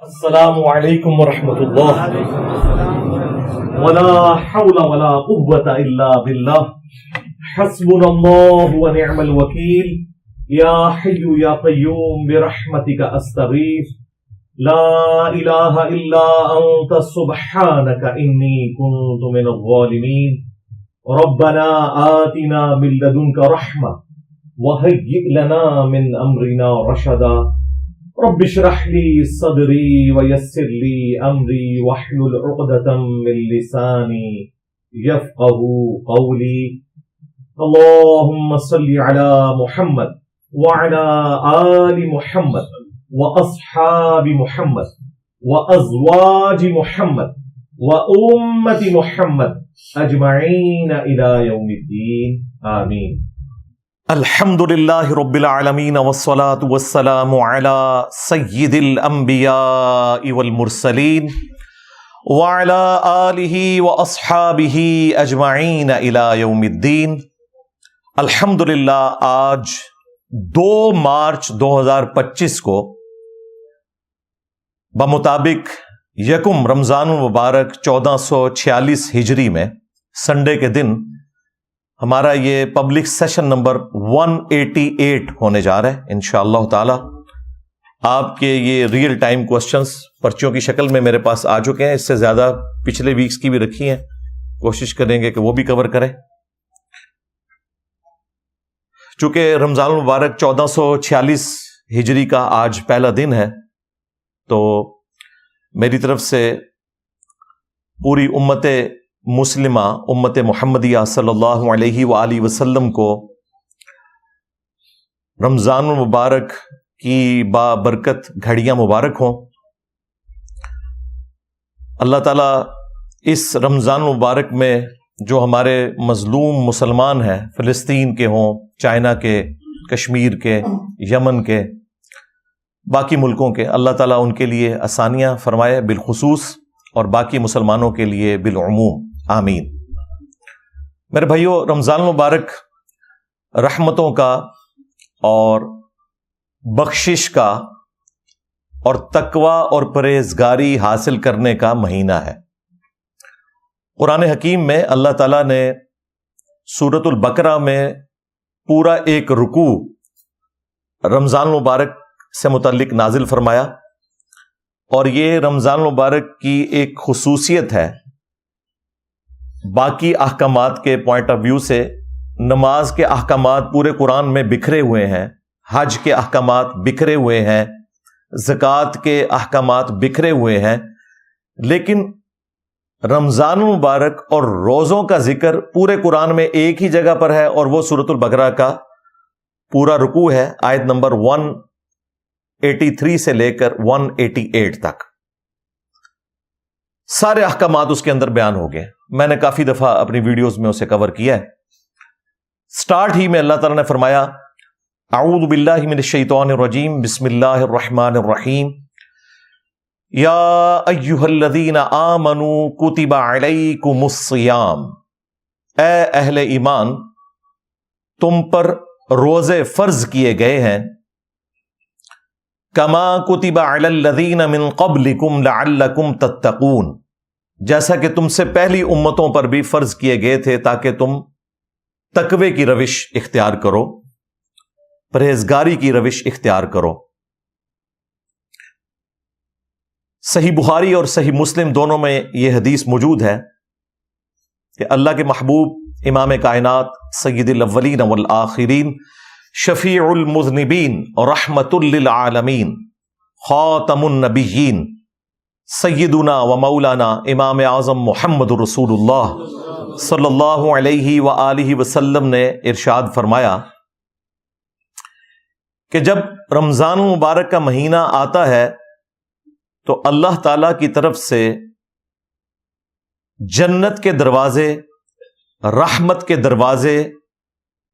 السلام علیکم ورحمۃ اللہ ولا حول ولا قوة الا باللہ حسبنا اللہ ونعم الوکیل یا حی یا قیوم برحمتک استغیث لا الہ الا انت سبحانک انی کنت من الظالمین ربنا آتنا من لدنک رحمہ وہیئ لنا من امرنا رشدا رب اشرح لي صدري ويسر لي امري واحلل عقدة من لساني يفقهوا قولي اللهم صل على محمد وعلى آل محمد واصحاب محمد وازواج محمد وامة محمد اجمعين الى يوم الدين آمين. الحمد للہ رب العالمین والصلاة والسلام علی سید الانبیاء والمرسلین وعلی آلہ واصحابہ اجمعین الی یوم الدین. الحمدللہ آج 2 مارچ 2025 کو بمطابق یکم رمضان المبارک 1446 ہجری میں سنڈے کے دن ہمارا یہ پبلک سیشن نمبر 188 ہونے جا رہا ہے انشاءاللہ تعالی. آپ کے یہ ریئل ٹائم کوسچنز پرچیوں کی شکل میں میرے پاس آ چکے ہیں. اس سے زیادہ پچھلے ویکس کی بھی رکھی ہیں, کوشش کریں گے کہ وہ بھی کور کریں. چونکہ رمضان المبارک 1446 ہجری کا آج پہلا دن ہے, تو میری طرف سے پوری امت مسلمہ, امت محمدیہ صلی اللہ علیہ وآلہ وسلم کو رمضان المبارک کی بابرکت گھڑیاں مبارک ہوں. اللہ تعالیٰ اس رمضان المبارک میں جو ہمارے مظلوم مسلمان ہیں, فلسطین کے ہوں, چائنا کے, کشمیر کے, یمن کے, باقی ملکوں کے, اللہ تعالیٰ ان کے لیے آسانیاں فرمائے بالخصوص, اور باقی مسلمانوں کے لیے بالعموم, آمین. میرے بھائیو, رمضان المبارک رحمتوں کا اور بخشش کا اور تقوی اور پرہیزگاری حاصل کرنے کا مہینہ ہے. قرآن حکیم میں اللہ تعالیٰ نے سورۃ البقرہ میں پورا ایک رکوع رمضان المبارک سے متعلق نازل فرمایا, اور یہ رمضان المبارک کی ایک خصوصیت ہے. باقی احکامات کے پوائنٹ آف ویو سے نماز کے احکامات پورے قرآن میں بکھرے ہوئے ہیں, حج کے احکامات بکھرے ہوئے ہیں, زکوٰۃ کے احکامات بکھرے ہوئے ہیں, لیکن رمضان المبارک اور روزوں کا ذکر پورے قرآن میں ایک ہی جگہ پر ہے, اور وہ سورۃ البقرہ کا پورا رکوع ہے, آیت نمبر 183 سے لے کر 188 تک. سارے احکامات اس کے اندر بیان ہو گئے. میں نے کافی دفعہ اپنی ویڈیوز میں اسے کور کیا ہے. سٹارٹ ہی میں اللہ تعالیٰ نے فرمایا, اعوذ باللہ من الشیطان الرجیم, بسم اللہ الرحمن الرحیم, یا ایہا الذین آمنوا کتب علیکم الصیام, اے اہل ایمان تم پر روزے فرض کیے گئے ہیں, کما کتب علی الذین من قبلکم لعلکم تتقون, جیسا کہ تم سے پہلی امتوں پر بھی فرض کیے گئے تھے تاکہ تم تقوی کی روش اختیار کرو, پرہیزگاری کی روش اختیار کرو. صحیح بخاری اور صحیح مسلم دونوں میں یہ حدیث موجود ہے کہ اللہ کے محبوب امام کائنات سید الاولین والآخرین, شفیع المذنبین اور رحمت للعالمین, خاتم النبیین, سیدنا و مولانا امام اعظم محمد رسول اللہ صلی اللہ علیہ وآلہ وسلم نے ارشاد فرمایا کہ جب رمضان المبارک کا مہینہ آتا ہے تو اللہ تعالی کی طرف سے جنت کے دروازے, رحمت کے دروازے,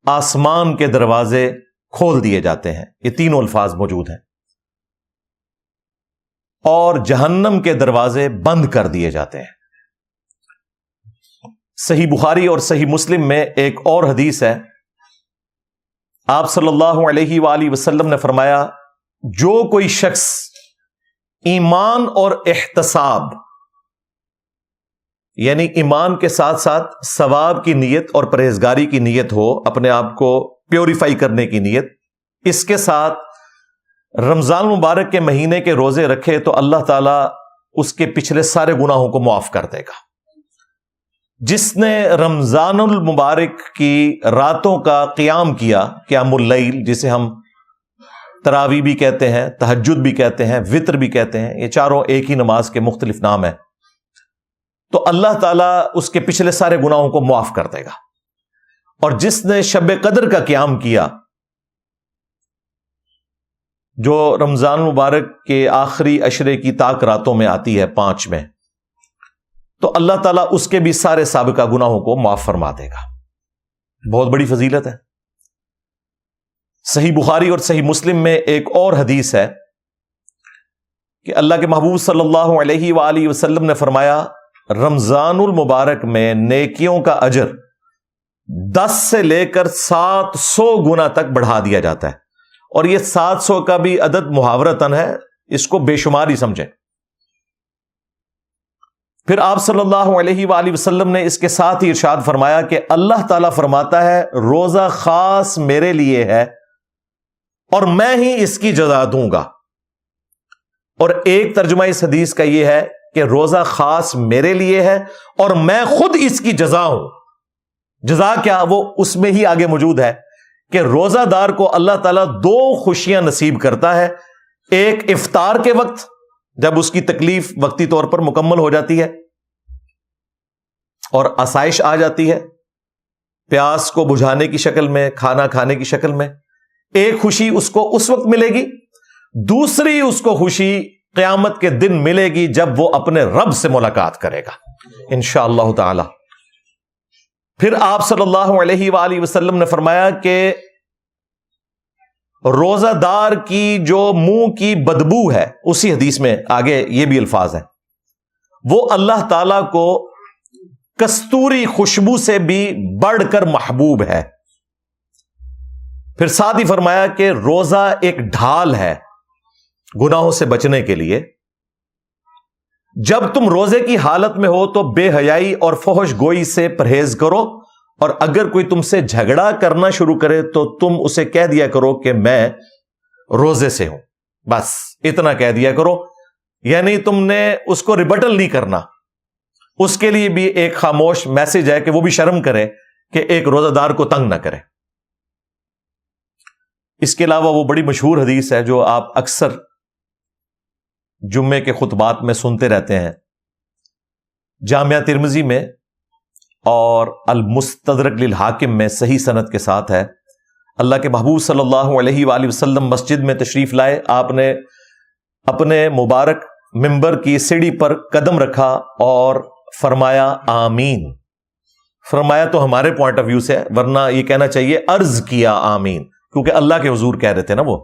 آسمان کے دروازے کھول دیے جاتے ہیں. یہ تینوں الفاظ موجود ہیں. اور جہنم کے دروازے بند کر دیے جاتے ہیں. صحیح بخاری اور صحیح مسلم میں ایک اور حدیث ہے, آپ صلی اللہ علیہ وآلہ وسلم نے فرمایا جو کوئی شخص ایمان اور احتساب، یعنی ایمان کے ساتھ ساتھ ثواب کی نیت اور پرہیزگاری کی نیت ہو، اپنے آپ کو پیوریفائی کرنے کی نیت، اس کے ساتھ رمضان مبارک کے مہینے کے روزے رکھے تو اللہ تعالیٰ اس کے پچھلے سارے گناہوں کو معاف کر دے گا۔ جس نے رمضان المبارک کی راتوں کا قیام کیا، قیام اللیل جسے ہم تراویح بھی کہتے ہیں، تہجد بھی کہتے ہیں، وطر بھی کہتے ہیں، یہ چاروں ایک ہی نماز کے مختلف نام ہیں، تو اللہ تعالیٰ اس کے پچھلے سارے گناہوں کو معاف کر دے گا۔ اور جس نے شب قدر کا قیام کیا، جو رمضان مبارک کے آخری عشرے کی طاق راتوں میں آتی ہے، 5 میں، تو اللہ تعالیٰ اس کے بھی سارے سابقہ گناہوں کو معاف فرما دے گا۔ بہت بڑی فضیلت ہے۔ صحیح بخاری اور صحیح مسلم میں ایک اور حدیث ہے کہ اللہ کے محبوب صلی اللہ علیہ وآلہ وسلم نے فرمایا، رمضان المبارک میں نیکیوں کا اجر 10 سے لے کر 700 گنا تک بڑھا دیا جاتا ہے، اور یہ 700 کا بھی عدد محاورتاً ہے، اس کو بے شمار ہی سمجھیں۔ پھر آپ صلی اللہ علیہ وآلہ وسلم نے اس کے ساتھ ہی ارشاد فرمایا کہ اللہ تعالیٰ فرماتا ہے، روزہ خاص میرے لیے ہے اور میں ہی اس کی جزا دوں گا۔ اور ایک ترجمہ اس حدیث کا یہ ہے کہ روزہ خاص میرے لیے ہے اور میں خود اس کی جزا ہوں۔ جزا کیا؟ وہ اس میں ہی آگے موجود ہے کہ روزہ دار کو اللہ تعالیٰ 2 خوشیاں نصیب کرتا ہے، ایک افطار کے وقت جب اس کی تکلیف وقتی طور پر مکمل ہو جاتی ہے اور آسائش آ جاتی ہے، پیاس کو بجھانے کی شکل میں، کھانا کھانے کی شکل میں، ایک خوشی اس کو اس وقت ملے گی، دوسری اس کو خوشی قیامت کے دن ملے گی جب وہ اپنے رب سے ملاقات کرے گا انشاءاللہ تعالی۔ پھر آپ صلی اللہ علیہ وآلہ وسلم نے فرمایا کہ روزہ دار کی جو منہ کی بدبو ہے، اسی حدیث میں آگے یہ بھی الفاظ ہیں، وہ اللہ تعالی کو کستوری خوشبو سے بھی بڑھ کر محبوب ہے۔ پھر ساتھ ہی فرمایا کہ روزہ ایک ڈھال ہے گناہوں سے بچنے کے لیے۔ جب تم روزے کی حالت میں ہو تو بے حیائی اور فحش گوئی سے پرہیز کرو، اور اگر کوئی تم سے جھگڑا کرنا شروع کرے تو تم اسے کہہ دیا کرو کہ میں روزے سے ہوں، بس اتنا کہہ دیا کرو، یعنی تم نے اس کو ریبٹل نہیں کرنا۔ اس کے لیے بھی ایک خاموش میسج ہے کہ وہ بھی شرم کرے کہ ایک روزہ دار کو تنگ نہ کرے۔ اس کے علاوہ وہ بڑی مشہور حدیث ہے جو آپ اکثر جمعے کے خطبات میں سنتے رہتے ہیں، جامعہ ترمذی میں اور المستدرک للحاکم میں صحیح سند کے ساتھ ہے۔ اللہ کے محبوب صلی اللہ علیہ وآلہ وسلم مسجد میں تشریف لائے، آپ نے اپنے مبارک ممبر کی سیڑھی پر قدم رکھا اور فرمایا آمین۔ فرمایا تو ہمارے پوائنٹ آف ویو سے، ورنہ یہ کہنا چاہیے عرض کیا آمین، کیونکہ اللہ کے حضور کہہ رہے تھے نا وہ۔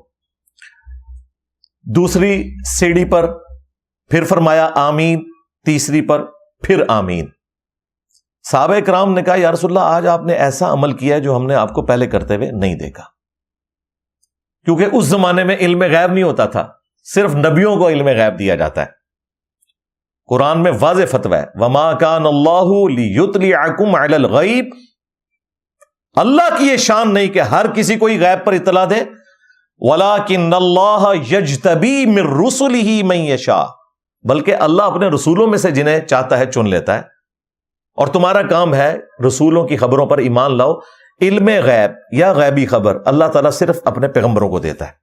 دوسری سیڑھی پر پھر فرمایا آمین، تیسری پر پھر آمین۔ صحابہ کرام نے کہا یا رسول اللہ، آج آپ نے ایسا عمل کیا ہے جو ہم نے آپ کو پہلے کرتے ہوئے نہیں دیکھا، کیونکہ اس زمانے میں علم غیب نہیں ہوتا تھا، صرف نبیوں کو علم غیب دیا جاتا ہے۔ قرآن میں واضح فتوی ہے، وما کان اللہ لیطلعکم علی الغیب، اللہ کی یہ شان نہیں کہ ہر کسی کو ہی غیب پر اطلاع دے، ولیکن اللہ یجتبی من رسلہ من یشاء، بلکہ اللہ اپنے رسولوں میں سے جنہیں چاہتا ہے چن لیتا ہے، اور تمہارا کام ہے رسولوں کی خبروں پر ایمان لاؤ۔ علم غیب یا غیبی خبر اللہ تعالیٰ صرف اپنے پیغمبروں کو دیتا ہے۔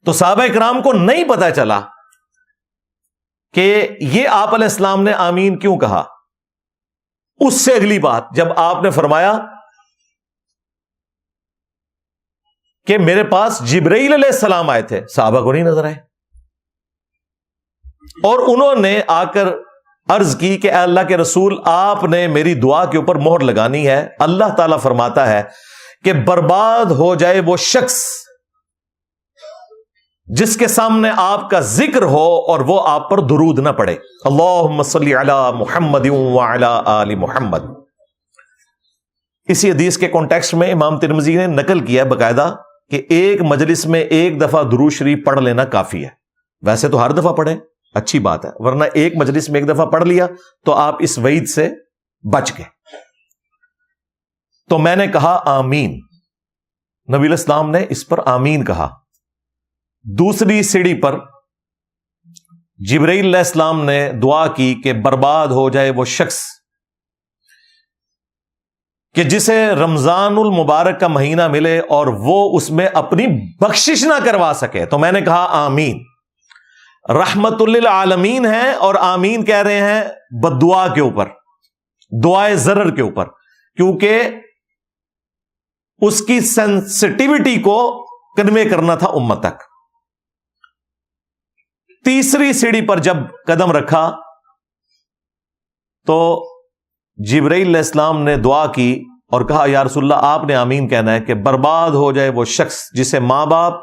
تو صحابہ کرام کو نہیں پتا چلا کہ یہ آپ علیہ السلام نے آمین کیوں کہا۔ اس سے اگلی بات جب آپ نے فرمایا کہ میرے پاس جبرائیل علیہ السلام آئے تھے، صحابہ کو نہیں نظر آئے، اور انہوں نے آ کر عرض کی کہ اے اللہ کے رسول، آپ نے میری دعا کے اوپر مہر لگانی ہے۔ اللہ تعالیٰ فرماتا ہے کہ برباد ہو جائے وہ شخص جس کے سامنے آپ کا ذکر ہو اور وہ آپ پر درود نہ پڑے۔ اللہم صلی علی محمد وعلی آل محمد۔ اسی حدیث کے کانٹیکسٹ میں امام ترمذی نے نقل کیا باقاعدہ کہ ایک مجلس میں ایک دفعہ درود شریف پڑھ لینا کافی ہے، ویسے تو ہر دفعہ پڑھیں، اچھی بات ہے، ورنہ ایک مجلس میں ایک دفعہ پڑھ لیا تو آپ اس وعید سے بچ گئے۔ تو میں نے کہا آمین، نبی علیہ السلام نے اس پر آمین کہا۔ دوسری سیڑھی پر جبرائیل علیہ السلام نے دعا کی کہ برباد ہو جائے وہ شخص کہ جسے رمضان المبارک کا مہینہ ملے اور وہ اس میں اپنی بخشش نہ کروا سکے۔ تو میں نے کہا آمین، رحمت للعالمین ہے، اور آمین کہہ رہے ہیں بددعا کے اوپر، دعائے ضرر کے اوپر، کیونکہ اس کی سینسٹیوٹی کو کنوے کرنا تھا امت تک۔ تیسری سیڑھی پر جب قدم رکھا تو جبرائیل علیہ السلام نے دعا کی اور کہا یا رسول اللہ آپ نے آمین کہنا ہے کہ برباد ہو جائے وہ شخص جسے ماں باپ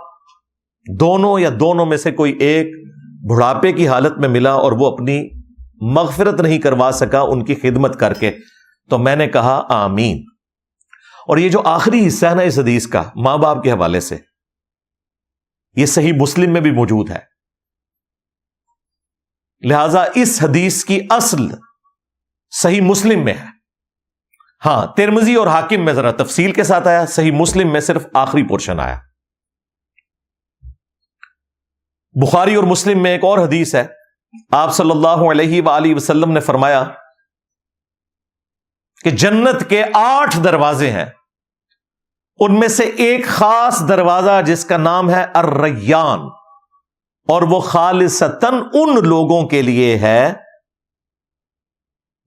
دونوں یا دونوں میں سے کوئی ایک بڑھاپے کی حالت میں ملا اور وہ اپنی مغفرت نہیں کروا سکا ان کی خدمت کر کے۔ تو میں نے کہا آمین۔ اور یہ جو آخری حصہ ہے نا اس حدیث کا ماں باپ کے حوالے سے، یہ صحیح مسلم میں بھی موجود ہے، لہذا اس حدیث کی اصل صحیح مسلم میں ہے۔ ہاں ترمذی اور حاکم میں ذرا تفصیل کے ساتھ آیا، صحیح مسلم میں صرف آخری پورشن آیا۔ بخاری اور مسلم میں ایک اور حدیث ہے، آپ صلی اللہ علیہ وآلہ وسلم نے فرمایا کہ جنت کے 8 دروازے ہیں، ان میں سے ایک خاص دروازہ جس کا نام ہے الریان، اور وہ خالصتاً ان لوگوں کے لیے ہے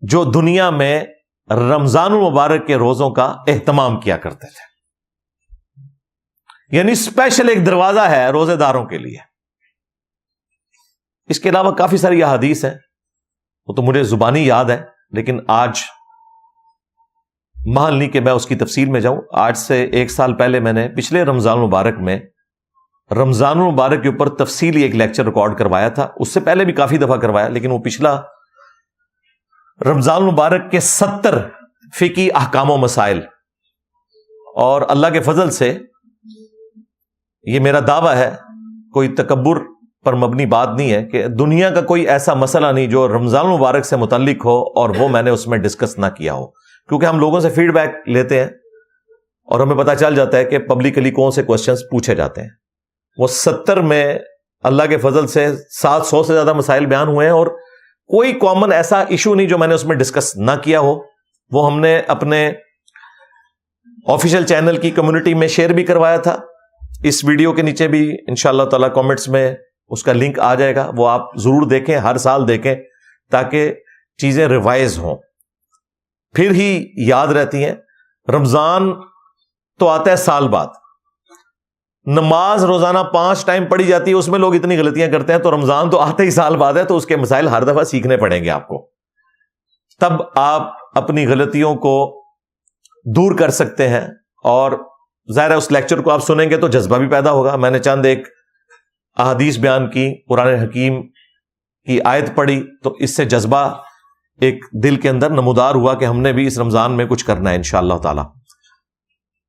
جو دنیا میں رمضان المبارک کے روزوں کا اہتمام کیا کرتے تھے۔ یعنی اسپیشل ایک دروازہ ہے روزے داروں کے لیے۔ اس کے علاوہ کافی ساری احادیث ہیں، وہ تو مجھے زبانی یاد ہے، لیکن آج محل نہیں کہ میں اس کی تفصیل میں جاؤں۔ آج سے 1 سال پہلے میں نے پچھلے رمضان المبارک میں رمضان المبارک کے اوپر تفصیلی ایک لیکچر ریکارڈ کروایا تھا، اس سے پہلے بھی کافی دفعہ کروایا، لیکن وہ پچھلا رمضان المبارک کے 70 فقہی احکام و مسائل، اور اللہ کے فضل سے یہ میرا دعویٰ ہے، کوئی تکبر پر مبنی بات نہیں ہے، کہ دنیا کا کوئی ایسا مسئلہ نہیں جو رمضان المبارک سے متعلق ہو اور وہ میں نے اس میں ڈسکس نہ کیا ہو، کیونکہ ہم لوگوں سے فیڈ بیک لیتے ہیں اور ہمیں پتہ چل جاتا ہے کہ پبلکلی کون سے کوسچنز پوچھے جاتے ہیں۔ وہ 70 میں اللہ کے فضل سے 700 سے زیادہ مسائل بیان ہوئے ہیں، اور کوئی کامن ایسا ایشو نہیں جو میں نے اس میں ڈسکس نہ کیا ہو۔ وہ ہم نے اپنے آفیشیل چینل کی کمیونٹی میں شیئر بھی کروایا تھا، اس ویڈیو کے نیچے بھی انشاءاللہ تعالی کامنٹس میں اس کا لنک آ جائے گا، وہ آپ ضرور دیکھیں، ہر سال دیکھیں تاکہ چیزیں ریوائز ہوں، پھر ہی یاد رہتی ہیں۔ رمضان تو آتا ہے سال بعد، نماز روزانہ 5 ٹائم پڑھی جاتی ہے، اس میں لوگ اتنی غلطیاں کرتے ہیں، تو رمضان تو آتے ہی سال بعد ہے، تو اس کے مسائل ہر دفعہ سیکھنے پڑیں گے آپ کو، تب آپ اپنی غلطیوں کو دور کر سکتے ہیں۔ اور ظاہر ہے اس لیکچر کو آپ سنیں گے تو جذبہ بھی پیدا ہوگا۔ میں نے چند ایک احادیث بیان کی، قرآن حکیم کی آیت پڑھی، تو اس سے جذبہ ایک دل کے اندر نمودار ہوا کہ ہم نے بھی اس رمضان میں کچھ کرنا ہے انشاءاللہ تعالی،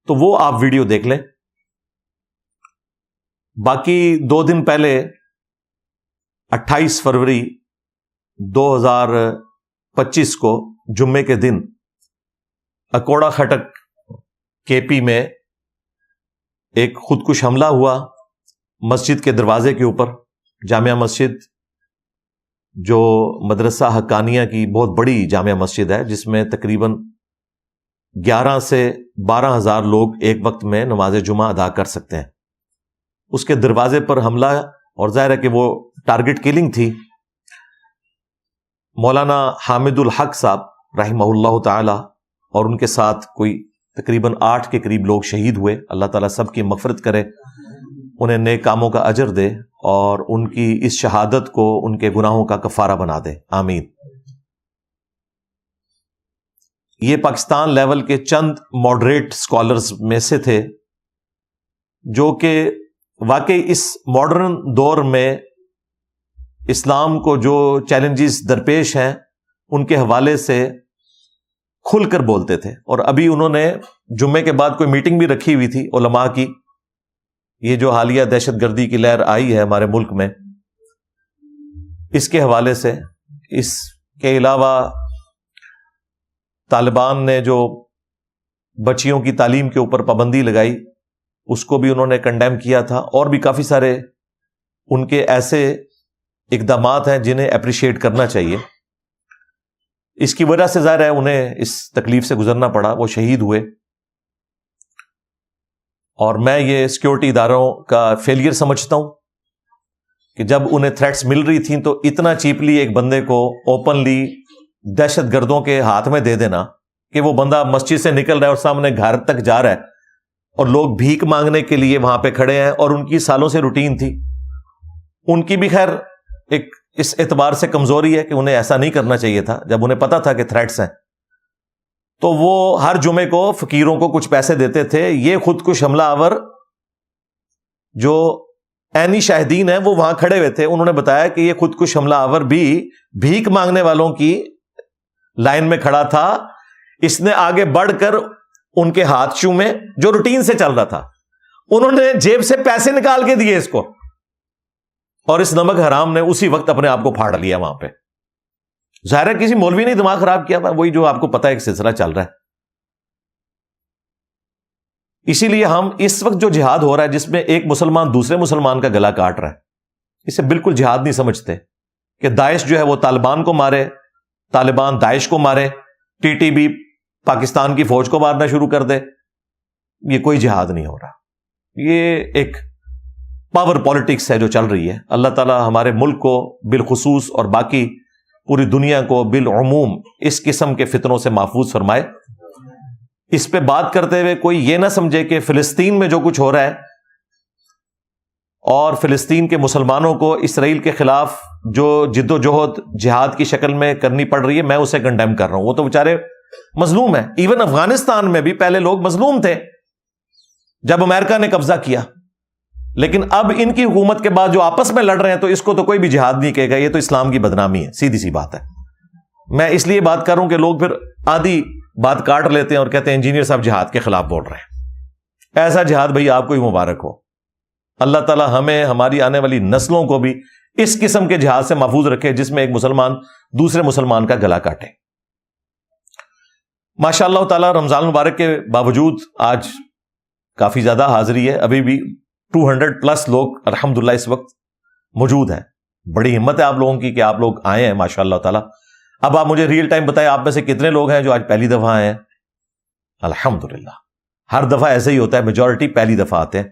تو وہ آپ ویڈیو دیکھ لیں۔ باقی 2 دن پہلے 28 فروری 2025 کو جمعے کے دن اکوڑا خٹک KP میں ایک خودکش حملہ ہوا مسجد کے دروازے کے اوپر، جامعہ مسجد جو مدرسہ حقانیہ کی بہت بڑی جامعہ مسجد ہے، جس میں تقریباً 11 سے 12 ہزار لوگ ایک وقت میں نماز جمعہ ادا کر سکتے ہیں۔ اس کے دروازے پر حملہ، اور ظاہر ہے کہ وہ ٹارگٹ کلنگ تھی۔ مولانا حامد الحق صاحب رحمہ اللہ تعالی اور ان کے ساتھ کوئی تقریباً 8 کے قریب لوگ شہید ہوئے۔ اللہ تعالیٰ سب کی مغفرت کرے، انہیں نیک کاموں کا اجر دے، اور ان کی اس شہادت کو ان کے گناہوں کا کفارہ بنا دے، آمین۔ یہ پاکستان لیول کے چند ماڈریٹ سکالرز میں سے تھے جو کہ واقعی اس ماڈرن دور میں اسلام کو جو چیلنجز درپیش ہیں ان کے حوالے سے کھل کر بولتے تھے۔ اور ابھی انہوں نے جمعے کے بعد کوئی میٹنگ بھی رکھی ہوئی تھی علماء کی، یہ جو حالیہ دہشت گردی کی لہر آئی ہے ہمارے ملک میں، اس کے حوالے سے، اس کے علاوہ طالبان نے جو بچیوں کی تعلیم کے اوپر پابندی لگائی اس کو بھی انہوں نے کنڈیم کیا تھا، اور بھی کافی سارے ان کے ایسے اقدامات ہیں جنہیں اپریشیٹ کرنا چاہیے۔ اس کی وجہ سے ظاہر ہے انہیں اس تکلیف سے گزرنا پڑا، وہ شہید ہوئے، اور میں یہ سیکیورٹی اداروں کا فیلئر سمجھتا ہوں کہ جب انہیں تھریٹس مل رہی تھیں تو اتنا چیپلی ایک بندے کو اوپنلی دہشت گردوں کے ہاتھ میں دے دینا کہ وہ بندہ مسجد سے نکل رہا ہے اور سامنے گھر تک جا رہا ہے اور لوگ بھیک مانگنے کے لیے وہاں پہ کھڑے ہیں، اور ان کی سالوں سے روٹین تھی۔ ان کی بھی خیر ایک اس اعتبار سے کمزوری ہے کہ انہیں ایسا نہیں کرنا چاہیے تھا، جب انہیں پتا تھا کہ تھریٹس ہیں تو وہ ہر جمعے کو فقیروں کو کچھ پیسے دیتے تھے۔ یہ خودکش حملہ آور جو عینی شاہدین ہیں وہ وہاں کھڑے ہوئے تھے، انہوں نے بتایا کہ یہ خودکش حملہ آور بھی بھیک مانگنے والوں کی لائن میں کھڑا تھا، اس نے آگے بڑھ کر ان کے ہاتھ چومے جو روٹین سے چل رہا تھا، انہوں نے جیب سے پیسے نکال کے دیے اس کو، اور اس نمک حرام نے اسی وقت اپنے آپ کو پھاڑ لیا وہاں پہ۔ ظاہر ہے کسی مولوی نے دماغ خراب کیا تھا، وہی جو آپ کو پتا ہے ایک سلسلہ چل رہا ہے۔ اسی لیے ہم اس وقت جو جہاد ہو رہا ہے جس میں ایک مسلمان دوسرے مسلمان کا گلا کاٹ رہا ہے، اسے بالکل جہاد نہیں سمجھتے کہ داعش جو ہے وہ طالبان کو مارے، طالبان داعش کو مارے، ٹی ٹی بی پاکستان کی فوج کو مارنا شروع کر دے، یہ کوئی جہاد نہیں ہو رہا، یہ ایک پاور پالیٹکس ہے جو چل رہی ہے۔ اللہ تعالیٰ ہمارے ملک کو بالخصوص اور باقی پوری دنیا کو بالعموم اس قسم کے فتنوں سے محفوظ فرمائے۔ اس پہ بات کرتے ہوئے کوئی یہ نہ سمجھے کہ فلسطین میں جو کچھ ہو رہا ہے اور فلسطین کے مسلمانوں کو اسرائیل کے خلاف جو جد و جہد جہاد کی شکل میں کرنی پڑ رہی ہے میں اسے کنڈیم کر رہا ہوں، وہ تو بیچارے مظلوم ہیں۔ ایون افغانستان میں بھی پہلے لوگ مظلوم تھے جب امریکہ نے قبضہ کیا، لیکن اب ان کی حکومت کے بعد جو آپس میں لڑ رہے ہیں تو اس کو تو کوئی بھی جہاد نہیں کہے گا، یہ تو اسلام کی بدنامی ہے، سیدھی سی بات ہے۔ میں اس لیے بات کر رہا ہوں کہ لوگ پھر آدھی بات کاٹ لیتے ہیں اور کہتے ہیں انجینئر صاحب جہاد کے خلاف بول رہے ہیں۔ ایسا جہاد بھئی آپ کو ہی مبارک ہو، اللہ تعالیٰ ہمیں ہماری آنے والی نسلوں کو بھی اس قسم کے جہاد سے محفوظ رکھے جس میں ایک مسلمان دوسرے مسلمان کا گلا کاٹے۔ ماشاء اللہ تعالیٰ رمضان المبارک کے باوجود آج کافی زیادہ حاضری ہے، ابھی بھی 200+ لوگ الحمدللہ اس وقت موجود ہیں۔ بڑی ہمت ہے آپ لوگوں کی کہ آپ لوگ آئے ہیں ماشاء اللہ تعالیٰ۔ اب آپ مجھے ریئل ٹائم بتائیں آپ میں سے کتنے لوگ ہیں جو آج پہلی دفعہ آئے ہیں؟ الحمدللہ، ہر دفعہ ایسے ہی ہوتا ہے، میجورٹی پہلی دفعہ آتے ہیں،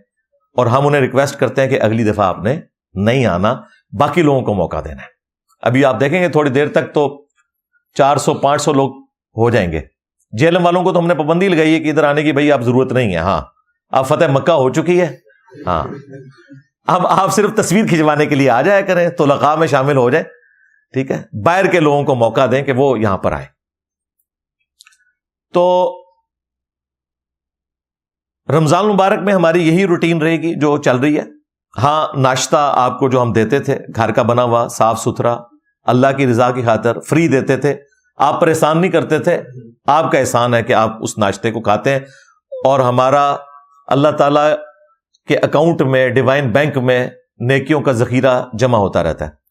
اور ہم انہیں ریکویسٹ کرتے ہیں کہ اگلی دفعہ آپ نے نہیں آنا، باقی لوگوں کو موقع دینا ہے۔ ابھی آپ دیکھیں گے تھوڑی دیر تک تو 400-500 لوگ ہو جائیں گے۔ جیلم والوں کو تو ہم نے پابندی لگائی ہے کہ ادھر آنے کی بھائی آپ ضرورت نہیں ہے، ہاں اب فتح مکہ ہو چکی ہے، ہاں اب آپ صرف تصویر کھنچوانے کے لیے آ جایا کریں تو لقاء میں شامل ہو جائیں، ٹھیک ہے؟ باہر کے لوگوں کو موقع دیں کہ وہ یہاں پر آئیں۔ تو رمضان المبارک میں ہماری یہی روٹین رہے گی جو چل رہی ہے۔ ہاں ناشتہ آپ کو جو ہم دیتے تھے گھر کا بنا ہوا صاف ستھرا اللہ کی رضا کی خاطر فری دیتے تھے، آپ پر احسان نہیں کرتے تھے، آپ کا احسان ہے کہ آپ اس ناشتے کو کھاتے ہیں، اور ہمارا اللہ تعالیٰ کے اکاؤنٹ میں ڈیوائن بینک میں نیکیوں کا ذخیرہ جمع ہوتا رہتا ہے۔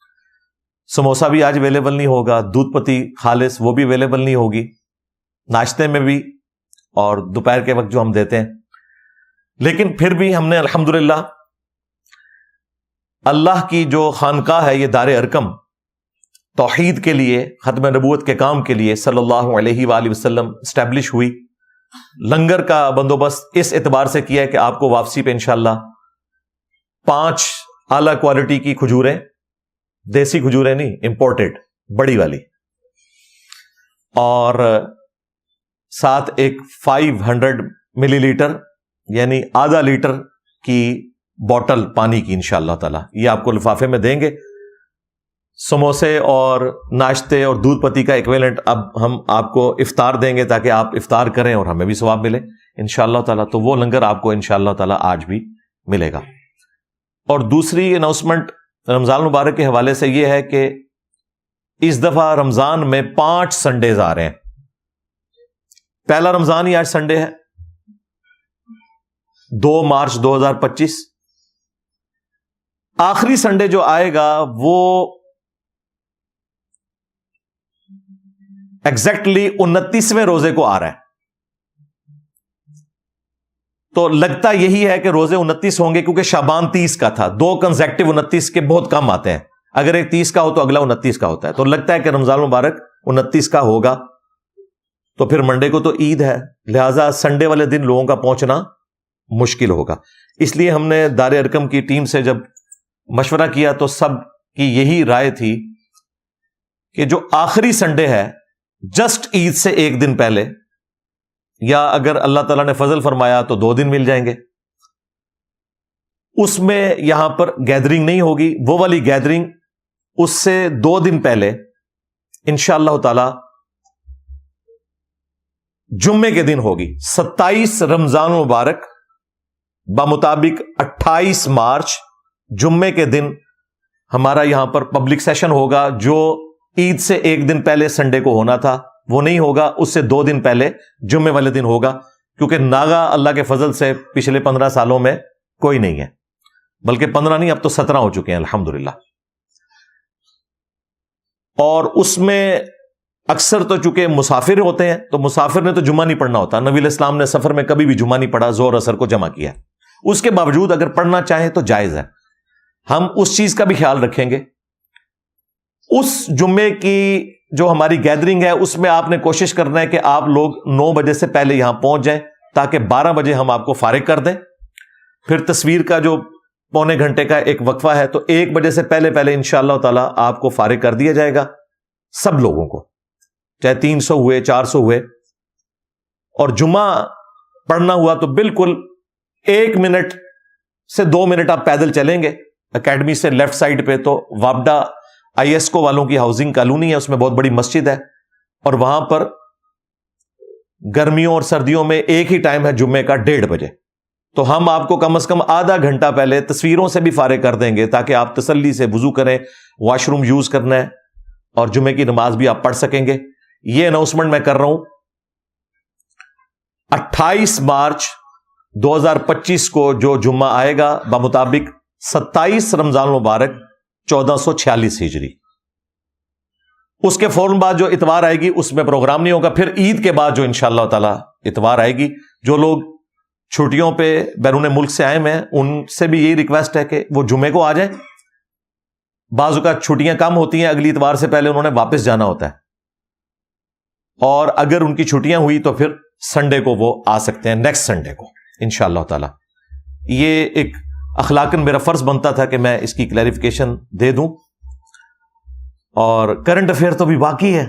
سموسا بھی آج اویلیبل نہیں ہوگا، دودھ پتی خالص وہ بھی اویلیبل نہیں ہوگی ناشتے میں بھی اور دوپہر کے وقت جو ہم دیتے ہیں، لیکن پھر بھی ہم نے الحمدللہ اللہ کی جو خانقاہ ہے یہ دار ارقم توحید کے لیے ختم نبوت کے کام کے لیے صلی اللہ علیہ وآلہ وسلم اسٹیبلش ہوئی۔ لنگر کا بندوبست اس اعتبار سے کیا ہے کہ آپ کو واپسی پہ انشاءاللہ 5 اعلیٰ کوالٹی کی کھجوریں، دیسی کھجوریں نہیں امپورٹڈ بڑی والی، اور ساتھ ایک 500 ملی لیٹر یعنی آدھا لیٹر کی بوٹل پانی کی انشاءاللہ تعالی یہ آپ کو لفافے میں دیں گے۔ سموسے اور ناشتے اور دودھ پتی کا ایکویلنٹ اب ہم آپ کو افطار دیں گے تاکہ آپ افطار کریں اور ہمیں بھی ثواب ملے انشاءاللہ تعالی، تو وہ لنگر آپ کو انشاءاللہ تعالی آج بھی ملے گا۔ اور دوسری اناؤنسمنٹ رمضان المبارک کے حوالے سے یہ ہے کہ اس دفعہ رمضان میں 5 سنڈیز آ رہے ہیں۔ پہلا رمضان ہی آج سنڈے ہے، 2 مارچ 2025۔ آخری سنڈے جو آئے گا وہ ایگزیکٹلی 29ویں روزے کو آ رہا ہے. تو لگتا یہی ہے کہ روزے 29 ہوں گے کیونکہ شعبان 30 کا تھا. 2 کنزیکٹو 29 کے بہت کم آتے ہیں. اگر ایک 30 کا ہو تو اگلا 29 کا ہوتا ہے. تو لگتا ہے کہ رمضان مبارک 29 کا ہوگا. تو پھر منڈے کو تو عید ہے, لہٰذا سنڈے والے دن لوگوں کا پہنچنا مشکل ہوگا. اس لیے ہم نے دار ارقم کی ٹیم سے جب مشورہ کیا تو سب کی یہی رائے تھی کہ جو آخری سنڈے ہے جسٹ عید سے ایک دن پہلے, یا اگر اللہ تعالیٰ نے فضل فرمایا تو 2 دن مل جائیں گے, اس میں یہاں پر گیدرنگ نہیں ہوگی. وہ والی گیدرنگ اس سے 2 دن پہلے انشاءاللہ تعالی جمعے کے دن ہوگی. 27 رمضان مبارک بمطابق 28 مارچ جمعے کے دن ہمارا یہاں پر پبلک سیشن ہوگا. جو عید سے ایک دن پہلے سنڈے کو ہونا تھا وہ نہیں ہوگا, اس سے 2 دن پہلے جمعے والے دن ہوگا, کیونکہ ناغا اللہ کے فضل سے پچھلے 15 سالوں میں کوئی نہیں ہے, بلکہ 15 نہیں اب تو 17 ہو چکے ہیں الحمدللہ. اور اس میں اکثر تو چونکہ مسافر ہوتے ہیں تو مسافر نے تو جمعہ نہیں پڑھنا ہوتا. نبی علیہ السلام نے سفر میں کبھی بھی جمعہ نہیں پڑھا, زور اثر کو جمع کیا. اس کے باوجود اگر پڑھنا چاہیں تو جائز ہے. ہم اس چیز کا بھی خیال رکھیں گے. اس جمعے کی جو ہماری گیدرنگ ہے اس میں آپ نے کوشش کرنا ہے کہ آپ لوگ 9 بجے سے پہلے یہاں پہنچ جائیں تاکہ 12 بجے ہم آپ کو فارغ کر دیں. پھر تصویر کا جو پونے گھنٹے کا ایک وقفہ ہے تو 1 بجے سے پہلے انشاءاللہ تعالی آپ کو فارغ کر دیا جائے گا, سب لوگوں کو, چاہے 300 ہوئے 400 ہوئے. اور جمعہ پڑھنا ہوا تو بالکل 1 منٹ سے 2 منٹ آپ پیدل چلیں گے اکیڈمی سے لیفٹ سائڈ پہ, تو وابڈا ISCO والوں کی ہاؤسنگ کالونی ہے, اس میں بہت بڑی مسجد ہے, اور وہاں پر گرمیوں اور سردیوں میں ایک ہی ٹائم ہے جمعے کا 1:30 بجے. تو ہم آپ کو کم از کم آدھا گھنٹہ پہلے تصویروں سے بھی فارغ کر دیں گے تاکہ آپ تسلی سے وضو کریں, واش روم یوز کرنا ہے اور جمعے کی نماز بھی آپ پڑھ سکیں گے. یہ اناؤنسمنٹ میں کر رہا ہوں. 28 مارچ 2025 کو جو جمعہ آئے گا بمطابق 27 رمضان مبارک 1446 ہجری, اس کے فوراً بعد جو اتوار آئے گی اس میں پروگرام نہیں ہوگا. پھر عید کے بعد جو انشاءاللہ تعالی اتوار آئے گی, جو لوگ چھٹیوں پہ بیرون ملک سے آئے ہیں ان سے بھی یہی ریکویسٹ ہے کہ وہ جمعے کو آ جائیں. بعض اوقات چھٹیاں کم ہوتی ہیں, اگلی اتوار سے پہلے انہوں نے واپس جانا ہوتا ہے, اور اگر ان کی چھٹیاں ہوئی تو پھر سنڈے کو وہ آ سکتے ہیں, نیکسٹ سنڈے کو انشاءاللہ تعالی. یہ ایک اخلاقاً میرا فرض بنتا تھا کہ میں اس کی کلیریفیکیشن دے دوں. اور کرنٹ افیئر تو بھی باقی ہے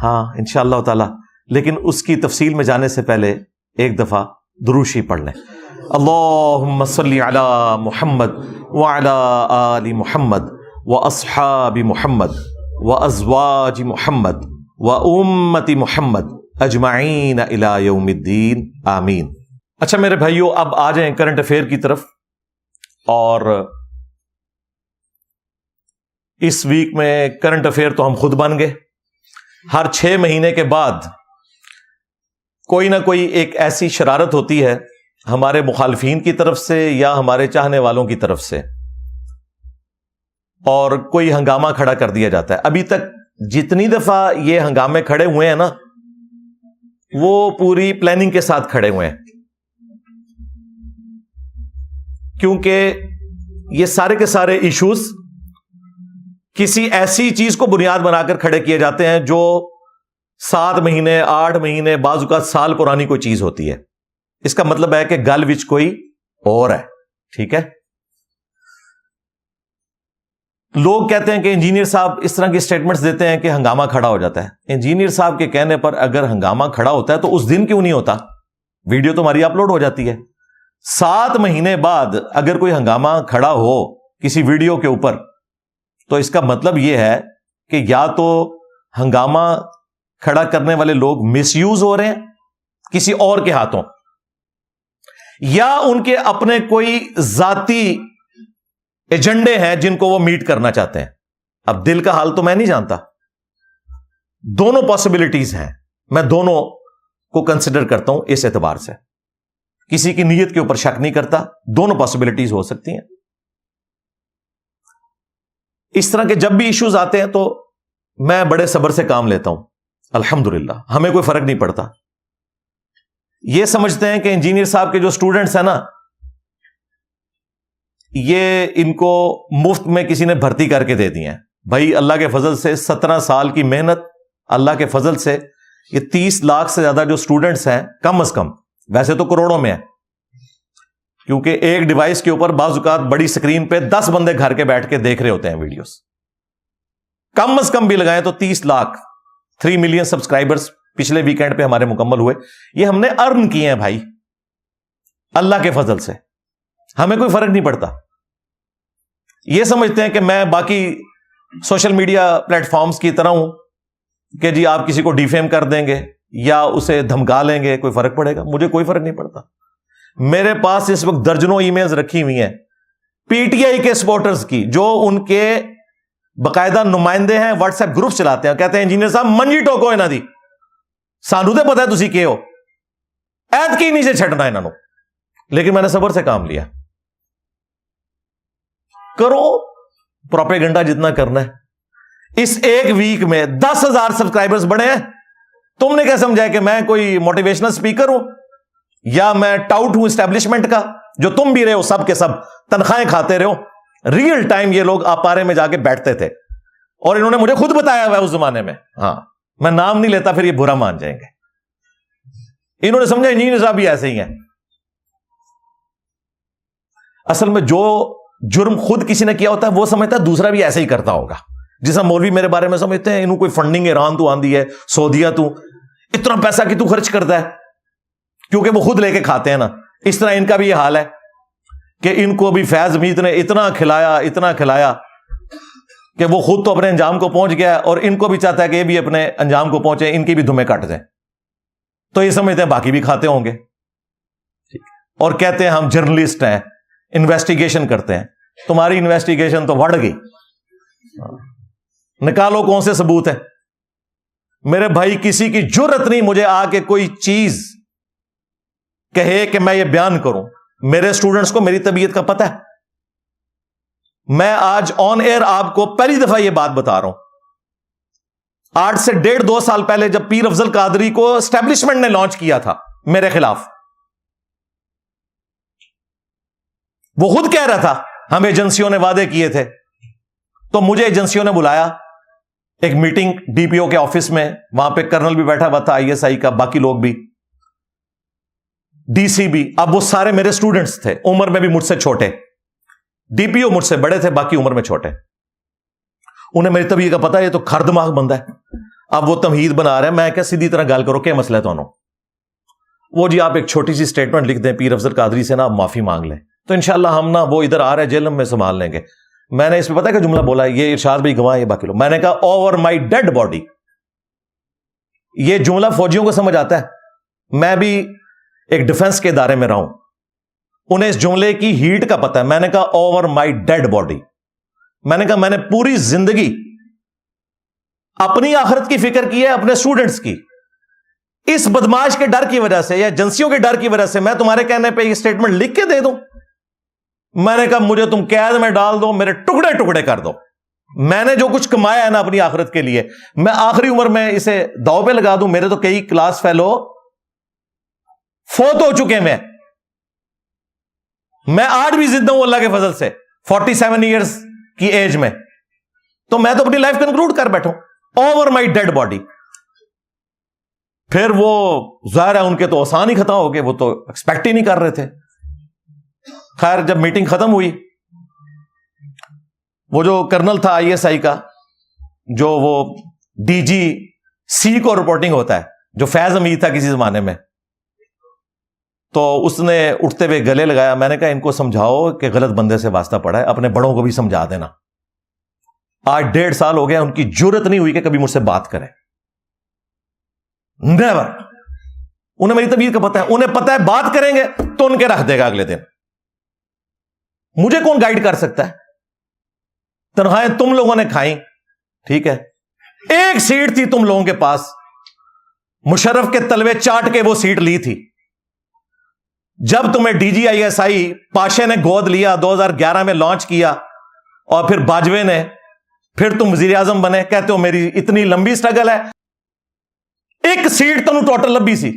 ہاں انشاءاللہ تعالی, لیکن اس کی تفصیل میں جانے سے پہلے ایک دفعہ دروشی پڑھ لیں. اللہم صلی علی محمد وعلی آل محمد واصحاب محمد وازواج محمد وامت محمد اجمعین الی یوم الدین آمین. اچھا میرے بھائیو, اب آ جائیں کرنٹ افیئر کی طرف. اور اس ویک میں کرنٹ افیئر تو ہم خود بن گئے. ہر 6 مہینے کے بعد کوئی نہ کوئی ایک ایسی شرارت ہوتی ہے ہمارے مخالفین کی طرف سے یا ہمارے چاہنے والوں کی طرف سے, اور کوئی ہنگامہ کھڑا کر دیا جاتا ہے. ابھی تک جتنی دفعہ یہ ہنگامے کھڑے ہوئے ہیں نا, وہ پوری پلاننگ کے ساتھ کھڑے ہوئے ہیں, کیونکہ یہ سارے کے سارے ایشوز کسی ایسی چیز کو بنیاد بنا کر کھڑے کیے جاتے ہیں جو 7 مہینے 8 مہینے بعض اوقات سال پرانی کوئی چیز ہوتی ہے. اس کا مطلب ہے کہ گل وچ کوئی اور ہے. ٹھیک ہے, لوگ کہتے ہیں کہ انجینئر صاحب اس طرح کی سٹیٹمنٹس دیتے ہیں کہ ہنگامہ کھڑا ہو جاتا ہے. انجینئر صاحب کے کہنے پر اگر ہنگامہ کھڑا ہوتا ہے تو اس دن کیوں نہیں ہوتا؟ ویڈیو تو ہماری اپلوڈ ہو جاتی ہے. 7 مہینے بعد اگر کوئی ہنگامہ کھڑا ہو کسی ویڈیو کے اوپر تو اس کا مطلب یہ ہے کہ یا تو ہنگامہ کھڑا کرنے والے لوگ مس یوز ہو رہے ہیں کسی اور کے ہاتھوں, یا ان کے اپنے کوئی ذاتی ایجنڈے ہیں جن کو وہ میٹ کرنا چاہتے ہیں. اب دل کا حال تو میں نہیں جانتا, دونوں پاسبلٹیز ہیں, میں دونوں کو کنسیڈر کرتا ہوں. اس اعتبار سے کسی کی نیت کے اوپر شک نہیں کرتا, دونوں پاسبلٹیز ہو سکتی ہیں. اس طرح کے جب بھی ایشوز آتے ہیں تو میں بڑے صبر سے کام لیتا ہوں, الحمدللہ ہمیں کوئی فرق نہیں پڑتا. یہ سمجھتے ہیں کہ انجینئر صاحب کے جو اسٹوڈنٹس ہیں نا، یہ ان کو مفت میں کسی نے بھرتی کر کے دے دی ہیں. بھائی اللہ کے فضل سے 17 سال کی محنت، اللہ کے فضل سے یہ 30 لاکھ سے زیادہ جو اسٹوڈنٹس ہیں، کم از کم، ویسے تو کروڑوں میں ہیں، کیونکہ ایک ڈیوائس کے اوپر بعض اوقات بڑی سکرین پہ 10 بندے گھر کے بیٹھ کے دیکھ رہے ہوتے ہیں ویڈیوز. کم از کم بھی لگائیں تو 30 لاکھ، 3 ملین سبسکرائبرز پچھلے ویکینڈ پہ ہمارے مکمل ہوئے. یہ ہم نے ارن کیے ہیں بھائی اللہ کے فضل سے، ہمیں کوئی فرق نہیں پڑتا. یہ سمجھتے ہیں کہ میں باقی سوشل میڈیا پلیٹ فارمز کی طرح ہوں کہ جی آپ کسی کو ڈیفیم کر دیں گے یا اسے دھمکا لیں گے، کوئی فرق پڑے گا؟ مجھے کوئی فرق نہیں پڑتا. میرے پاس اس وقت درجنوں ای میلز رکھی ہوئی ہیں پی ٹی آئی کے سپورٹرز کی، جو ان کے باقاعدہ نمائندے ہیں، واٹس ایپ گروپ چلاتے ہیں، کہتے ہیں انجینئر صاحب منجی ٹوکو انہاں دی، سانو تے پتہ ہے تسی کی ہو، ایت کی نیچے چھڈنا انہاں نو. لیکن میں نے صبر سے کام لیا. کرو پروپیگنڈا جتنا کرنا ہے. اس ایک ویک میں 10,000 سبسکرائبرز بڑھے ہیں. تم نے کیا سمجھا ہے کہ میں کوئی موٹیویشنل سپیکر ہوں یا میں ٹاؤٹ ہوں اسٹیبلشمنٹ کا، جو تم بھی رہے ہو سب کے سب تنخواہیں کھاتے رہو. ریئل ٹائم یہ لوگ آپارے میں جا کے بیٹھتے تھے اور انہوں نے مجھے خود بتایا ہوا ہے اس زمانے میں. ہاں میں نام نہیں لیتا، پھر یہ برا مان جائیں گے. انہوں نے سمجھا انجینئر صاحب بھی ایسے ہی ہیں. اصل میں جو جرم خود کسی نے کیا ہوتا ہے وہ سمجھتا ہے دوسرا بھی ایسے ہی کرتا ہوگا. جیسا مولوی میرے بارے میں سمجھتے ہیں انہوں کوئی فنڈنگ ایران تو آندی ہے، سعودیہ تو اتنا پیسہ کی تو خرچ کرتا ہے، کیونکہ وہ خود لے کے کھاتے ہیں نا. اس طرح ان کا بھی یہ حال ہے کہ ان کو بھی فیض حمید نے اتنا کھلایا کہ وہ خود تو اپنے انجام کو پہنچ گیا اور ان کو بھی چاہتا ہے کہ یہ بھی اپنے انجام کو پہنچے، ان کی بھی دھمیں کٹ جائیں. تو یہ سمجھتے ہیں باقی بھی کھاتے ہوں گے اور کہتے ہیں ہم جرنلسٹ ہیں، انویسٹیگیشن کرتے ہیں. تمہاری انویسٹیگیشن تو بڑھ گئی، نکالو کون سے ثبوت ہے. میرے بھائی کسی کی جرت نہیں مجھے آ کے کوئی چیز کہے کہ میں یہ بیان کروں. میرے اسٹوڈنٹس کو میری طبیعت کا پتہ ہے. میں آج آن ایئر آپ کو پہلی دفعہ یہ بات بتا رہا ہوں. 8 سے 1.5-2 سال پہلے جب پیر افضل قادری کو اسٹیبلشمنٹ نے لانچ کیا تھا میرے خلاف، وہ خود کہہ رہا تھا ہم ایجنسیوں نے وعدے کیے تھے. تو مجھے ایجنسیوں نے بلایا ایک میٹنگ ڈی پی او کے آفس میں، وہاں پہ کرنل بھی بیٹھا ہوا تھا ISI کا، باقی لوگ بھی، DC بھی. اب وہ سارے میرے اسٹوڈنٹس تھے، عمر میں بھی مجھ سے چھوٹے. DPO مجھ سے بڑے تھے، باقی عمر میں چھوٹے. انہیں میری طبیعت کا پتا ہے یہ تو کھر دماغ بندہ ہے. اب وہ تمہید بنا رہے ہیں. میں کیا سیدھی طرح گال کرو، کیا مسئلہ ہے تو وہ جی آپ ایک چھوٹی سی سٹیٹمنٹ لکھ دیں پیر افضل قادری سے نا، آپ معافی مانگ لیں تو انشاءاللہ ہم نا وہ ادھر آ رہے جیل میں سنبھال لیں گے. میں نے اس پہ پتا کہ جملہ بولا ہے، یہ ارشاد بھی گواہ، یہ باقی لوگ. میں نے کہا اوور مائی ڈیڈ باڈی. یہ جملہ فوجیوں کو سمجھ آتا ہے. میں بھی ایک ڈیفنس کے ادارے میں رہا ہوں، انہیں اس جملے کی ہیٹ کا پتا ہے. میں نے کہا اوور مائی ڈیڈ باڈی. میں نے کہا میں نے پوری زندگی اپنی آخرت کی فکر کی ہے، اپنے اسٹوڈنٹس کی. اس بدماش کے ڈر کی وجہ سے یا ایجنسیوں کے ڈر کی وجہ سے میں تمہارے کہنے پہ یہ سٹیٹمنٹ لکھ کے دے دوں؟ میں نے کہا مجھے تم قید میں ڈال دو، میرے ٹکڑے ٹکڑے کر دو. میں نے جو کچھ کمایا ہے نا اپنی آخرت کے لیے، میں آخری عمر میں اسے داؤ پہ لگا دوں. میرے تو کئی کلاس فیلو فوت ہو چکے. میں آج بھی زندہ ہوں اللہ کے فضل سے 47 ایئرز کی ایج میں. تو میں تو اپنی لائف کنکلوڈ کر بیٹھوں اوور مائی ڈیڈ باڈی. پھر وہ ظاہر ہے ان کے تو آسان ہی ختم ہو گئے، وہ تو ایکسپیکٹ ہی نہیں کر رہے تھے. خیر جب میٹنگ ختم ہوئی، وہ جو کرنل تھا ISI کا، جو وہ DGC کو رپورٹنگ ہوتا ہے، جو فیض حمید تھا کسی زمانے میں، تو اس نے اٹھتے ہوئے گلے لگایا. میں نے کہا ان کو سمجھاؤ کہ غلط بندے سے واسطہ پڑا ہے، اپنے بڑوں کو بھی سمجھا دینا. آج 1.5 سال ہو گیا، ان کی جرت نہیں ہوئی کہ کبھی مجھ سے بات کریں. نیور. انہیں میری طبیعت کا پتا ہے، انہیں پتا ہے بات کریں گے تو ان کے رکھ دے گا اگلے دن. مجھے کون گائیڈ کر سکتا ہے؟ تنخواہیں تم لوگوں نے کھائیں، ٹھیک ہے. ایک سیٹ تھی تم لوگوں کے پاس، مشرف کے تلوے چاٹ کے وہ سیٹ لی تھی. جب تمہیں DGISI پاشے نے گود لیا، 2011 میں لانچ کیا، اور پھر باجوے نے، پھر تم وزیر اعظم بنے. کہتے ہو میری اتنی لمبی سٹرگل ہے. ایک سیٹ تنو ٹوٹل لبی سی,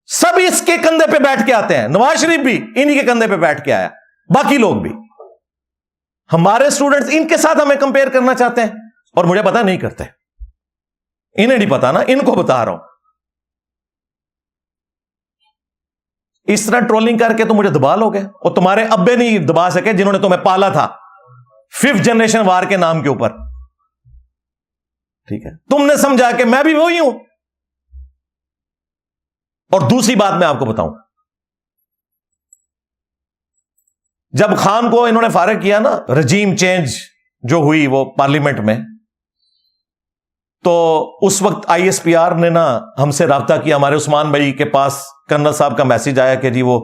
سب اس کے کندھے پہ بیٹھ کے آتے ہیں. نواز شریف بھی انہی کے کندھے پہ بیٹھ کے آیا, باقی لوگ بھی. ہمارے اسٹوڈنٹس ان کے ساتھ ہمیں کمپیئر کرنا چاہتے ہیں, اور مجھے پتا نہیں کرتے, انہیں نہیں پتا نا, ان کو بتا رہا ہوں. اس طرح ٹرولنگ کر کے تو مجھے دبا لو گے, اور تمہارے ابے نہیں دبا سکے جنہوں نے تمہیں پالا تھا 5th جنریشن وار کے نام کے اوپر. ٹھیک ہے, تم نے سمجھا کہ میں بھی وہی ہوں. اور دوسری بات میں آپ کو بتاؤں, جب خان کو انہوں نے فارغ کیا نا, رجیم چینج جو ہوئی وہ پارلیمنٹ میں, تو اس وقت آئی ایس پی آر نے نا ہم سے رابطہ کیا. ہمارے عثمان بھائی کے پاس کرنل صاحب کا میسج آیا کہ جی وہ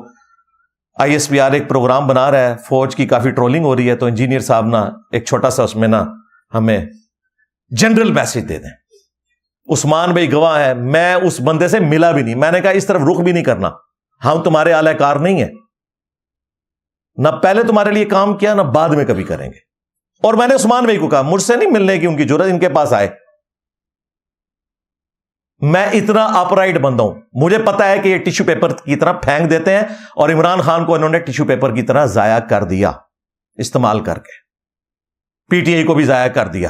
آئی ایس پی آر ایک پروگرام بنا رہا ہے, فوج کی کافی ٹرولنگ ہو رہی ہے, تو انجینئر صاحب نا ایک چھوٹا سا اس میں نا ہمیں جنرل میسج دے دیں. عثمان بھائی گواہ ہے, میں اس بندے سے ملا بھی نہیں. میں نے کہا اس طرف رخ بھی نہیں کرنا, ہم تمہارے اعلی کار نہیں ہیں, نہ پہلے تمہارے لیے کام کیا نہ بعد میں کبھی کریں گے. اور میں نے عثمان بھائی کو کہا مجھ سے نہیں ملنے کی ان کی ضرورت, ان کے پاس آئے. میں اتنا اپرائٹ بندہ ہوں, مجھے پتا ہے کہ یہ ٹیشو پیپر کی طرح پھینک دیتے ہیں, اور عمران خان کو انہوں نے ٹیشو پیپر کی طرح ضائع کر دیا استعمال کر کے, پی ٹی آئی کو بھی ضائع کر دیا.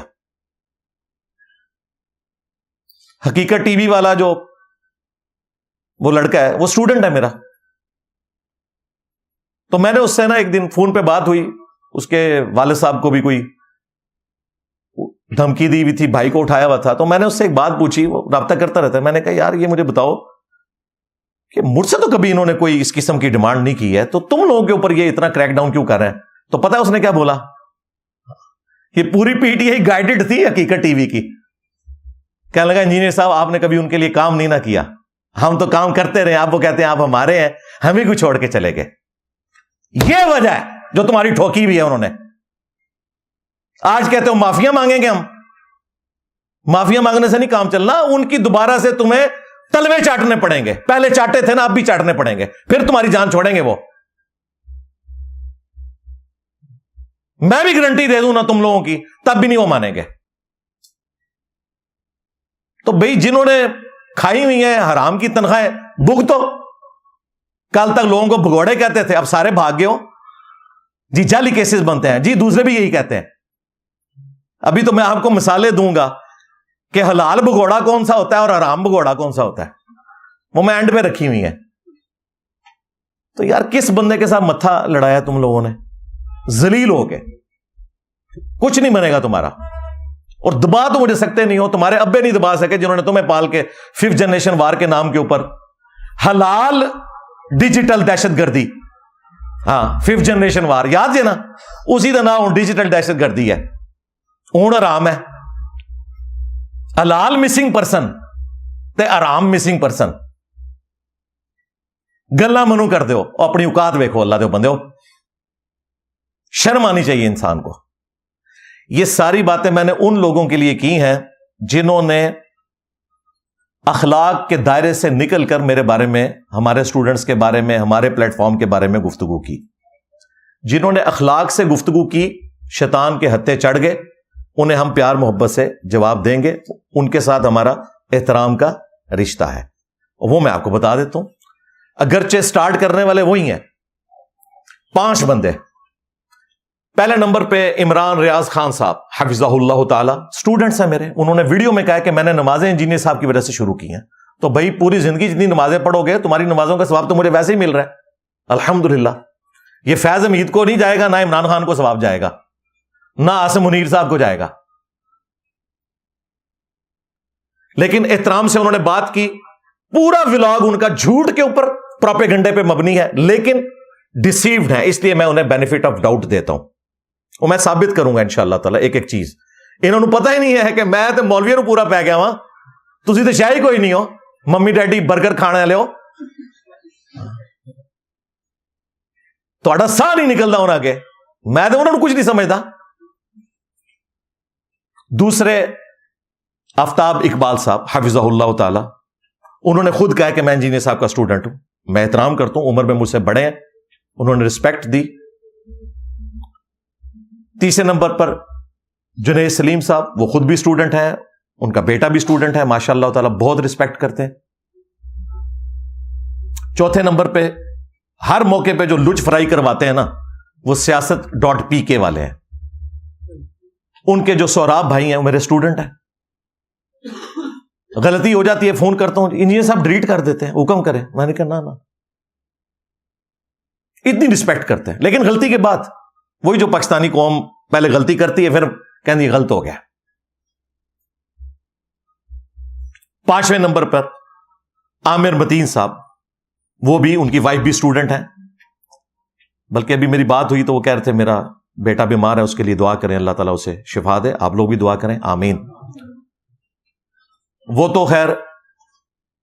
حقیقت ٹی وی والا جو وہ لڑکا ہے وہ اسٹوڈنٹ ہے میرا, تو میں نے اس سے نا ایک دن فون پہ بات ہوئی, اس کے والد صاحب کو بھی کوئی دھمکی دی ہوئی تھی, بھائی کو اٹھایا ہوا تھا, تو میں نے اس سے ایک بات پوچھی, وہ رابطہ کرتا رہتا ہے. میں نے کہا یار یہ مجھے بتاؤ کہ مجھ سے تو کبھی انہوں نے کوئی اس قسم کی ڈیمانڈ نہیں کی ہے, تو تم لوگوں کے اوپر یہ اتنا کریک ڈاؤن کیوں کر رہے ہیں؟ تو پتا ہے اس نے کیا بولا, کہ پوری پی ٹی آئی گائیڈڈ تھی حقیقت ٹی وی کی. کہنے لگا انجینئر صاحب آپ نے کبھی ان کے لیے کام نہیں نہ کیا, ہم تو کام کرتے رہے, آپ وہ کہتے ہیں آپ ہمارے ہیں, ہم ہی کو چھوڑ کے چلے گئے. یہ وجہ ہے جو تمہاری ٹھوکی بھی ہے انہوں نے. آج کہتے ہو معافیا مانگیں گے ہم, معافیا مانگنے سے نہیں کام چلنا, ان کی دوبارہ سے تمہیں تلوے چاٹنے پڑیں گے. پہلے چاٹے تھے نا, اب بھی چاٹنے پڑیں گے, پھر تمہاری جان چھوڑیں گے وہ. میں بھی گارنٹی دے دوں نا تم لوگوں کی, تب بھی نہیں وہ مانیں گے. تو بھئی جنہوں نے کھائی ہوئی ہیں حرام کی تنخواہیں, بھگتو. کل تک لوگوں کو بھگوڑے کہتے تھے, اب سارے بھاگ گئے ہو جی, جعلی کیسز بنتے ہیں جی, دوسرے بھی یہی کہتے ہیں. ابھی تو میں آپ کو مثالیں دوں گا کہ حلال بھگوڑا کون سا ہوتا ہے اور حرام بھگوڑا کون سا ہوتا ہے, وہ میں اینڈ پہ رکھی ہوئی ہیں. تو یار کس بندے کے ساتھ متھا لڑایا تم لوگوں نے, ذلیل ہو کے, کچھ نہیں بنے گا تمہارا. اور دبا تو مجھے سکتے نہیں ہو, تمہارے ابے نہیں دبا سکے جنہوں نے تمہیں پال کے 5th جنریشن وار کے نام کے اوپر حلال ڈیجیٹل دہشت گردی, ہاں 5th جنریشن وار یاد ہے نا, اسی کا نام ڈیجیٹل دہشت گردی ہے. اون آرام ہے, حلال مسنگ پرسن تے آرام مسنگ پرسن. گلا منو کر دو, اپنی اوقات ویکھو اللہ دے بندے ہو, شرم آنی چاہیے انسان کو. یہ ساری باتیں میں نے ان لوگوں کے لیے کی ہیں جنہوں نے اخلاق کے دائرے سے نکل کر میرے بارے میں, ہمارے اسٹوڈنٹس کے بارے میں, ہمارے پلیٹ فارم کے بارے میں گفتگو کی. جنہوں نے اخلاق سے گفتگو کی, شیطان کے ہتھے چڑھ گئے, انہیں ہم پیار محبت سے جواب دیں گے. ان کے ساتھ ہمارا احترام کا رشتہ ہے, وہ میں آپ کو بتا دیتا ہوں. اگرچہ سٹارٹ کرنے والے وہی ہیں, 5 بندے. پہلے نمبر پہ عمران ریاض خان صاحب حفظہ اللہ تعالی, اسٹوڈنٹس ہیں میرے. انہوں نے ویڈیو میں کہا کہ میں نے نمازیں انجینئر صاحب کی وجہ سے شروع کی ہیں. تو بھائی پوری زندگی جتنی نمازیں پڑھو گے, تمہاری نمازوں کا ثواب تو مجھے ویسے ہی مل رہا ہے الحمدللہ. یہ فیض حمید کو نہیں جائے گا, نہ عمران خان کو ثواب جائے گا, نہ عاصم منیر صاحب کو جائے گا. لیکن احترام سے انہوں نے بات کی. پورا ولاگ ان کا جھوٹ کے اوپر, پروپیگنڈے پہ مبنی ہے, لیکن ڈیسیوڈ ہے, اس لیے میں انہیں بینیفٹ آف ڈاؤٹ دیتا ہوں. وہ میں ثابت کروں گا انشاءاللہ تعالی ایک ایک چیز. انہوں نے پتہ ہی نہیں ہے کہ میں تو مولویوں نو پورا پی گیا ہاں, تسی تو شاید کوئی نہیں ہو, ممی ڈیڈی برگر کھانے والے ہو, تہاڈا ساہ نہیں نکلدا انہاں اگے. میں تو انہوں نے کچھ نہیں سمجھدا. دوسرے آفتاب اقبال صاحب حفظہ اللہ تعالی, انہوں نے خود کہا کہ میں انجینئر صاحب کا اسٹوڈنٹ ہوں, میں احترام کرتا ہوں, عمر میں مجھ سے بڑے ہیں, انہوں نے رسپیکٹ دی. تیسرے نمبر پر جنید سلیم صاحب, وہ خود بھی اسٹوڈنٹ ہیں, ان کا بیٹا بھی اسٹوڈنٹ ہے, ماشاء اللہ تعالیٰ بہت رسپیکٹ کرتے ہیں. چوتھے نمبر پہ ہر موقع پہ جو لچ فرائی کرواتے ہیں نا, وہ siyaasat.pk والے ہیں. ان کے جو سوراب بھائی ہیں وہ میرے اسٹوڈنٹ ہیں. غلطی ہو جاتی ہے, فون کرتا ہوں, انجینئر صاحب ڈیلیٹ کر دیتے ہیں, حکم کریں. میں نے کہا نہ, اتنی رسپیکٹ کرتے ہیں. لیکن غلطی کے بعد وہی جو پاکستانی قوم پہلے غلطی کرتی ہے, پھر کہتی غلط ہو گیا. 5ویں نمبر پر عامر متین صاحب, وہ بھی, ان کی وائف بھی اسٹوڈنٹ ہیں. بلکہ ابھی میری بات ہوئی تو وہ کہہ رہے تھے میرا بیٹا بیمار ہے, اس کے لیے دعا کریں, اللہ تعالیٰ اسے شفا دے. آپ لوگ بھی دعا کریں, آمین. وہ تو خیر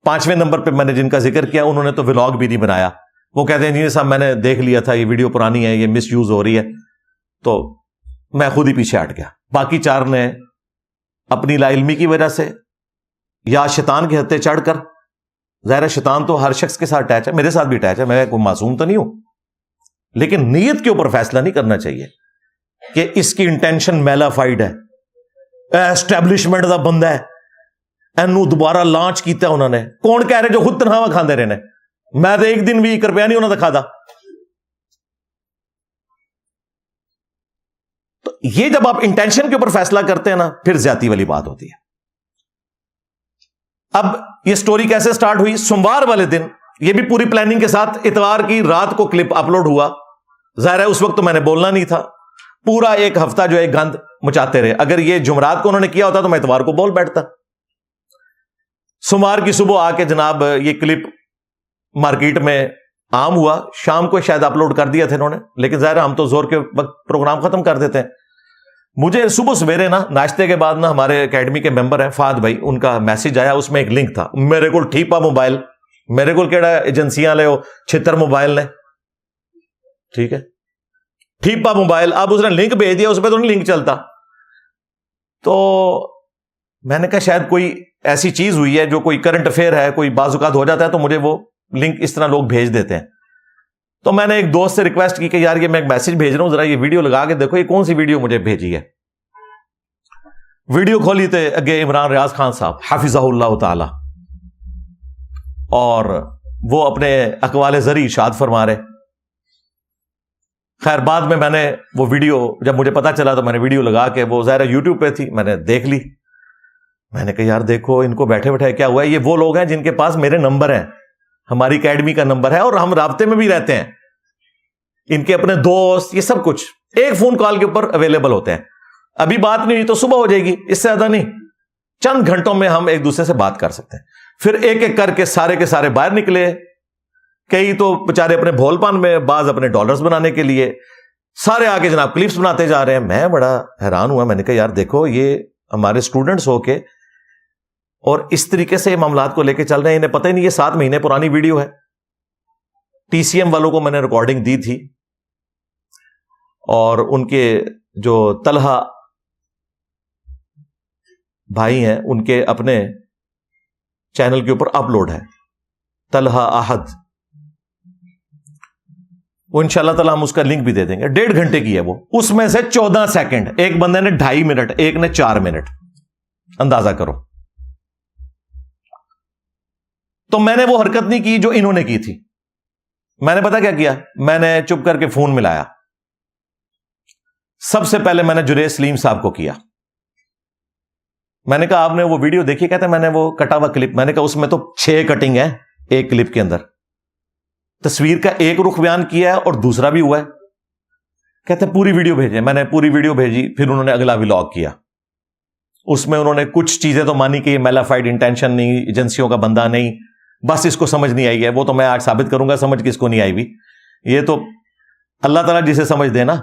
5ویں نمبر پہ میں نے جن کا ذکر کیا, انہوں نے تو ولاگ بھی نہیں بنایا. وہ کہتے ہیں انجینئر صاحب میں نے دیکھ لیا تھا, یہ ویڈیو پرانی ہے, یہ مس یوز ہو رہی ہے, تو میں خود ہی پیچھے ہٹ گیا. باقی 4 نے اپنی لا علمی کی وجہ سے یا شیطان کے ہتھے چڑھ کر, ظاہر شیطان تو ہر شخص کے ساتھ اٹیچ ہے, میرے ساتھ بھی اٹیچ ہے, میں کوئی معصوم تو نہیں ہوں, لیکن نیت کے اوپر فیصلہ نہیں کرنا چاہیے کہ اس کی انٹینشن میلافائڈ ہے, اسٹیبلشمنٹ دا بندہ ہے, اینو دوبارہ لانچ کیتا انہوں نے. کون کہہ رہے جو خود تنہا کھاندے رہے نے, میں تو ایک دن بھی 1 روپیہ نہیں انہوں نے کھادا. تو یہ جب آپ انٹینشن کے اوپر فیصلہ کرتے ہیں نا, پھر زیادتی والی بات ہوتی ہے. اب یہ سٹوری کیسے سٹارٹ ہوئی؟ سوموار والے دن, یہ بھی پوری پلاننگ کے ساتھ, اتوار کی رات کو کلپ اپلوڈ ہوا. ظاہر ہے اس وقت تو میں نے بولنا نہیں تھا, پورا ایک ہفتہ جو ہے گند مچاتے رہے. اگر یہ جمعرات کو انہوں نے کیا ہوتا تو میں اتوار کو بول بیٹھتا. سوموار کی صبح آ کے جناب یہ کلپ مارکیٹ میں عام ہوا. شام کو شاید اپلوڈ کر دیا تھا انہوں نے, لیکن ظاہر ہم تو زور کے وقت پروگرام ختم کر دیتے ہیں. مجھے صبح سویرے نا ناشتے کے بعد نا ہمارے اکیڈمی کے ممبر ہیں فہد بھائی, ان کا میسج آیا, اس میں ایک لنک تھا. میرے کو ٹھیپا موبائل, میرے کو کیڑا ایجنسیاں لے, 76 موبائل نے, ٹھیک ہے, ٹھیپا موبائل. اب اس نے لنک بھیج دیا, اس پہ تو نہیں لنک چلتا. تو میں نے کہا شاید کوئی ایسی چیز ہوئی ہے جو کوئی کرنٹ افیئر ہے, کوئی بعض اوقات ہو جاتا ہے, تو مجھے وہ لنک اس طرح لوگ بھیج دیتے ہیں. تو میں نے ایک دوست سے ریکویسٹ کی کہ یار یہ میں ایک میسج بھیج رہا ہوں, ذرا یہ ویڈیو لگا کے دیکھو, یہ کون سی ویڈیو مجھے بھیجی ہے. ویڈیو کھولی تھے اگے عمران ریاض خان صاحب حافظہ اللہ تعالی, اور وہ اپنے اقوال زری ارشاد فرما رہے. خیر بعد میں نے وہ ویڈیو جب مجھے پتا چلا تو میں نے ویڈیو لگا کے, وہ ظاہر یوٹیوب پہ تھی, میں نے دیکھ لی. میں نے کہا یار دیکھو ان کو بیٹھے بیٹھے کیا ہوا ہے. یہ وہ لوگ ہیں جن کے پاس میرے نمبر ہیں, ہماری اکیڈمی کا نمبر ہے, اور ہم رابطے میں بھی رہتے ہیں. ان کے اپنے دوست, یہ سب کچھ ایک فون کال کے اوپر اویلیبل ہوتے ہیں. ابھی بات نہیں ہوئی تو صبح ہو جائے گی, اس سے زیادہ نہیں, چند گھنٹوں میں ہم ایک دوسرے سے بات کر سکتے ہیں. پھر ایک ایک کر کے سارے باہر نکلے. کئی تو بےچارے اپنے بھول پان میں, بعض اپنے ڈالرز بنانے کے لیے, سارے آگے جناب کلپس بناتے جا رہے ہیں. میں بڑا حیران ہوا, میں نے کہا یار دیکھو یہ ہمارے اسٹوڈنٹس ہو کے اور اس طریقے سے یہ معاملات کو لے کے چل رہے ہیں, انہیں پتہ ہی نہیں یہ 7 مہینے پرانی ویڈیو ہے. ٹی سی ایم والوں کو میں نے ریکارڈنگ دی تھی, اور ان کے جو طلحہ بھائی ہیں ان کے اپنے چینل کے اوپر اپلوڈ ہے, طلحہ احد. وہ انشاءاللہ تعالی ہم اس کا لنک بھی دے دیں گے. 1.5 گھنٹے کی ہے وہ, اس میں سے 14 سیکنڈ, ایک بندے نے 2.5 منٹ, ایک نے 4 منٹ, اندازہ کرو. تو میں نے وہ حرکت نہیں کی جو انہوں نے کی تھی. میں نے پتا کیا کیا, میں نے چپ کر کے فون ملایا. سب سے پہلے میں نے جنید سلیم صاحب کو کیا. میں نے کہا آپ نے وہ ویڈیو دیکھی؟ کہتے ہیں میں نے وہ کٹا ہوا کلپ. میں نے کہا اس میں تو 6 کٹنگ ہے ایک کلپ کے اندر, تصویر کا ایک رخ بیان کیا ہے اور دوسرا بھی ہوا ہے. کہتے ہیں پوری ویڈیو بھیجیں. میں نے پوری ویڈیو بھیجی. پھر انہوں نے اگلا ولاگ کیا. اس میں انہوں نے کچھ چیزیں تو مانی کہ یہ میلافائڈ انٹینشن نہیں, ایجنسیوں کا بندہ نہیں, بس اس کو سمجھ نہیں آئی ہے. وہ تو میں آج ثابت کروں گا سمجھ کس کو نہیں آئی بھی. یہ تو اللہ تعالیٰ جسے سمجھ دے نا.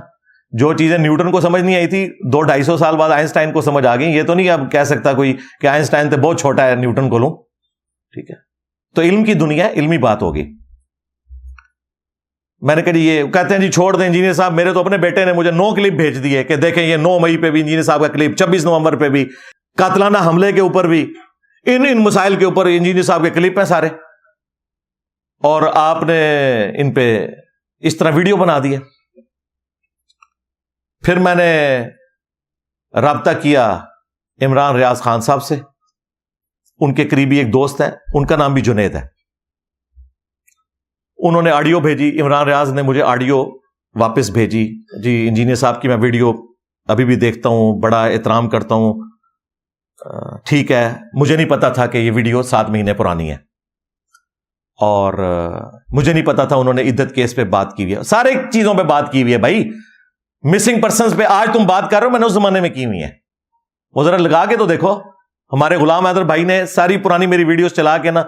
جو چیزیں نیوٹن کو سمجھ نہیں آئی تھی 200-250 سال بعد آئنسٹائن کو سمجھ آ گئی. یہ تو نہیں اب کہہ سکتا کوئی کہ آئنسٹائن تو بہت چھوٹا ہے نیوٹن کو لوں. ٹھیک ہے, تو علم کی دنیا ہے, علمی بات ہوگی. میں نے کہا جی یہ کہتے ہیں جی چھوڑ دیں انجینئر صاحب, میرے تو اپنے بیٹے نے مجھے 9 کلپ بھیج دیے کہ دیکھیں یہ 9 مئی پہ بھی انجینئر صاحب کا کلپ, 26 نومبر پہ بھی, قاتلانہ حملے کے اوپر بھی, ان مسائل کے اوپر انجینئر صاحب کے کلپ ہیں سارے, اور آپ نے ان پہ اس طرح ویڈیو بنا دی ہے. پھر میں نے رابطہ کیا عمران ریاض خان صاحب سے. ان کے قریبی ایک دوست ہے, ان کا نام بھی جنید ہے. انہوں نے آڈیو بھیجی, عمران ریاض نے مجھے آڈیو واپس بھیجی. جی انجینئر صاحب کی میں ویڈیو ابھی بھی دیکھتا ہوں, بڑا احترام کرتا ہوں, ٹھیک ہے, مجھے نہیں پتا تھا کہ یہ ویڈیو 7 مہینے پرانی ہے, اور مجھے نہیں پتا تھا انہوں نے عدت کیس پہ بات کی ہوئی ہے, سارے چیزوں پہ بات کی ہوئی ہے بھائی. مسنگ پرسنز پہ آج تم بات کر رہے ہو, میں نے اس زمانے میں کی ہوئی ہے. وہ ذرا لگا کے تو دیکھو. ہمارے غلام حیدر بھائی نے ساری پرانی میری ویڈیوز چلا کے نا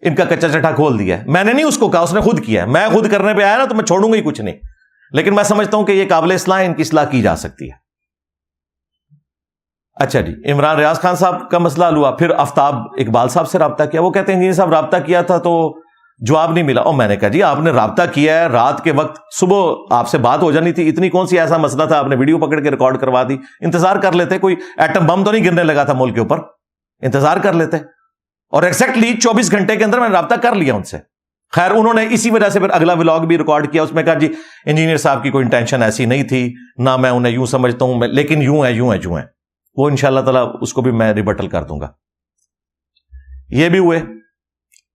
ان کا کچا چٹا کھول دیا ہے. میں نے نہیں اس کو کہا, اس نے خود کیا ہے. میں خود کرنے پہ آیا نا تو میں چھوڑوں گا ہی کچھ نہیں, لیکن میں سمجھتا ہوں کہ یہ قابل اصلاح ہے, ان کی اصلاح کی جا سکتی ہے. اچھا جی, عمران ریاض خان صاحب کا مسئلہ حل ہوا. پھر آفتاب اقبال صاحب سے رابطہ کیا. وہ کہتے ہیں انجینئر صاحب رابطہ کیا تھا تو جواب نہیں ملا. اور میں نے کہا جی آپ نے رابطہ کیا ہے, رات کے وقت صبح آپ سے بات ہو جانی تھی, اتنی کون سی ایسا مسئلہ تھا, آپ نے ویڈیو پکڑ کے ریکارڈ کروا دی. انتظار کر لیتے, کوئی ایٹم بم تو نہیں گرنے لگا تھا ملک کے اوپر, انتظار کر لیتے. اور ایگزیکٹلی 24 گھنٹے کے اندر میں نے رابطہ کر لیا ان سے. خیر انہوں نے اسی وجہ سے پھر اگلا ولاگ بھی ریکارڈ کیا, اس میں کہا جی انجینئر صاحب کی کوئی انٹینشن ایسی نہیں تھی, نہ میں انہیں یوں سمجھتا ہوں, لیکن یوں ہے. وہ انشاءاللہ تعالیٰ اس کو بھی میں ریبٹل کر دوں گا. یہ بھی ہوئے.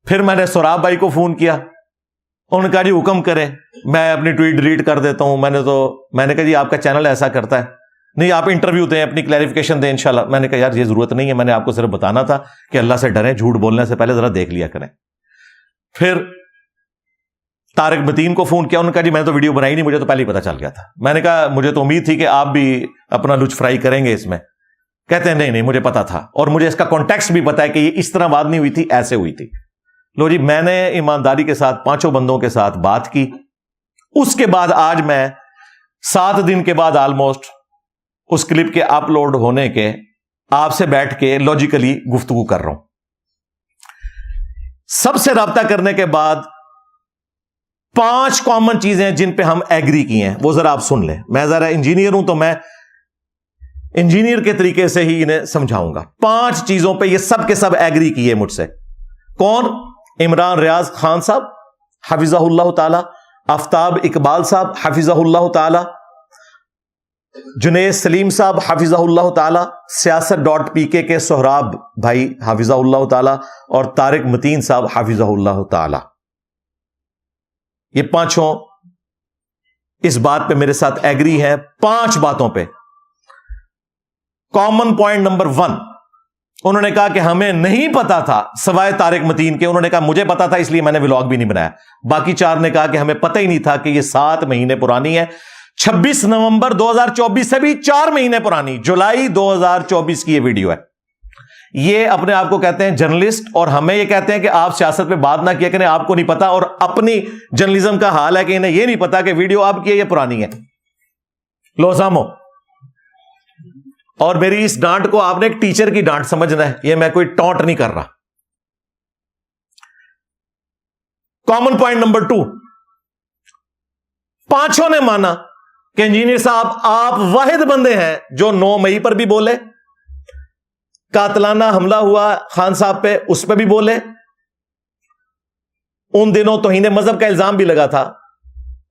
پھر میں نے سوراب بھائی کو فون کیا, انہوں نے کہا جی حکم کریں, میں اپنی ٹویٹ ڈیلیٹ کر دیتا ہوں. میں نے کہا جی آپ کا چینل ایسا کرتا ہے, نہیں آپ انٹرویو دیں, اپنی کلیریفیکیشن دیں انشاءاللہ. میں نے کہا یار یہ ضرورت نہیں ہے, میں نے آپ کو صرف بتانا تھا کہ اللہ سے ڈریں, جھوٹ بولنے سے پہلے ذرا دیکھ لیا کریں. پھر طارق متین کو فون کیا, انہوں نے کہا جی میں نے تو ویڈیو بنائی نہیں, مجھے تو پہلے ہی پتا چل گیا تھا. میں نے کہا مجھے تو امید تھی کہ آپ بھی اپنا لچ فرائی کریں گے اس میں. کہتے ہیں نہیں مجھے پتا تھا, اور مجھے اس کا کانٹیکسٹ بھی پتا ہے کہ یہ اس طرح بات نہیں ہوئی تھی, ایسے ہوئی تھی. لو جی, میں نے ایمانداری کے ساتھ 5 بندوں کے ساتھ بات کی. اس کے بعد آج میں 7 دن کے بعد آلموسٹ اس کلپ کے اپلوڈ ہونے کے آپ سے بیٹھ کے لاجیکلی گفتگو کر رہا ہوں. سب سے رابطہ کرنے کے بعد 5 کامن چیزیں جن پہ ہم ایگری کی ہیں, وہ ذرا آپ سن لیں. میں ذرا انجینئر ہوں تو میں انجینئر کے طریقے سے ہی انہیں سمجھاؤں گا. 5 چیزوں پہ یہ سب کے سب ایگری کیے مجھ سے. کون؟ عمران ریاض خان صاحب حفظہ اللہ تعالی, آفتاب اقبال صاحب حفظہ اللہ تعالی, جنید سلیم صاحب حفظہ اللہ تعالی, سیاست.pk کے سہراب بھائی حفظہ اللہ تعالی, اور طارق متین صاحب حفظہ اللہ تعالی. یہ 5 اس بات پہ میرے ساتھ ایگری ہیں. 5 باتوں پہ. کامن پوائنٹ نمبر 1, انہوں نے کہا کہ ہمیں نہیں پتا تھا سوائے طارق متین کے. انہوں نے کہا مجھے پتا تھا اس لیے میں نے ولاگ بھی نہیں بنایا. باقی 4 نے کہا کہ ہمیں پتہ ہی نہیں تھا کہ یہ 7 مہینے پرانی ہے. 26 نومبر 2024 سے بھی 4 مہینے پرانی, جولائی 2024 کی یہ ویڈیو ہے. یہ اپنے آپ کو کہتے ہیں جرنلسٹ, اور ہمیں یہ کہتے ہیں کہ آپ سیاست پہ بات نہ کیا کریں, آپ کو نہیں پتا. اور اپنی جرنلزم کا حال ہے کہ انہیں یہ نہیں پتا کہ ویڈیو آپ کی ہے یہ پرانی ہے. لو سامو. اور میری اس ڈانٹ کو آپ نے ایک ٹیچر کی ڈانٹ سمجھنا ہے, یہ میں کوئی ٹونٹ نہیں کر رہا. کامن پوائنٹ نمبر 2, 5 نے مانا کہ انجینئر صاحب آپ واحد بندے ہیں جو 9 مئی پر بھی بولے, قاتلانہ حملہ ہوا خان صاحب پہ اس پہ بھی بولے. ان دنوں توہین مذہب کا الزام بھی لگا تھا,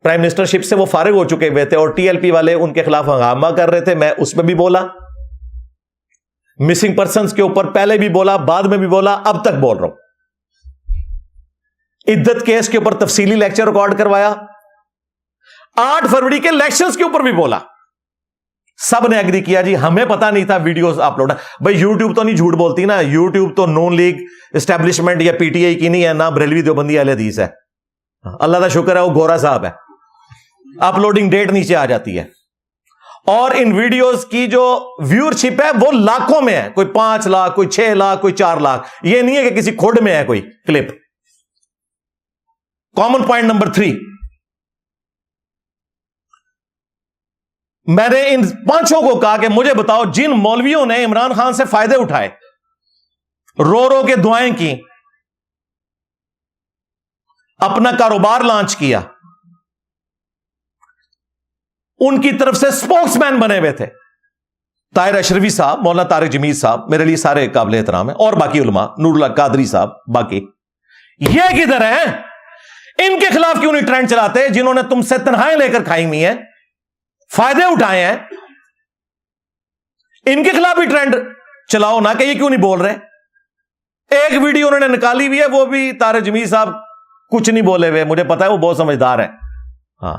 پرائم منسٹر شپ سے وہ فارغ ہو چکے ہوئے تھے, اور ٹی ایل پی والے ان کے خلاف ہنگامہ کر رہے تھے, میں اس پہ بھی بولا. مسنگ پرسنز کے اوپر پہلے بھی بولا, بعد میں بھی بولا, اب تک بول رہا ہوں. عدت کیس کے اوپر تفصیلی لیکچر ریکارڈ کروایا. 8 فروری کے الیکشنز کے اوپر بھی بولا. سب نے ایگری کیا جی ہمیں پتا نہیں تھا ویڈیوز اپلوڈ. بھائی یوٹیوب تو نہیں جھوٹ بولتی نا, یوٹیوب تو نون لیگ اسٹیبلشمنٹ یا پی ٹی آئی کی نہیں ہے, نہ بریلوی دیوبندی اہل حدیث ہے. اللہ کا شکر ہے وہ گورا صاحب ہے. اپلوڈنگ ڈیٹ نیچے آ جاتی ہے, اور ان ویڈیوز کی جو ویورشپ ہے وہ لاکھوں میں ہے, کوئی 5 لاکھ, کوئی 6 لاکھ, کوئی 4 لاکھ. یہ نہیں ہے کہ کسی کھوڑ میں ہے کوئی کلپ. کامن پوائنٹ نمبر 3, میں نے ان 5 کو کہا کہ مجھے بتاؤ جن مولویوں نے عمران خان سے فائدے اٹھائے, رو رو کے دعائیں کی, اپنا کاروبار لانچ کیا, ان کی طرف سے سپوکس مین بنے ہوئے تھے. طاہر اشرفی صاحب, مولانا طارق جمیل صاحب میرے لیے سارے قابل احترام ہیں, اور باقی علماء, نور اللہ قادری صاحب, باقی یہ کدھر ہیں؟ ان کے خلاف کیوں نہیں ٹرینڈ چلاتے جنہوں نے تم سے تنہائیں لے کر کھائی ہوئی ہیں, فائدے اٹھائے ہیں؟ ان کے خلاف بھی ٹرینڈ چلاؤ نہ کہ یہ کیوں نہیں بول رہے. ایک ویڈیو انہوں نے نکالی ہوئی ہے, وہ بھی طارق جمیل صاحب کچھ نہیں بولے ہوئے, مجھے پتا ہے وہ بہت سمجھدار ہے. ہاں,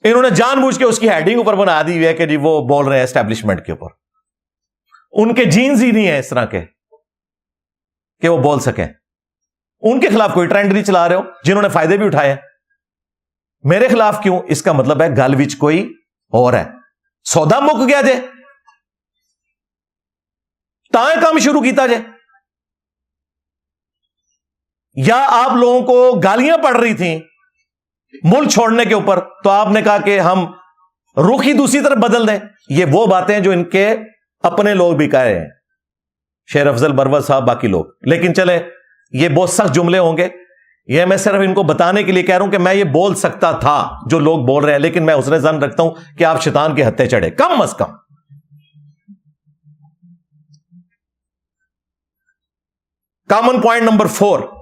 انہوں نے جان بوجھ کے اس کی ہیڈنگ اوپر بنا دی ہوئی ہے کہ جی وہ بول رہے ہیں اسٹیبلشمنٹ کے اوپر. ان کے جینز ہی نہیں ہیں اس طرح کے کہ وہ بول سکیں. ان کے خلاف کوئی ٹرینڈ نہیں چلا رہے ہو, جنہوں نے فائدے بھی اٹھائے ہیں. میرے خلاف کیوں؟ اس کا مطلب ہے گل وچ کوئی اور ہے, سودا مک گیا جے, تائیں کام شروع کیتا جے. یا آپ لوگوں کو گالیاں پڑ رہی تھیں ملک چھوڑنے کے اوپر, تو آپ نے کہا کہ ہم رخ ہی دوسری طرف بدل دیں. یہ وہ باتیں جو ان کے اپنے لوگ بھی کہہ رہے ہیں, شیر افضل بروت صاحب, باقی لوگ. لیکن چلے, یہ بہت سخت جملے ہوں گے, یہ میں صرف ان کو بتانے کے لیے کہہ رہا ہوں کہ میں یہ بول سکتا تھا جو لوگ بول رہے ہیں, لیکن میں حسن ظن رکھتا ہوں کہ آپ شیطان کے ہتھے چڑھے کم از کم. کامن پوائنٹ نمبر 4,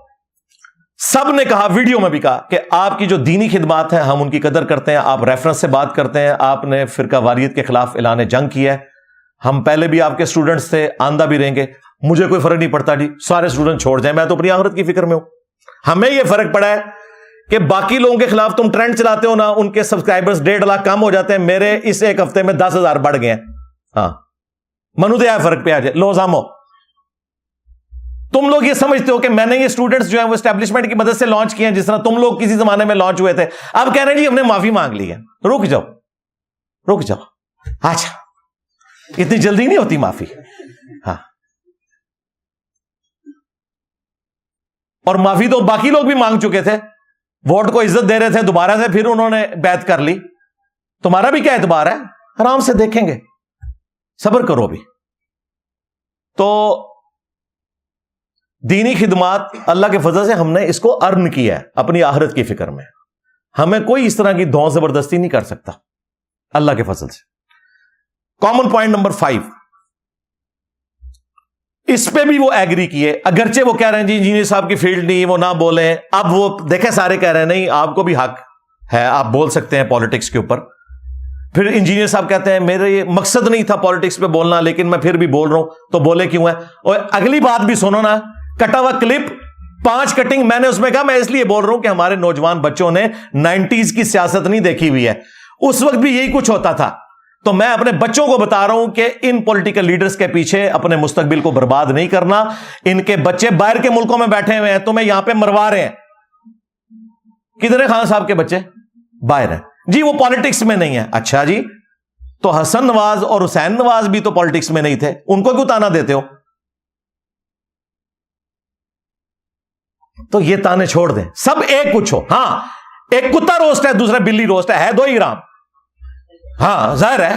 سب نے کہا, ویڈیو میں بھی کہا کہ آپ کی جو دینی خدمات ہیں ہم ان کی قدر کرتے ہیں, آپ ریفرنس سے بات کرتے ہیں, آپ نے فرقہ واریت کے خلاف اعلان جنگ کیا ہے, ہم پہلے بھی آپ کے اسٹوڈنٹس تھے, آندہ بھی رہیں گے, مجھے کوئی فرق نہیں پڑتا جی سارے اسٹوڈنٹ چھوڑ جائیں, میں تو اپنی آخرت کی فکر میں ہوں. ہمیں یہ فرق پڑا ہے کہ باقی لوگوں کے خلاف تم ٹرینڈ چلاتے ہو نا, ان کے سبسکرائبرز 1.5 لاکھ کم ہو جاتے ہیں, میرے اس ایک ہفتے میں 10,000 بڑھ گئے ہیں. ہاں, منو دیا فرق پہ آ جائے, لو زامو. تم لوگ یہ سمجھتے ہو کہ میں نے یہ اسٹوڈنٹس جو ہیں وہ اسٹیبلشمنٹ کی مدد سے لانچ کیے ہیں, جس طرح تم لوگ کسی زمانے میں لانچ ہوئے تھے. اب کہہ رہے ہیں جی ہم نے معافی مانگ لی ہے. رک جاؤ, رک جاؤ, اچھا اتنی جلدی نہیں ہوتی معافی. ہاں, اور معافی تو باقی لوگ بھی مانگ چکے تھے, ووٹ کو عزت دے رہے تھے, دوبارہ سے پھر انہوں نے بیعت کر لی. تمہارا بھی کیا اعتبار ہے؟ آرام سے دیکھیں گے, صبر کرو بھی. تو دینی خدمات اللہ کے فضل سے ہم نے اس کو ارن کیا ہے اپنی آخرت کی فکر میں. ہمیں کوئی اس طرح کی دھون زبردستی نہیں کر سکتا اللہ کے فضل سے. کامن پوائنٹ نمبر 5, اس پہ بھی وہ ایگری کیے, اگرچہ وہ کہہ رہے ہیں جی انجینئر صاحب کی فیلڈ نہیں, وہ نہ بولیں. اب وہ دیکھیں سارے کہہ رہے ہیں نہیں آپ کو بھی حق ہے, آپ بول سکتے ہیں پالیٹکس کے اوپر. پھر انجینئر صاحب کہتے ہیں میرے یہ مقصد نہیں تھا پالیٹکس پہ بولنا, لیکن میں پھر بھی بول رہا ہوں. تو بولے کیوں ہے؟ اور اگلی بات بھی سنو نا, کٹا ہوا کلپ 5 کٹنگ میں نے اس میں کہا میں اس لیے بول رہا ہوں کہ ہمارے نوجوان بچوں نے 90s کی سیاست نہیں دیکھی ہوئی ہے, اس وقت بھی یہی کچھ ہوتا تھا. تو میں اپنے بچوں کو بتا رہا ہوں کہ ان پولیٹیکل لیڈرز کے پیچھے اپنے مستقبل کو برباد نہیں کرنا. ان کے بچے باہر کے ملکوں میں بیٹھے ہوئے ہیں, تمہیں یہاں پہ مروا رہے ہیں. کدھر ہے خان صاحب کے بچے؟ باہر ہیں جی, وہ پالیٹکس میں نہیں ہے. اچھا جی, تو حسن نواز اور حسین نواز بھی تو پالیٹکس میں نہیں تھے, ان کو کیوں تانا دیتے ہو؟ تو یہ تانے چھوڑ دیں, سب ایک کچھ ہو. ہاں, ایک کتا روسٹ ہے, دوسرا بلی روسٹ ہے 2 ہی گرام. ہاں ظاہر ہے,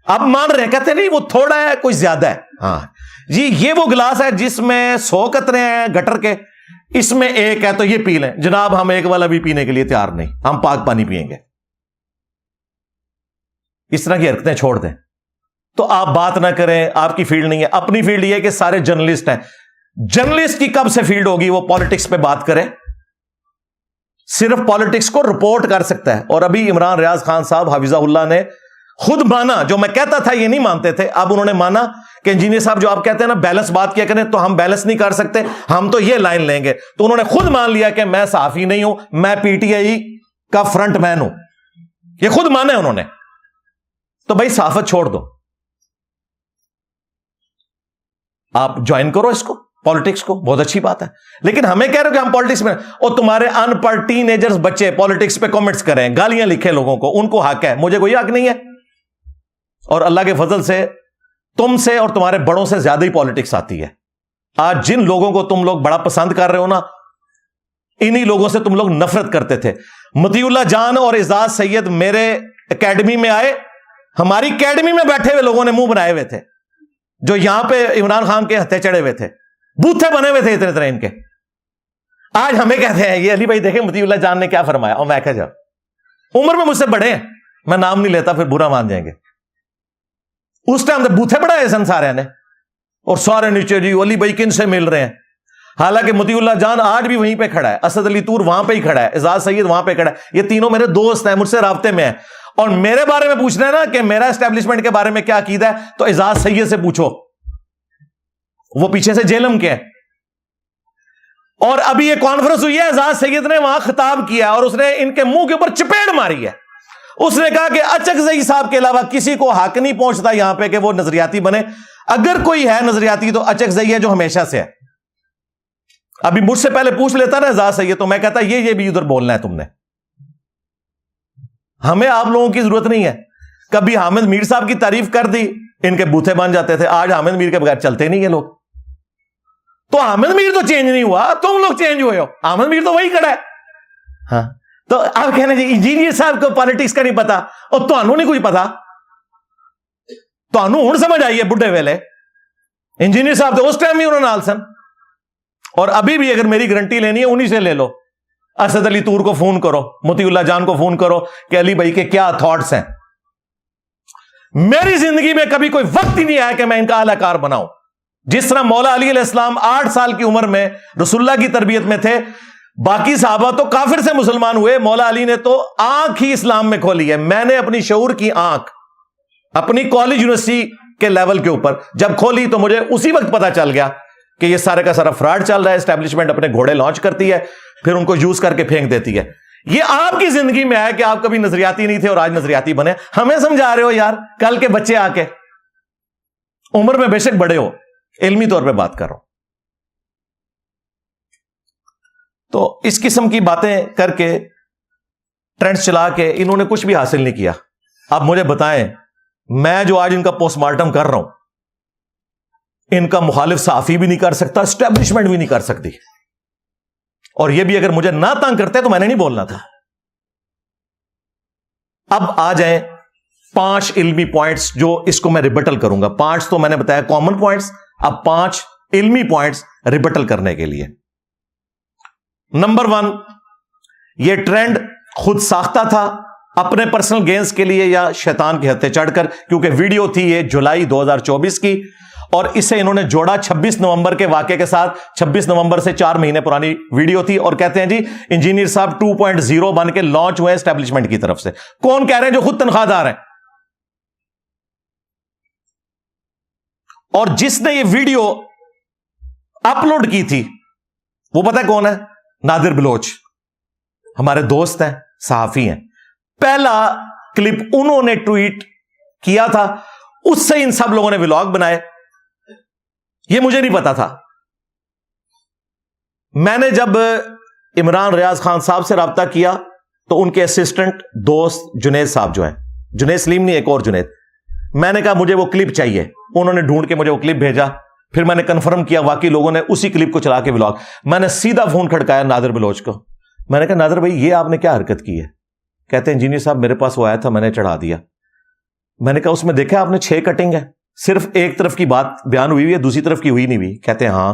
اب مان رہے ہیں, کہتے نہیں وہ تھوڑا ہے کوئی زیادہ ہے. ہاں جی, یہ وہ گلاس ہے جس میں 100 قطرے ہیں گٹر کے, اس میں 1 ہے تو یہ پی لیں. جناب ہم 1 والا بھی پینے کے لیے تیار نہیں, ہم پاک پانی پیئیں گے. اس طرح کی حرکتیں چھوڑ دیں. تو آپ بات نہ کریں, آپ کی فیلڈ نہیں ہے. اپنی فیلڈ یہ ہے کہ سارے جرنلسٹ ہیں. جرنلسٹ کی کب سے فیلڈ ہوگی وہ پالیٹکس پہ بات کرے؟ صرف پالیٹکس کو رپورٹ کر سکتا ہے. اور ابھی عمران ریاض خان صاحب حفظہ اللہ نے خود مانا, جو میں کہتا تھا یہ نہیں مانتے تھے, اب انہوں نے مانا کہ انجینئر صاحب جو آپ کہتے ہیں نا بیلنس بات کیا کریں, تو ہم بیلنس نہیں کر سکتے, ہم تو یہ لائن لیں گے. تو انہوں نے خود مان لیا کہ میں صحافی نہیں ہوں, میں پی ٹی آئی کا فرنٹ مین ہوں. یہ خود مانا ہے انہوں نے. تو بھائی صحافت چھوڑ دو, آپ جوائن کرو اس کو, پالیٹکس کو, بہت اچھی بات ہے. لیکن ہمیں کہہ رہے ہو کہ ہم پالیٹکس میں, اور تمہارے ان پڑھ ٹین ایجرز بچے پالیٹکس پہ کامنٹس کریں, گالیاں لکھیں لوگوں کو, ان کو حق ہے, مجھے کوئی حق نہیں ہے. اور اللہ کے فضل سے تم سے اور تمہارے بڑوں سے زیادہ ہی پالیٹکس آتی ہے. آج جن لوگوں کو تم لوگ بڑا پسند کر رہے ہو نا, انہی لوگوں سے تم لوگ نفرت کرتے تھے. مطیع اللہ جان اور اعزاز سید میرے اکیڈمی میں آئے, ہماری اکیڈمی میں بیٹھے ہوئے لوگوں نے منہ بنائے ہوئے تھے, جو یہاں پہ عمران خان کے ہتھے چڑھے ہوئے تھے, بوتھے بنے ہوئے تھے اتنے ان کے. آج ہمیں کہتے ہیں یہ علی بھائی دیکھیں مطیع اللہ جان نے کیا فرمایا. اور میں کہا جب عمر میں مجھ سے بڑے ہیں, میں نام نہیں لیتا پھر برا مان جائیں گے. اس ٹائم بوتھے بڑھائے سن سارے نے, اور سارے نیچے جی علی بھائی کن سے مل رہے ہیں. حالانکہ مطیع اللہ جان آج بھی وہیں پہ کھڑا ہے, اسد علی طور وہاں پہ ہی کھڑا ہے, اعزاز سید وہاں پہ کھڑا ہے. یہ تینوں میرے دوست ہیں, مجھ سے رابطے میں ہیں. اور میرے بارے میں پوچھنا ہے نا کہ میرا اسٹیبلشمنٹ کے بارے میں کیا عقیدہ ہے، تو اعزاز سید سے پوچھو، وہ پیچھے سے جیلم کے. اور ابھی یہ کانفرنس ہوئی ہے، اعزاز سید نے وہاں خطاب کیا اور اس نے ان کے منہ کے اوپر چپیڑ ماری ہے. اس نے کہا کہ اچکزئی صاحب کے علاوہ کسی کو حق نہیں پہنچتا یہاں پہ کہ وہ نظریاتی بنے. اگر کوئی ہے نظریاتی تو اچکزئی ہے جو ہمیشہ سے ہے. ابھی مجھ سے پہلے پوچھ لیتا نا اعزاز سید تو میں کہتا یہ بھی ادھر بولنا ہے تم نے. ہمیں آپ لوگوں کی ضرورت نہیں ہے. کبھی حامد میر صاحب کی تعریف کر دی، ان کے بوتھے بن جاتے تھے. آج حامد میر کے بغیر چلتے نہیں یہ لوگ. تو حامد میر تو چینج نہیں ہوا، تم لوگ چینج ہوئے ہو. حامد میر تو وہی کھڑا ہے. ہاں تو آپ کہنا جی انجینئر صاحب کو پالیٹکس کا نہیں پتا، اور تانوں نہیں کچھ پتا. تانوں ہن سمجھ آئی ہے بڈھے ویلے. انجینئر صاحب تو اس ٹائم ہی انہوں نے نال سن. اور ابھی بھی اگر میری گارنٹی لینی ہے انہی سے لے لو. اسد علی طور کو فون کرو، مطیع اللہ جان کو فون کرو کہ علی بھائی کے کیا تھاٹس ہیں. میری زندگی میں کبھی کوئی وقت ہی نہیں آیا کہ میں ان کا اعلی کار بناؤں. جس طرح مولا علی علیہ السلام 8 سال کی عمر میں رسول اللہ کی تربیت میں تھے، باقی صحابہ تو کافر سے مسلمان ہوئے، مولا علی نے تو آنکھ ہی اسلام میں کھولی ہے. میں نے اپنی شعور کی آنکھ اپنی کالج یونیورسٹی کے لیول کے اوپر جب کھولی تو مجھے اسی وقت پتا چل گیا کہ یہ سارے کا سارا فراڈ چل رہا ہے. اسٹیبلشمنٹ اپنے گھوڑے لانچ کرتی ہے، پھر ان کو یوز کر کے پھینک دیتی ہے. یہ آپ کی زندگی میں ہے کہ آپ کبھی نظریاتی نہیں تھے اور آج نظریاتی بنے. ہمیں سمجھا رہے ہو یار، کل کے بچے آ کے عمر میں بے شک بڑے ہو، علمی طور پہ بات کر رہا ہوں. تو اس قسم کی باتیں کر کے ٹرینڈز چلا کے انہوں نے کچھ بھی حاصل نہیں کیا. اب مجھے بتائیں، میں جو آج ان کا پوسٹ مارٹم کر رہا ہوں، ان کا مخالف صحافی بھی نہیں کر سکتا، اسٹیبلشمنٹ بھی نہیں کر سکتی. اور یہ بھی اگر مجھے نہ تنگ کرتے تو میں نے نہیں بولنا تھا. اب آ جائیں 5 علمی پوائنٹس جو اس کو میں ریبٹل کروں گا. 5 تو میں نے بتایا کامن پوائنٹس، اب 5 علمی پوائنٹس ریبٹل کرنے کے لیے. نمبر 1، یہ ٹرینڈ خود ساختہ تھا اپنے پرسنل گینز کے لیے یا شیطان کے ہتھے چڑھ کر، کیونکہ ویڈیو تھی یہ جولائی 2024 کی اور اسے انہوں نے جوڑا 26 نومبر کے واقعے کے ساتھ. 26 نومبر سے 4 مہینے پرانی ویڈیو تھی اور کہتے ہیں جی انجینئر صاحب 2.0 بن کے لانچ ہوئے اسٹیبلشمنٹ کی طرف سے. کون کہہ رہے ہیں؟ جو خود تنخواہ دار ہیں. اور جس نے یہ ویڈیو اپلوڈ کی تھی وہ پتہ ہے کون ہے؟ نادر بلوچ. ہمارے دوست ہیں، صحافی ہیں. پہلا کلپ انہوں نے ٹویٹ کیا تھا، اس سے ان سب لوگوں نے ولاگ بنائے. یہ مجھے نہیں پتا تھا. میں نے جب عمران ریاض خان صاحب سے رابطہ کیا تو ان کے اسسٹنٹ دوست جنید صاحب جو ہیں، جنید سلیم نہیں، ایک اور جنید، میں نے کہا مجھے وہ کلپ چاہیے. انہوں نے ڈھونڈ کے مجھے وہ کلپ بھیجا. پھر میں نے کنفرم کیا واقعی لوگوں نے اسی کلپ کو چلا کے ولاگ. میں نے سیدھا فون کھڑکایا نادر بلوچ کو. میں نے کہا نادر بھائی یہ آپ نے کیا حرکت کی ہے؟ کہتے ہیں انجینئر صاحب میرے پاس وہ آیا تھا، میں نے چڑھا دیا. میں نے کہا اس میں دیکھا آپ نے 6 کٹنگ ہے، صرف ایک طرف کی بات بیان ہوئی ہے، دوسری طرف کی ہوئی نہیں ہوئی. کہتے ہیں ہاں.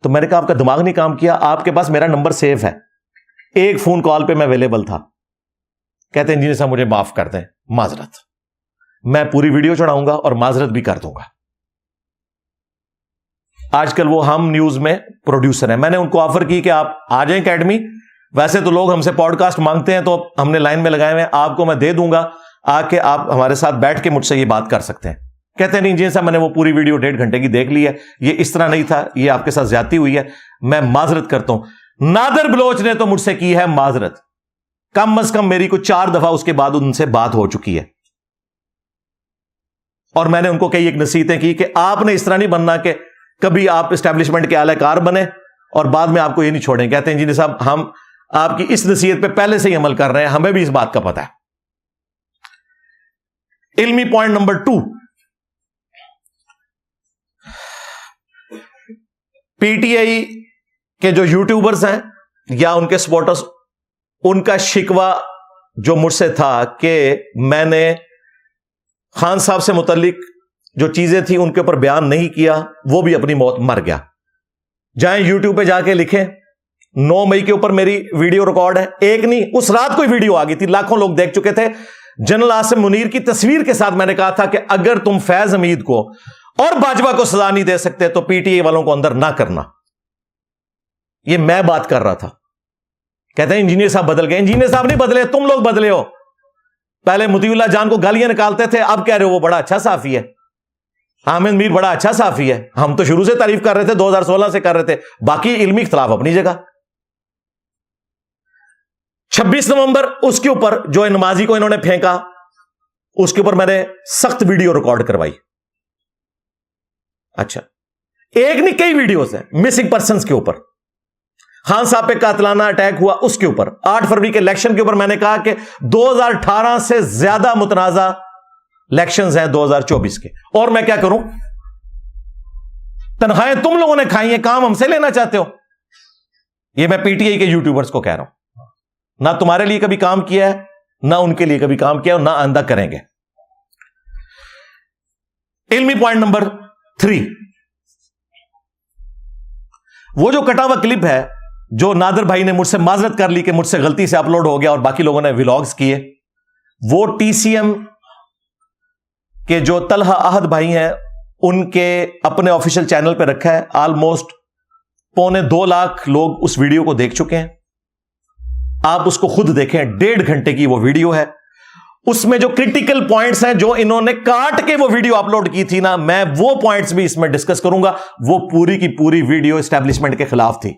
تو میں نے کہا آپ کا دماغ نہیں کام کیا، آپ کے پاس میرا نمبر سیو ہے، ایک فون کال پہ میں اویلیبل تھا. کہتے ہیں انجینئر صاحب مجھے معاف کر دیں، معذرت. میں پوری ویڈیو چڑھاؤں گا اور معذرت بھی کر دوں گا. آج کل وہ ہم نیوز میں پروڈیوسر ہیں. میں نے ان کو آفر کی کہ آپ آ جائیں اکیڈمی. ویسے تو لوگ ہم سے پوڈ کاسٹ مانگتے ہیں تو ہم نے لائن میں لگائے ہوئے ہیں، آپ کو میں دے دوں گا، آ کے آپ ہمارے ساتھ بیٹھ کے مجھ سے یہ بات کر سکتے ہیں. کہتے ہیں نہیں انجینئر صاحب میں نے وہ پوری ویڈیو 1.5 گھنٹے کی دیکھ لی ہے، یہ اس طرح نہیں تھا، یہ آپ کے ساتھ زیادتی ہوئی ہے، میں معذرت کرتا ہوں. نادر بلوچ نے تو مجھ سے کی ہے معذرت. کم از کم میری کو 4 دفعہ اس کے بعد ان سے بات ہو چکی ہے. اور میں نے ان کو کئی ایک نصیحتیں کی کہ آپ نے اس طرح نہیں بننا کہ کبھی آپ اسٹیبلشمنٹ کے اعلی کار بنے اور بعد میں آپ کو یہ نہیں چھوڑیں. کہتے ہیں انجینئر صاحب ہم آپ کی اس نصیحت پہ پہلے سے ہی عمل کر رہے ہیں، ہمیں بھی اس بات کا پتہ ہے. علمی point number 2، P T I کے جو یوٹیوبرز ہیں یا ان کے سپورٹرز، ان کا شکوہ جو مجھ سے تھا کہ میں نے خان صاحب سے متعلق جو چیزیں تھیں ان کے اوپر بیان نہیں کیا، وہ بھی اپنی موت مر گیا. جائیں یوٹیوب پہ جا کے لکھیں 9 مئی کے اوپر میری ویڈیو ریکارڈ ہے. ایک نہیں، اس رات کوئی ویڈیو آ گئی تھی، لاکھوں لوگ دیکھ چکے تھے. جنرل عاصم منیر کی تصویر کے ساتھ میں نے کہا تھا کہ اگر تم فیض حمید کو اور باجوہ کو سزا نہیں دے سکتے تو پی ٹی آئی والوں کو اندر نہ کرنا. یہ میں بات کر رہا تھا. کہتے ہیں انجینئر صاحب بدل گئے. انجینئر صاحب نہیں بدلے، تم لوگ بدلے ہو. پہلے مطیع اللہ جان کو گالیاں نکالتے تھے، اب کہہ رہے ہو وہ بڑا اچھا صحافی ہے، حامد میر بڑا اچھا صحافی ہے. ہم تو شروع سے تعریف کر رہے تھے، 2016 سے کر رہے تھے. باقی علمی اختلاف اپنی جگہ. 26 نومبر اس کے اوپر جو نمازی کو انہوں نے پھینکا، اس کے اوپر میں نے سخت ویڈیو ریکارڈ کروائی. اچھا، ایک نہیں کئی ویڈیوز ہیں مسنگ پرسنز کے اوپر. خان صاحب پہ قاتلانہ اٹیک ہوا اس کے اوپر. 8 فروری کے الیکشن کے اوپر میں نے کہا کہ 2018 سے زیادہ متنازع الیکشنز ہیں 2024 کے. اور میں کیا کروں؟ تنخواہیں تم لوگوں نے کھائی ہیں، کام ہم سے لینا چاہتے ہو. یہ میں پی ٹی آئی کے یوٹیوبرز کو کہہ رہا ہوں. نہ تمہارے لیے کبھی کام کیا ہے، نہ ان کے لیے کبھی کام کیا، اور نہ آئندہ کریں گے. علمی پوائنٹ نمبر 3، وہ جو کٹا ہوا کلپ ہے جو نادر بھائی نے مجھ سے معذرت کر لی کہ مجھ سے غلطی سے اپلوڈ ہو گیا اور باقی لوگوں نے ولاگز کیے، وہ ٹی سی ایم کہ جو طلحہ احد بھائی ہیں ان کے اپنے آفیشیل چینل پہ رکھا ہے. آلموسٹ 2.25 لاکھ لوگ اس ویڈیو کو دیکھ چکے ہیں. آپ اس کو خود دیکھیں، 1.5 گھنٹے کی وہ ویڈیو ہے. اس میں جو کرٹیکل پوائنٹس ہیں جو انہوں نے کاٹ کے وہ ویڈیو اپلوڈ کی تھی نا، میں وہ پوائنٹس بھی اس میں ڈسکس کروں گا. وہ پوری کی پوری ویڈیو اسٹیبلشمنٹ کے خلاف تھی.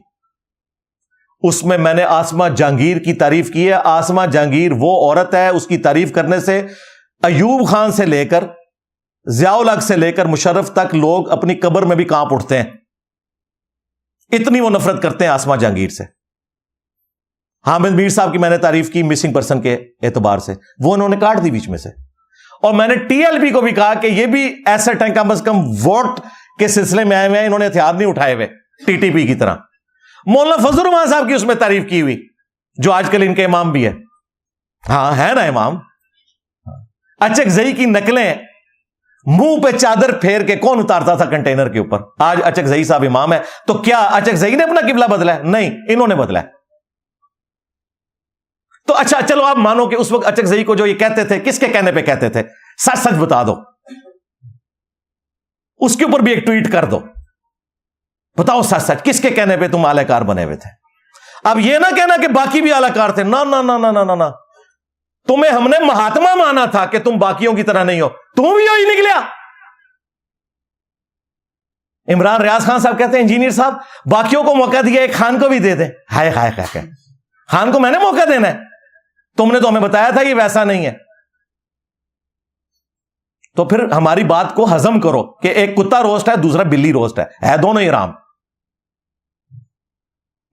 اس میں نے آسمہ جہانگیر کی تعریف کی ہے. آسمہ جہانگیر وہ عورت ہے، اس کی تعریف کرنے سے ایوب خان سے لے کر ضیاء الحق سے لے کر مشرف تک لوگ اپنی قبر میں بھی کانپ اٹھتے ہیں. اتنی وہ نفرت کرتے ہیں آسمہ جہانگیر سے. حامد میر صاحب کی میں نے تعریف کی مسنگ پرسن کے اعتبار سے، وہ انہوں نے کاٹ دی بیچ میں سے. اور میں نے ٹی ایل پی کو بھی کہا کہ یہ بھی ایسٹ ہیں، کم از کم ووٹ کے سلسلے میں آئے ہوئے ہیں، انہوں نے ہتھیار نہیں اٹھائے ہوئے ٹی ٹی پی کی طرح. مولانا فضل الرحمان صاحب کی اس میں تعریف کی ہوئی، جو آج کل ان کے امام بھی ہے. ہاں ہے نا امام. اچکزئی کی نقلیں منہ پہ چادر پھیر کے کون اتارتا تھا کنٹینر کے اوپر؟ آج اچکزئی صاحب امام ہے. تو کیا اچکزئی نے اپنا قبلہ بدلا ہے؟ نہیں، انہوں نے بدلا ہے. تو اچھا چلو آپ مانو کہ اس وقت اچکزئی کو جو یہ کہتے تھے، کس کے کہنے پہ کہتے تھے؟ سچ سچ بتا دو. اس کے اوپر بھی ایک ٹویٹ کر دو، بتاؤ سچ سچ کس کے کہنے پہ تم اعلی کار بنے ہوئے تھے. اب یہ نہ کہنا کہ باقی بھی اعلی کار تھے. نہ نہ نہ نہ نہ نہ، تمہیں ہم نے مہاتما مانا تھا کہ تم باقیوں کی طرح نہیں ہو، تم بھی وہی نکلیا. عمران ریاض خان صاحب کہتے ہیں انجینئر صاحب باقیوں کو موقع دیا، ایک خان کو بھی دے دیں. ہائے ہائے ہائے، خان کو میں نے موقع دینا ہے؟ تم نے تو ہمیں بتایا تھا یہ ویسا نہیں ہے. تو پھر ہماری بات کو ہضم کرو کہ ایک کتا روسٹ ہے، دوسرا بلی روسٹ ہے دونوں ہی رام.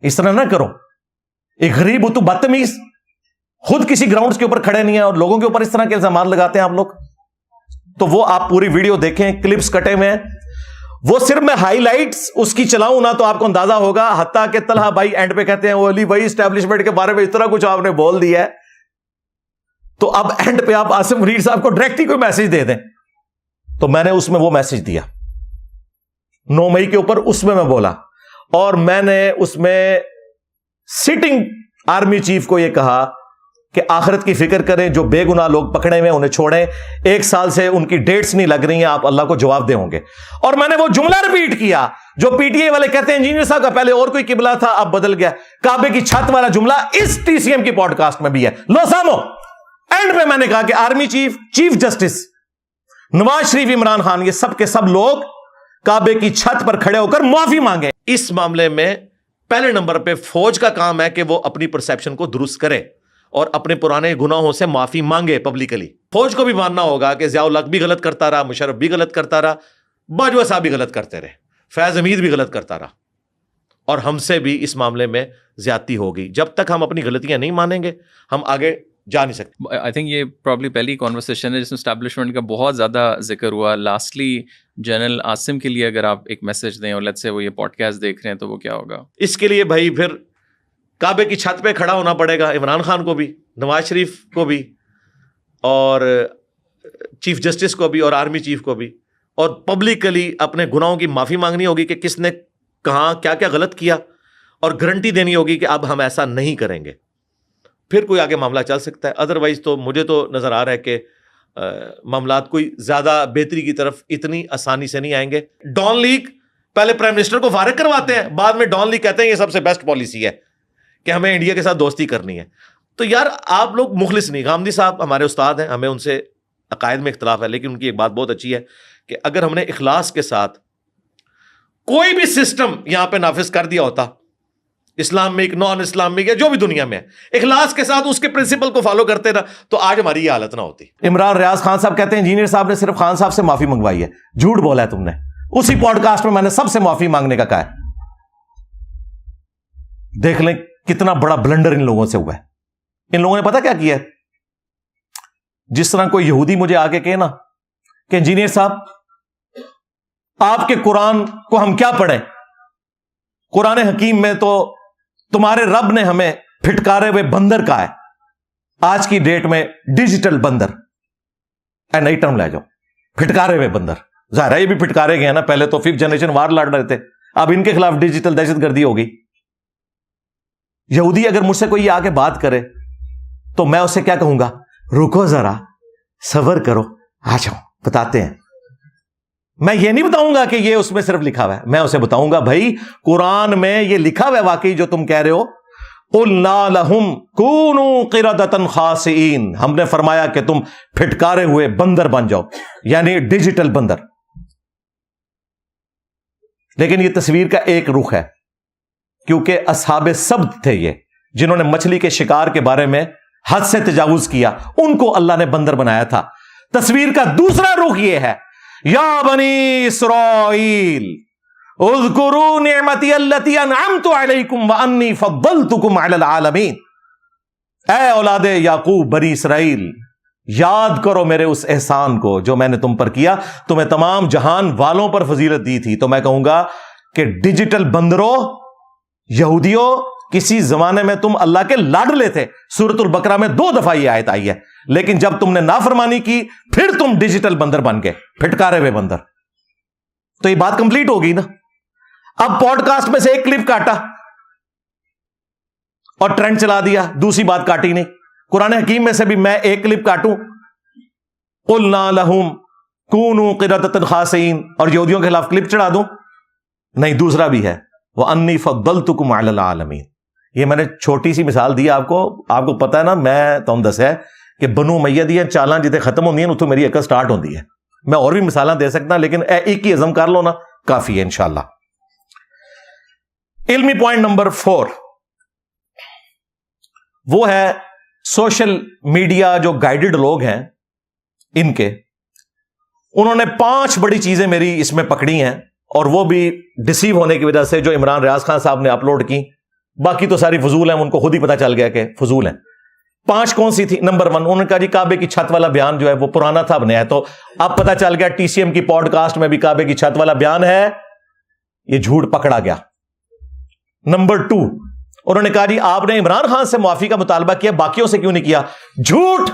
اس طرح نہ کرو. ایک غریب تو بدتمیز، خود کسی گراؤنڈز کے اوپر کھڑے نہیں ہیں اور لوگوں کے اوپر اس طرح کے الزامات لگاتے ہیں آپ لوگ. تو وہ آپ پوری ویڈیو دیکھیں، کلپس کٹے ہوئے ہیں. وہ صرف میں ہائی لائٹس اس کی چلاؤں نا تو آپ کو اندازہ ہوگا. حتیٰ کہ طلحہ بھائی اینڈ پہ کہتے ہیں وہ علی بھائی اسٹیبلشمنٹ کے بارے میں اس طرح کچھ آپ نے بول دیا ہے، تو اب اینڈ پہ آپ آصف منیر صاحب کو ڈائریکٹ ہی کوئی میسج دے دیں. تو میں نے اس میں وہ میسج دیا 9 مئی کے اوپر. اس میں بولا، اور میں نے اس میں سٹنگ آرمی چیف کو یہ کہا کہ آخرت کی فکر کریں، جو بے گناہ لوگ پکڑے ہوئے انہیں چھوڑیں. 1 سال سے ان کی ڈیٹس نہیں لگ رہی ہیں، آپ اللہ کو جواب دے ہوں گے. اور میں نے وہ جملہ ریپیٹ کیا جو پی ٹی آئی والے کہتے ہیں انجینئر صاحب کا پہلے اور کوئی قبلہ تھا اب بدل گیا. کعبے کی چھت والا جملہ اس ٹی سی ایم کی پوڈ کاسٹ میں بھی ہے. لو سامو. اینڈ پہ میں نے کہا کہ army chief, chief justice Nawaz Sharif, Imran Khan, یہ سب کے سب لوگ کعبے کی چھت پر کھڑے ہو کر معافی مانگے. اس معاملے میں پہلے نمبر پہ فوج کا کام ہے کہ وہ اپنی پرسیپشن کو درست کرے اور اپنے پرانے گناہوں سے معافی مانگے پبلکلی. فوج کو بھی ماننا ہوگا کہ ضیاء الحق بھی غلط کرتا رہا، مشرف بھی غلط کرتا رہا، باجوہ صاحب بھی غلط کرتے رہے، فیض حمید بھی غلط کرتا رہا، اور ہم سے بھی اس معاملے میں زیادتی ہوگی. جب تک ہم اپنی غلطیاں نہیں مانیں گے ہم آگے جا نہیں سکتے. آئی تھنک یہ پرابلی پہلی کانورسیشن ہے جس میں اسٹیبلشمنٹ کا بہت زیادہ ذکر ہوا. لاسٹلی جنرل عاصم کے لیے اگر آپ ایک میسج دیں، اور لیٹس سے وہ یہ پوڈ کاسٹ دیکھ رہے ہیں، تو وہ کیا ہوگا؟ اس کے لیے بھائی پھر کعبے کی چھت پہ کھڑا ہونا پڑے گا، عمران خان کو بھی، نواز شریف کو بھی، اور چیف جسٹس کو بھی، اور آرمی چیف کو بھی، اور پبلکلی اپنے گناہوں کی معافی مانگنی ہوگی کہ کس نے کہاں کیا کیا غلط کیا، اور گارنٹی دینی ہوگی کہ اب ہم ایسا نہیں کریں گے. پھر کوئی آگے معاملہ چل سکتا ہے. ادروائز تو مجھے تو نظر آ رہا ہے کہ معاملات کوئی زیادہ بہتری کی طرف اتنی آسانی سے نہیں آئیں گے. ڈان لیگ پہلے پرائم منسٹر کو فارغ کرواتے ہیں، بعد میں ڈان لیگ کہتے ہیں یہ سب سے بیسٹ پالیسی ہے کہ ہمیں انڈیا کے ساتھ دوستی کرنی ہے. تو یار آپ لوگ مخلص نہیں. غامدی صاحب ہمارے استاد ہیں, ہمیں ان سے عقائد میں اختلاف ہے, لیکن ان کی ایک بات بہت اچھی ہے کہ اگر ہم نے اخلاص کے ساتھ کوئی بھی سسٹم یہاں پہ نافذ کر دیا ہوتا, اسلام میں نان اسلامک یا جو بھی دنیا میں ہے, اخلاص کے ساتھ اس کے پرنسپل کو فالو کرتے نا, تو آج ہماری یہ حالت نہ ہوتی. عمران ریاض خان صاحب کہتے ہیں انجینئر صاحب نے صرف خان صاحب سے معافی منگوائی ہے. جھوٹ بولا ہے تم نے. اسی پوڈ کاسٹ میں میں نے سب سے معافی مانگنے کا کہا ہے. دیکھ لیں کتنا بڑا بلنڈر ان لوگوں سے ہوا ہے. ان لوگوں نے پتا کیا کیا ہے؟ جس طرح کوئی یہودی مجھے آ کے کہے نا کہ انجینئر صاحب آپ کے قرآن کو ہم کیا پڑھیں, قرآن حکیم میں تو تمہارے رب نے ہمیں پھٹکارے ہوئے بندر کہا ہے. آج کی ڈیٹ میں ڈیجیٹل بندر, نئی ٹرم لے جاؤ, پھٹکارے ہوئے بندر. ظاہر ہے یہ بھی پھٹکارے گئے نا, پہلے تو 5th جنریشن وار لڑ رہے تھے, اب ان کے خلاف ڈیجیٹل دہشت گردی ہوگی. یہودی اگر مجھ سے کوئی آ کے بات کرے تو میں اسے کیا کہوں گا؟ رکو ذرا, صبر کرو, آ جاؤ بتاتے ہیں. میں یہ نہیں بتاؤں گا کہ یہ اس میں صرف لکھا ہوا ہے, میں اسے بتاؤں گا بھائی قرآن میں یہ لکھا ہوا ہے واقعی جو تم کہہ رہے ہو. قُلْنَا لَهُمْ كُونُوا قِرَدَةً خَاسِئِينَ, ہم نے فرمایا کہ تم پھٹکارے ہوئے بندر بن جاؤ, یعنی ڈیجیٹل بندر. لیکن یہ تصویر کا ایک رخ ہے, کیونکہ اصحاب سبت تھے یہ, جنہوں نے مچھلی کے شکار کے بارے میں حد سے تجاوز کیا, ان کو اللہ نے بندر بنایا تھا. تصویر کا دوسرا رخ یہ ہے, یا بنی اسرائیل اذکروا نعمتی التی انعمت علیکم وانی فضلتکم علی العالمین. اے اولاد یعقوب, بنی اسرائیل, یاد کرو میرے اس احسان کو جو میں نے تم پر کیا, تمہیں تمام جہان والوں پر فضیلت دی تھی. تو میں کہوں گا کہ ڈیجیٹل بندروں, یہودیوں, کسی زمانے میں تم اللہ کے لاڈلے تھے. سورۃ البقرہ میں 2 دفعہ یہ آیت آئی ہے, لیکن جب تم نے نافرمانی کی پھر تم ڈیجیٹل بندر بن گئے, پھٹکارے ہوئے بندر. تو یہ بات کمپلیٹ ہو گئی نا. اب پوڈ کاسٹ میں سے ایک کلپ کاٹا اور ٹرینڈ چلا دیا, دوسری بات کاٹی نہیں. قرآن حکیم میں سے بھی میں ایک کلپ کاٹوں, قُلْنَا لَهُمْ كُونُوا قِرَدَةً خَاسِئِينَ, اور یہودیوں کے خلاف کلپ چڑھا دوں؟ نہیں, دوسرا بھی ہے, وَأَنِّي فَضَّلْتُكُمْ عَلَى الْعَالَمِينَ. یہ میں نے چھوٹی سی مثال دی آپ کو پتا ہے نا, میں تو دس ہے کہ بنو امیہ دیا چالاں جتنے ختم ہوندی ہیں اتوں میری عقل سٹارٹ ہوندی ہے. میں اور بھی مثالاں دے سکتا, لیکن ایک ہی عزم کر لو نا, کافی ہے انشاءاللہ. علمی پوائنٹ نمبر 4 وہ ہے سوشل میڈیا جو گائیڈڈ لوگ ہیں ان کے, انہوں نے 5 بڑی چیزیں میری اس میں پکڑی ہیں, اور وہ بھی ڈسیو ہونے کی وجہ سے جو عمران ریاض خان صاحب نے اپلوڈ کی. باقی تو ساری فضول ہیں, ان کو خود ہی پتا چل گیا کہ فضول ہیں. 5 کون سی تھی؟ نمبر 1, انہوں نے کہا جی کعبے کی چھت والا بیان جو ہے وہ پرانا تھا, اب نیا ہے. تو اب پتا چل گیا ٹی سی ایم کی پوڈ کاسٹ میں بھی کعبے کی چھت والا بیان ہے, یہ جھوٹ پکڑا گیا. نمبر 2, انہوں نے کہا جی آپ نے عمران خان سے معافی کا مطالبہ کیا, باقیوں سے کیوں نہیں کیا؟ جھوٹ.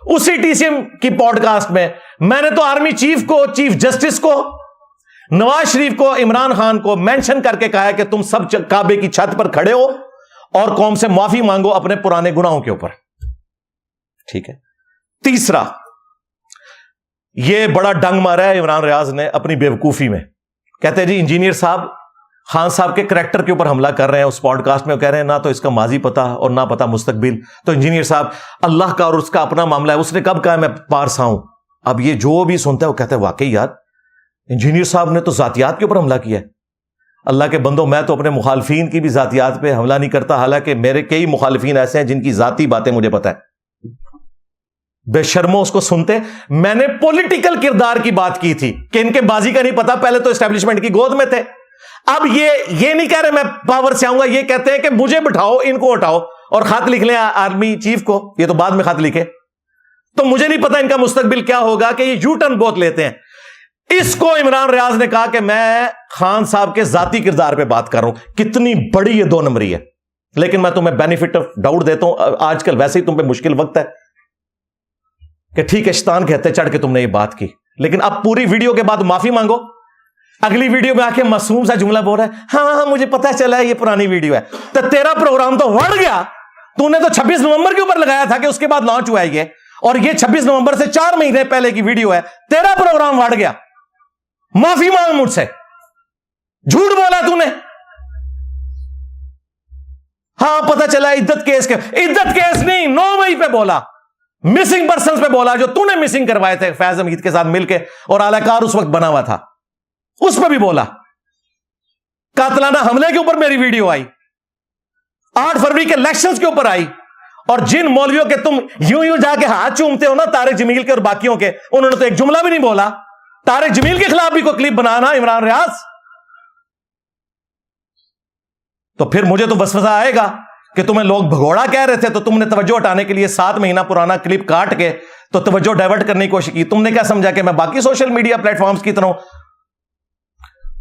اسی ٹی سی ایم کی پوڈ کاسٹ میں نے تو آرمی چیف کو, چیف جسٹس کو, نواز شریف کو, عمران خان کو مینشن کر کے کہا ہے کہ تم سب کعبے کی چھت پر کھڑے ہو اور قوم سے معافی مانگو اپنے پرانے گناہوں کے اوپر. ٹھیک ہے. تیسرا, یہ بڑا ڈنگ مارا ہے عمران ریاض نے اپنی بیوقوفی میں. کہتے ہیں جی انجینئر صاحب خان صاحب کے کریکٹر کے اوپر حملہ کر رہے ہیں اس پوڈ کاسٹ میں, وہ کہہ رہے ہیں نہ تو اس کا ماضی پتا اور نہ پتا مستقبل. تو انجینئر صاحب اللہ کا اور اس کا اپنا معاملہ ہے, اس نے کب کہا میں پارسا ہوں. اب یہ جو بھی سنتا ہے وہ کہتا ہے واقعی یار انجینئر صاحب نے تو ذاتیات کے اوپر حملہ کیا ہے. اللہ کے بندوں, میں تو اپنے مخالفین کی بھی ذاتیات پہ حملہ نہیں کرتا, حالانکہ میرے کئی مخالفین ایسے ہیں جن کی ذاتی باتیں مجھے پتا ہے. بے شرمو اس کو سنتے. میں نے پولیٹیکل کردار کی بات کی تھی کہ ان کے بازی کا نہیں پتا, پہلے تو اسٹیبلشمنٹ کی گود میں تھے. اب یہ نہیں کہہ رہے میں پاور سے آؤں گا, یہ کہتے ہیں کہ مجھے بٹھاؤ, ان کو ہٹاؤ اور خط لکھ لیں آرمی چیف کو. یہ تو بعد میں خط لکھے, تو مجھے نہیں پتا ان کا مستقبل کیا ہوگا کہ یہ یو ٹرن بہت لیتے ہیں. اس کو عمران ریاض نے کہا کہ میں خان صاحب کے ذاتی کردار پہ بات کر رہا ہوں. کتنی بڑی یہ 2 نمبری ہے. لیکن میں تمہیں بینیفٹ آف ڈاؤٹ دیتا ہوں, آج کل ویسے ہی تم پہ مشکل وقت ہے کہ ٹھیک ہے شیطان کہتے چڑھ کے تم نے یہ بات کی, لیکن اب پوری ویڈیو کے بعد معافی مانگو. اگلی ویڈیو میں آ کے معصوم سا جملہ بول رہا ہے ہاں مجھے پتا چلا ہے یہ پرانی ویڈیو ہے. تو تیرا پروگرام تو وڑ گیا, تو نے تو 26 نومبر کے اوپر لگایا تھا کہ اس کے بعد لانچ ہوا ہے یہ, اور یہ 26 نومبر سے 4 مہینے پہلے کی ویڈیو ہے. تیرا پروگرام وڑ گیا, معافی مانگ مجھ سے, جھوٹ بولا تو نے. ہاں پتہ چلا عدت کیس کے، عدت کیس نہیں، 9 مئی پہ بولا، مسنگ پرسنز پہ بولا، جو تو نے مسنگ کروائے تھے فیض حمید کے ساتھ مل کے، اور اعلی کار اس وقت بنا ہوا تھا، اس پہ بھی بولا۔ قاتلانہ حملے کے اوپر میری ویڈیو آئی، 8 فروری کے الیکشنز کے اوپر آئی، اور جن مولویوں کے تم یوں جا کے ہاتھ چومتے ہو نا، طارق جمیل کے اور باقیوں کے، انہوں نے تو ایک جملہ بھی نہیں بولا۔ طارق جمیل کے خلاف بھی کوئی کلپ بنانا عمران ریاض، تو پھر مجھے تو وسوسہ آئے گا کہ تمہیں لوگ بھگوڑا کہہ رہے تھے، تو تم نے توجہ ہٹانے کے لیے 7 مہینہ پرانا کلپ کاٹ کے تو توجہ ڈائیورٹ کرنے کی کوشش کی۔ تم نے کیا سمجھا کہ میں باقی سوشل میڈیا پلیٹ فارمز کی طرح ہوں؟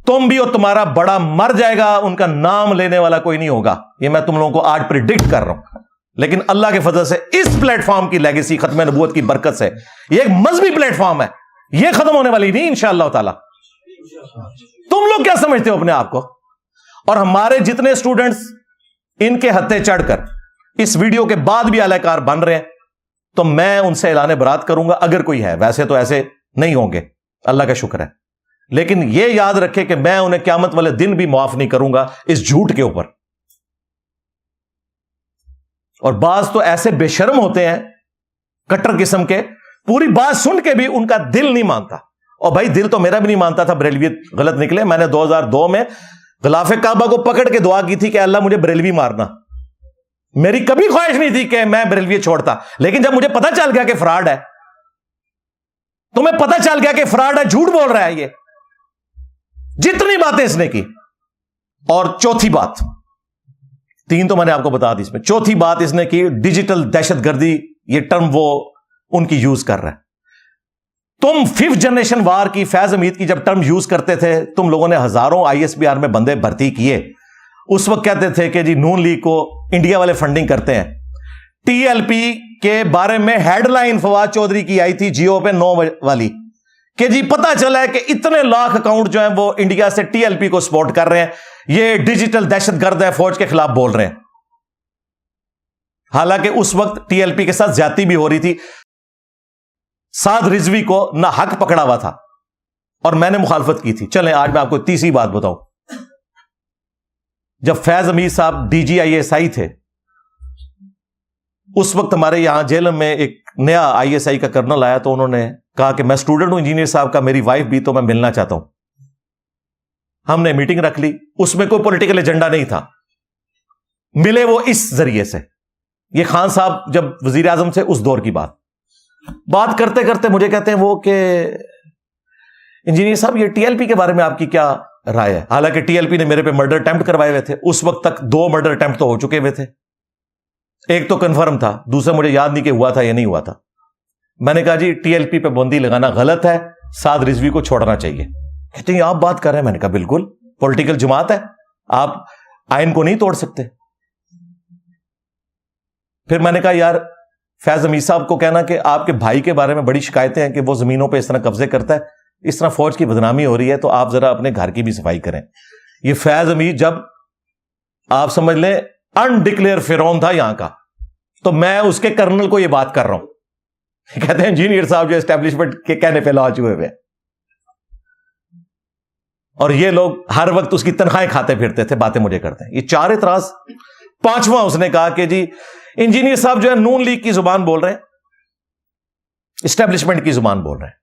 تم بھی اور تمہارا بڑا مر جائے گا، ان کا نام لینے والا کوئی نہیں ہوگا، یہ میں تم لوگوں کو آج پریڈکٹ کر رہا ہوں۔ لیکن اللہ کے فضل سے اس پلیٹ فارم کی لیگیسی ختم نبوت کی برکت سے، یہ ایک مذہبی پلیٹ فارم ہے، یہ ختم ہونے والی نہیں انشاءاللہ تعالی۔ تم لوگ کیا سمجھتے ہو اپنے آپ کو؟ اور ہمارے جتنے اسٹوڈنٹس ان کے ہتھے چڑھ کر اس ویڈیو کے بعد بھی اعلی کار بن رہے ہیں، تو میں ان سے اعلان برات کروں گا اگر کوئی ہے، ویسے تو ایسے نہیں ہوں گے، اللہ کا شکر ہے، لیکن یہ یاد رکھے کہ میں انہیں قیامت والے دن بھی معاف نہیں کروں گا اس جھوٹ کے اوپر۔ اور بعض تو ایسے بے شرم ہوتے ہیں کٹر قسم کے، پوری بات سن کے بھی ان کا دل نہیں مانتا، اور بھائی دل تو میرا بھی نہیں مانتا تھا بریلویت غلط نکلے۔ میں نے 2002 میں غلاف کعبہ کو پکڑ کے دعا کی تھی کہ اللہ مجھے بریلوی مارنا، میری کبھی خواہش نہیں تھی کہ میں بریلوی چھوڑتا، لیکن جب مجھے پتا چل گیا کہ فراڈ ہے، تمہیں پتا چل گیا کہ فراڈ ہے، جھوٹ بول رہا ہے یہ، جتنی باتیں اس نے کی۔ اور چوتھی بات، 3 تو میں نے آپ کو بتا دی، اس میں چوتھی بات اس نے کی ڈیجیٹل دہشت گردی، یہ ٹرم وہ ان کی یوز کر رہا ہے۔ تم 5th جنریشن وار کی، فیض حمید کی جب ٹرم یوز کرتے تھے، تم لوگوں نے ہزاروں ISBR میں بندے بھرتی کیے، اس وقت کہتے تھے کہ جی نون لیگ کو انڈیا والے فنڈنگ کرتے ہیں۔ TLP کے بارے میں ہیڈ لائن فواد چودھری کی آئی تھی جیو پہ 9 والی، کہ جی پتا چلا ہے کہ اتنے لاکھ اکاؤنٹ جو ہیں وہ انڈیا سے TLP کو سپورٹ کر رہے ہیں، یہ ڈیجیٹل دہشت گرد ہے، فوج کے خلاف بول رہے ہیں۔ حالانکہ اس وقت TLP کے ساتھ زیادتی بھی ہو رہی تھی، سعد رضوی کو نہ حق پکڑا ہوا تھا، اور میں نے مخالفت کی تھی۔ چلیں آج میں آپ کو تیسری بات بتاؤں، جب فیض حمید صاحب DGISI تھے، اس وقت ہمارے یہاں جیل میں ایک نیا ISI کا کرنل آیا، تو انہوں نے کہا کہ میں اسٹوڈنٹ ہوں انجینئر صاحب کا، میری وائف بھی، تو میں ملنا چاہتا ہوں۔ ہم نے میٹنگ رکھ لی، اس میں کوئی پولیٹیکل ایجنڈا نہیں تھا، ملے وہ اس ذریعے سے، یہ خان صاحب جب وزیر اعظم تھے اس دور کی بات کرتے کرتے مجھے کہتے ہیں وہ کہ انجینئر صاحب یہ TLP کے بارے میں آپ کی کیا رائے ہے؟ حالانکہ TLP نے میرے پہ مرڈر اٹیمپٹ کروائے ہوئے تھے، اس وقت تک 2 مرڈر اٹیمپٹ تو ہو چکے ہوئے تھے، ایک تو کنفرم تھا، دوسرا مجھے یاد نہیں کہ ہوا تھا یا نہیں ہوا تھا۔ میں نے کہا جی TLP پہ بندی لگانا غلط ہے، سعد رضوی کو چھوڑنا چاہیے۔ کہتے ہیں آپ بات کر رہے ہیں؟ میں نے کہا بالکل، پولیٹیکل جماعت ہے، آپ آئین کو نہیں توڑ سکتے۔ پھر میں نے کہا یار فیض حمید صاحب کو کہنا کہ آپ کے بھائی کے بارے میں بڑی شکایتیں ہیں کہ وہ زمینوں پہ اس طرح قبضے کرتا ہے، اس طرح فوج کی بدنامی ہو رہی ہے، تو آپ ذرا اپنے گھر کی بھی صفائی کریں۔ یہ فیض حمید جب آپ سمجھ لیں انڈکلیئر فرعون تھا یہاں کا، تو میں اس کے کرنل کو یہ بات کر رہا ہوں، کہتے ہیں انجینئر صاحب جو اسٹیبلشمنٹ کے کہنے پہ لاج ہوئے ہوئے، اور یہ لوگ ہر وقت اس کی تنخواہیں کھاتے پھرتے تھے، باتیں مجھے کرتے ہیں۔ یہ 4 اعتراض۔ 5واں اس نے کہا کہ جی انجینئر صاحب جو ہے نون لیگ کی زبان بول رہے ہیں، اسٹیبلشمنٹ کی زبان بول رہے ہیں۔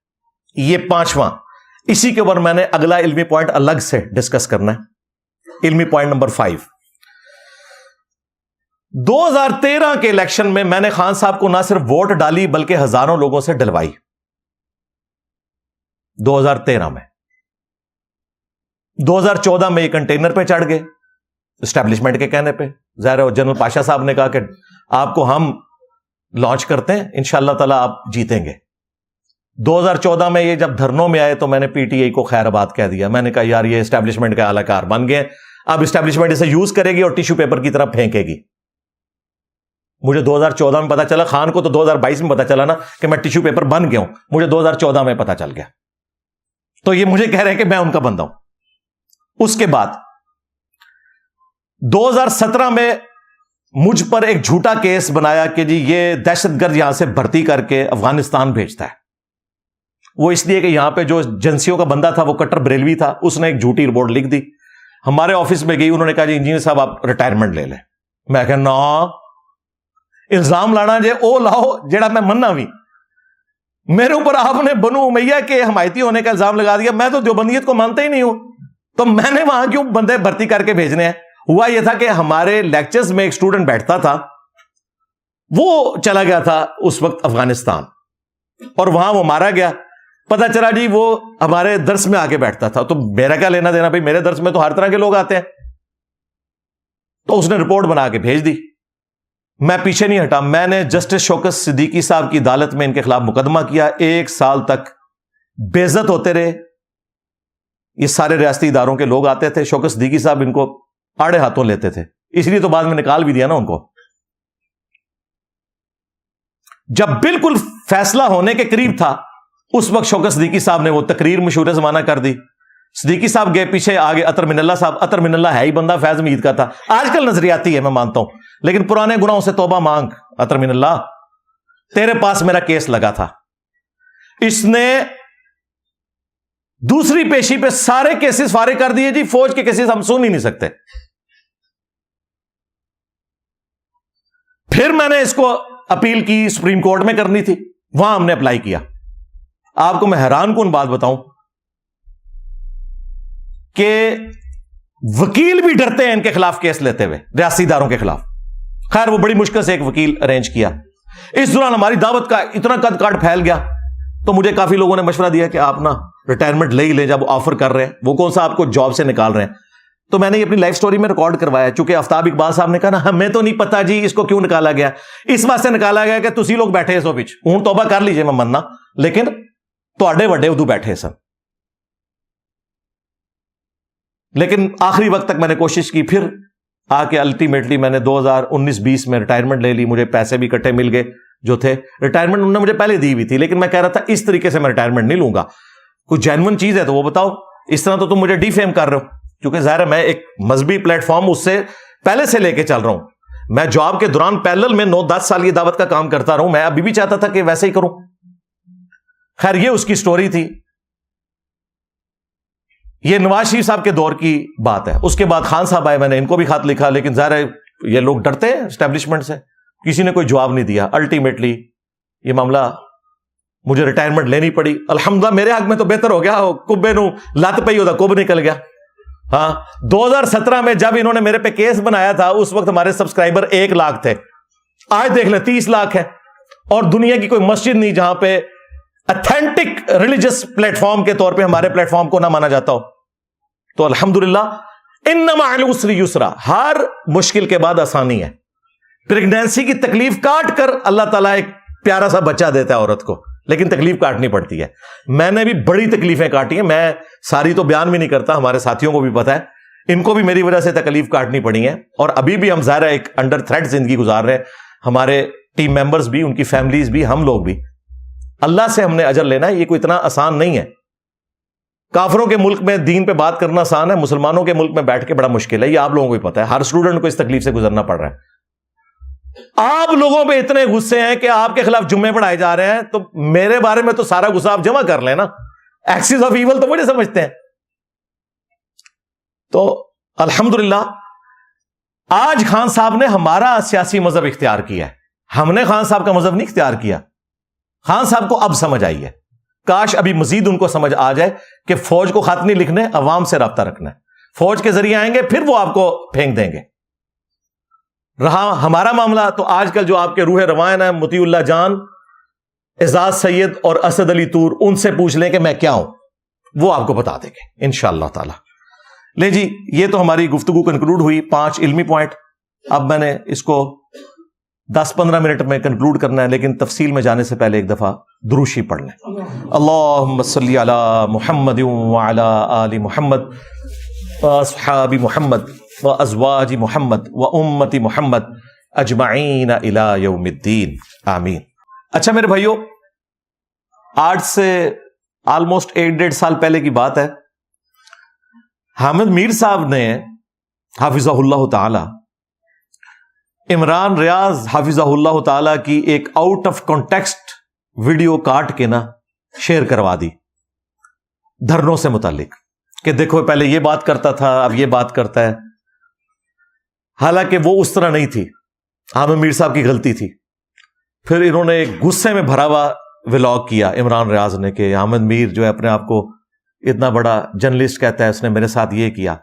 یہ 5واں، اسی کے اوپر میں نے اگلا علمی پوائنٹ الگ سے ڈسکس کرنا ہے، علمی پوائنٹ نمبر 5۔ 2013 کے الیکشن میں نے خان صاحب کو نہ صرف ووٹ ڈالی بلکہ ہزاروں لوگوں سے ڈلوائی۔ 2013 میں 2014 میں یہ کنٹینر پہ چڑھ گئے اسٹیبلشمنٹ کے کہنے پہ، ظاہر ہے جنرل پاشا صاحب نے کہا کہ آپ کو ہم لانچ کرتے ہیں، انشاءاللہ تعالی آپ جیتیں گے۔ 2014 میں یہ جب دھرنوں میں آئے تو میں نے PTI کو خیر آباد کہہ دیا، میں نے کہا یار یہ اسٹیبلشمنٹ کا اعلی کار بن گئے، اب اسٹیبلشمنٹ اسے یوز کرے گی اور ٹیشو پیپر کی طرف پھینکے گی۔ مجھے 2014 میں پتا چلا، خان کو تو 2022 میں پتا چلا نا کہ میں ٹیشو پیپر بن گیا ہوں، مجھے 2014 میں پتا چل گیا، تو یہ مجھے کہہ رہے ہیں کہ میں ان کا بندہ ہوں۔ اس کے بعد 2017 میں مجھ پر ایک جھوٹا کیس بنایا کہ جی یہ دہشت گرد یہاں سے بھرتی کر کے افغانستان بھیجتا ہے۔ وہ اس لیے کہ یہاں پہ جو ایجنسیوں کا بندہ تھا وہ کٹر بریلوی تھا، اس نے ایک جھوٹی رپورٹ لکھ دی، ہمارے آفس میں گئی، انہوں نے کہا جی انجینئر صاحب آپ ریٹائرمنٹ لے لیں۔ میں کہ نا الزام لانا جے او لاؤ جیڑا میں مننا بھی. میرے اوپر آپ نے بنو امیہ کے حمایتی ہونے کا الزام لگا دیا. میں تو دیوبندیت کو مانتا ہی نہیں ہوں, تو میں نے وہاں کیوں بندے بھرتی کر کے بھیجنے ہیں. ہوا یہ تھا کہ ہمارے لیکچرز میں ایک اسٹوڈنٹ بیٹھتا تھا, وہ چلا گیا تھا اس وقت افغانستان, اور وہاں وہ مارا گیا. پتا چلا جی وہ ہمارے درس میں آ کے بیٹھتا تھا. تو میرا کیا لینا دینا بھائی, میرے درس میں تو ہر طرح کے لوگ آتے ہیں. تو اس نے رپورٹ بنا کے بھیج دی. میں پیچھے نہیں ہٹا, میں نے جسٹس شوکت صدیقی صاحب کی عدالت میں ان کے خلاف مقدمہ کیا. 1 سال تک بے عزت ہوتے رہے. یہ سارے ریاستی اداروں کے لوگ آتے تھے, شوکت صدیقی صاحب ان کو آڑے ہاتھوں لیتے تھے, اس لیے تو بعد میں نکال بھی دیا نا ان کو. جب بالکل فیصلہ ہونے کے قریب تھا اس وقت شوکت صدیقی صاحب نے وہ تقریر مشہور زمانہ کر دی. صدیقی صاحب گئے پیچھے, آگے اطہر من اللہ صاحب. اطہر من اللہ ہے ہی بندہ فیض امید کا تھا, آج کل نظریاتی ہے میں مانتا ہوں, لیکن پرانے گناہوں سے توبہ مانگ اطہر من اللہ. تیرے پاس میرا کیس لگا تھا, اس نے دوسری پیشی پہ سارے کیسز فارغ کر دیے. جی فوج کے کیسز ہم سن ہی نہیں سکتے. پھر میں نے اس کو اپیل کی, سپریم کورٹ میں کرنی تھی, وہاں ہم نے اپلائی کیا. آپ کو میں حیران کن بات بتاؤں کہ وکیل بھی ڈرتے ہیں ان کے خلاف کیس لیتے ہوئے, ریاستی اداروں کے خلاف. خیر وہ بڑی مشکل سے ایک وکیل ارینج کیا. اس دوران ہماری دعوت کا اتنا قد کاٹ پھیل گیا, تو مجھے کافی لوگوں نے مشورہ دیا کہ آپ نا ریٹائرمنٹ لے ہی لیں, جب آفر کر رہے ہیں وہ کون سا آپ کو جاب سے نکال رہے ہیں. تو میں نے یہ اپنی لائف سٹوری میں ریکارڈ کروایا, چونکہ آفتاب اقبال صاحب نے کہا نا ہمیں تو نہیں پتا جی اس کو کیوں نکالا گیا. اس واسطے نکالا گیا کہ تسی لوگ بیٹھے سو بچ, ہوں توبہ کر لیجئے میں مننا, لیکن تواڈے وڈے ادو بیٹھے سن. لیکن آخری وقت تک میں نے کوشش کی, پھر آ کے الٹیمیٹلی میں نے 2019-20 میں ریٹائرمنٹ لے لی. مجھے پیسے بھی اکٹھے مل گئے جو تھے. ریٹائرمنٹ انہوں نے مجھے پہلے دی ہوئی تھی, لیکن میں کہہ رہا تھا اس طریقے سے میں ریٹائرمنٹ نہیں لوں گا, کوئی جینون چیز ہے تو وہ بتاؤ. اس طرح تو تم مجھے ڈی فیم کر رہے ہو, کیونکہ ظاہر ہے میں ایک مذہبی پلیٹ فارم اس سے پہلے سے لے کے چل رہا ہوں. میں جاب کے دوران پیرلل میں 9-10 سال یہ دعوت کا کام کرتا رہا ہوں. میں ابھی بھی چاہتا تھا کہ ویسے ہی کروں. خیر یہ اس کی سٹوری تھی. یہ نواز شریف صاحب کے دور کی بات ہے. اس کے بعد خان صاحب آئے, میں نے ان کو بھی خط لکھا, لیکن ظاہر ہے یہ لوگ ڈرتے ہیں اسٹیبلشمنٹ سے, کسی نے کوئی جواب نہیں دیا. الٹیمیٹلی یہ معاملہ مجھے ریٹائرمنٹ لینی پڑی. الحمدللہ میرے حق میں تو بہتر ہو گیا, کبے نو لت پئی ہوتا کب نکل گیا. ہاں 2017 میں جب انہوں نے میرے پہ کیس بنایا تھا اس وقت ہمارے سبسکرائبر 1 لاکھ تھے. آج دیکھ لیں 30 لاکھ ہے, اور دنیا کی کوئی مسجد نہیں جہاں پہ اتھینٹک ریلیجس پلیٹ فارم کے طور پہ ہمارے پلیٹ فارم کو نہ مانا جاتا ہو. تو الحمدللہ ان مع العسر یسرا, ہر مشکل کے بعد آسانی ہے. پریگنینسی کی تکلیف کاٹ کر اللہ تعالیٰ ایک پیارا سا بچہ دیتا ہے عورت کو, لیکن تکلیف کاٹنی پڑتی ہے. میں نے بھی بڑی تکلیفیں کاٹی ہیں, میں ساری تو بیان بھی نہیں کرتا, ہمارے ساتھیوں کو بھی پتا ہے, ان کو بھی میری وجہ سے تکلیف کاٹنی پڑی ہیں. اور ابھی بھی ہم ظاہر ہے ایک انڈر تھریٹ زندگی گزار رہے ہیں, ہمارے ٹیم ممبرز بھی, ان کی فیملیز بھی, ہم لوگ بھی. اللہ سے ہم نے اجر لینا ہے, یہ کوئی اتنا آسان نہیں ہے. کافروں کے ملک میں دین پہ بات کرنا آسان ہے, مسلمانوں کے ملک میں بیٹھ کے بڑا مشکل ہے. یہ آپ لوگوں کو بھی پتا ہے, ہر اسٹوڈنٹ کو اس تکلیف سے گزرنا پڑ رہا ہے. آپ لوگوں پہ اتنے غصے ہیں کہ آپ کے خلاف جمعے پڑھائے جا رہے ہیں, تو میرے بارے میں تو سارا غصہ آپ جمع کر لیں نا. ایکسس آف ایول تو مجھے سمجھتے ہیں. تو الحمدللہ آج خان صاحب نے ہمارا سیاسی مذہب اختیار کیا ہے, ہم نے خان صاحب کا مذہب نہیں اختیار کیا. خان صاحب کو اب سمجھ آئی ہے, کاش ابھی مزید ان کو سمجھ آ جائے کہ فوج کو خط نہیں لکھنے, عوام سے رابطہ رکھنا ہے. فوج کے ذریعے آئیں گے, پھر وہ آپ کو پھینک دیں گے. رہا ہمارا معاملہ, تو آج کل جو آپ کے روح روان ہیں, مطیع اللہ جان, اعزاز سید اور اسد علی طور, ان سے پوچھ لیں کہ میں کیا ہوں, وہ آپ کو بتا دیں گے انشاءاللہ تعالی. لے جی, یہ تو ہماری گفتگو کنکلوڈ ہوئی, 5 علمی پوائنٹ. اب میں نے اس کو 10-15 منٹ میں کنکلوڈ کرنا ہے, لیکن تفصیل میں جانے سے پہلے ایک دفعہ دروشی پڑھ لیں. اللہم صلی علی محمد وعلی آل محمد واصحاب محمد وازواج محمد وامت محمد اجمعین الی یوم الدین, آمین. اچھا میرے بھائیو, آج سے آلموسٹ 1.5 سال پہلے کی بات ہے, حامد میر صاحب نے حافظہ اللہ تعالی عمران ریاض حافظہ اللہ تعالی کی ایک آؤٹ آف کانٹیکسٹ ویڈیو کاٹ کے نا شیئر کروا دی دھرنوں سے متعلق, کہ دیکھو پہلے یہ بات کرتا تھا, اب یہ بات کرتا ہے. حالانکہ وہ اس طرح نہیں تھی، عامر میر صاحب کی غلطی تھی. پھر انہوں نے ایک غصے میں بھرا ہوا ولاگ کیا عمران ریاض نے کہ احمد میر جو ہے اپنے آپ کو اتنا بڑا جرنلسٹ کہتا ہے، اس نے میرے ساتھ یہ کیا.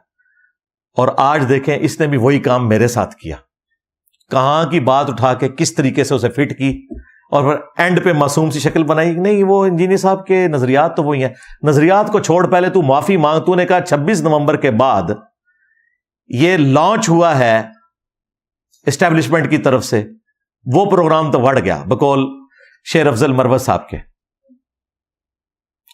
اور آج دیکھیں اس نے بھی وہی کام میرے ساتھ کیا. کہاں کی بات اٹھا کے کس طریقے سے اسے فٹ کی اور پھر اینڈ پہ معصوم سی شکل بنائی. نہیں، وہ انجینئر صاحب کے نظریات تو وہی ہیں. نظریات کو چھوڑ، پہلے تو معافی مانگ. تو نے کہا 26 نومبر کے بعد یہ لانچ ہوا ہے اسٹیبلشمنٹ کی طرف سے، وہ پروگرام تو بڑھ گیا بقول شیر افضل مروت صاحب کے.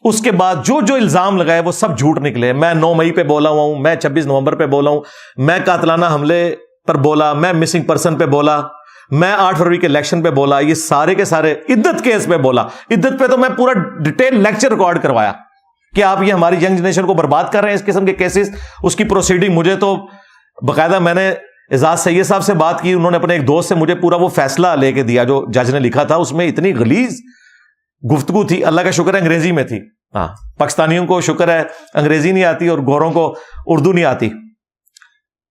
اس کے بعد جو جو الزام لگائے وہ سب جھوٹ نکلے. میں 9 مئی پہ بولا ہوا ہوں، میں 26 نومبر پہ بولا ہوں، میں قاتلانہ حملے پر بولا، میں مسنگ پرسن پہ بولا، میں 8 فروری کے الیکشن پہ بولا، یہ سارے کے سارے عدت کیس پہ بولا. عدت پہ تو میں پورا ڈیٹیل لیکچر ریکارڈ کروایا کہ آپ یہ ہماری ینگ جنریشن کو برباد کر رہے ہیں اس قسم کے کیسز. اس کی پروسیڈنگ مجھے تو باقاعدہ میں نے اعزاز سید صاحب سے بات کی، انہوں نے اپنے ایک دوست سے مجھے پورا وہ فیصلہ لے کے دیا جو جج نے لکھا تھا. اس میں اتنی غلیظ گفتگو تھی، اللہ کا شکر ہے انگریزی میں تھی. ہاں، پاکستانیوں کو شکر ہے انگریزی نہیں آتی اور گوروں کو اردو نہیں آتی،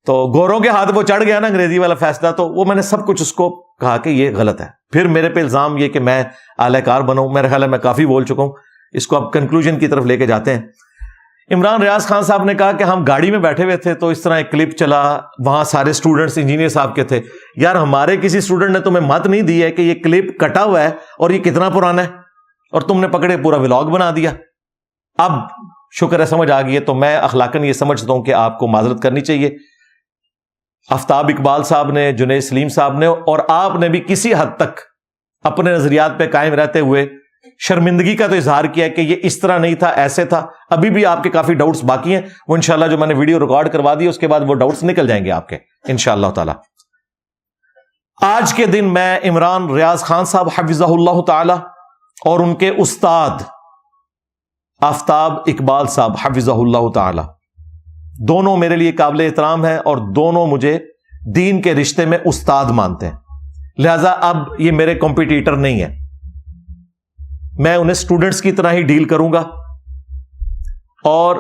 تو گوروں کے ہاتھ وہ چڑھ گیا نا انگریزی والا فیصلہ. تو وہ میں نے سب کچھ اس کو کہا کہ یہ غلط ہے. پھر میرے پہ الزام یہ کہ میں اعلی کار بنوں. میرے خیال ہے میں کافی بول چکا ہوں، اس کو اب کنکلوژن کی طرف لے کے جاتے ہیں. عمران ریاض خان صاحب نے کہا کہ ہم گاڑی میں بیٹھے ہوئے تھے تو اس طرح ایک کلپ چلا، وہاں سارے اسٹوڈنٹس انجینئر صاحب کے تھے. یار ہمارے کسی اسٹوڈنٹ نے تمہیں مت نہیں دی ہے کہ یہ کلپ کٹا ہوا ہے اور یہ کتنا پرانا ہے، اور تم نے پکڑے پورا ولاگ بنا دیا. اب شکر ہے سمجھ آ گئی ہے، تو میں اخلاقاً یہ سمجھتا ہوں کہ آپ کو معذرت کرنی چاہیے. آفتاب اقبال صاحب نے، جنید سلیم صاحب نے، اور آپ نے بھی کسی حد تک اپنے نظریات پہ قائم رہتے ہوئے شرمندگی کا تو اظہار کیا ہے کہ یہ اس طرح نہیں تھا، ایسے تھا. ابھی بھی آپ کے کافی ڈاؤٹس باقی ہیں، وہ انشاءاللہ جو میں نے ویڈیو ریکارڈ کروا دی اس کے بعد وہ ڈاؤٹس نکل جائیں گے آپ کے انشاءاللہ تعالی. آج کے دن میں عمران ریاض خان صاحب حفظہ اللہ تعالی اور ان کے استاد آفتاب اقبال صاحب حفظہ اللہ تعالی، دونوں میرے لیے قابل احترام ہیں اور دونوں مجھے دین کے رشتے میں استاد مانتے ہیں. لہذا اب یہ میرے کمپیٹیٹر نہیں ہے، میں انہیں اسٹوڈنٹس کی طرح ہی ڈیل کروں گا. اور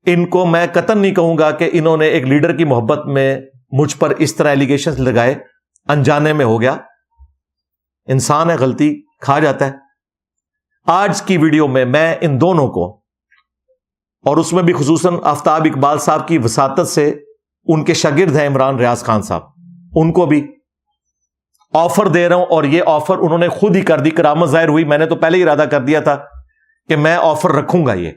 ان کو میں قطعاً نہیں کہوں گا کہ انہوں نے ایک لیڈر کی محبت میں مجھ پر اس طرح ایلیگیشنز لگائے، انجانے میں ہو گیا. انسان ہے، غلطی کھا جاتا ہے. آج کی ویڈیو میں ان دونوں کو، اور اس میں بھی خصوصاً آفتاب اقبال صاحب کی وساطت سے، ان کے شاگرد ہیں عمران ریاض خان صاحب، ان کو بھی آفر دے رہا ہوں. اور یہ آفر انہوں نے خود ہی کر دی، کرامت ظاہر ہوئی. میں نے تو پہلے ہی ارادہ کر دیا تھا کہ میں آفر رکھوں گا یہ،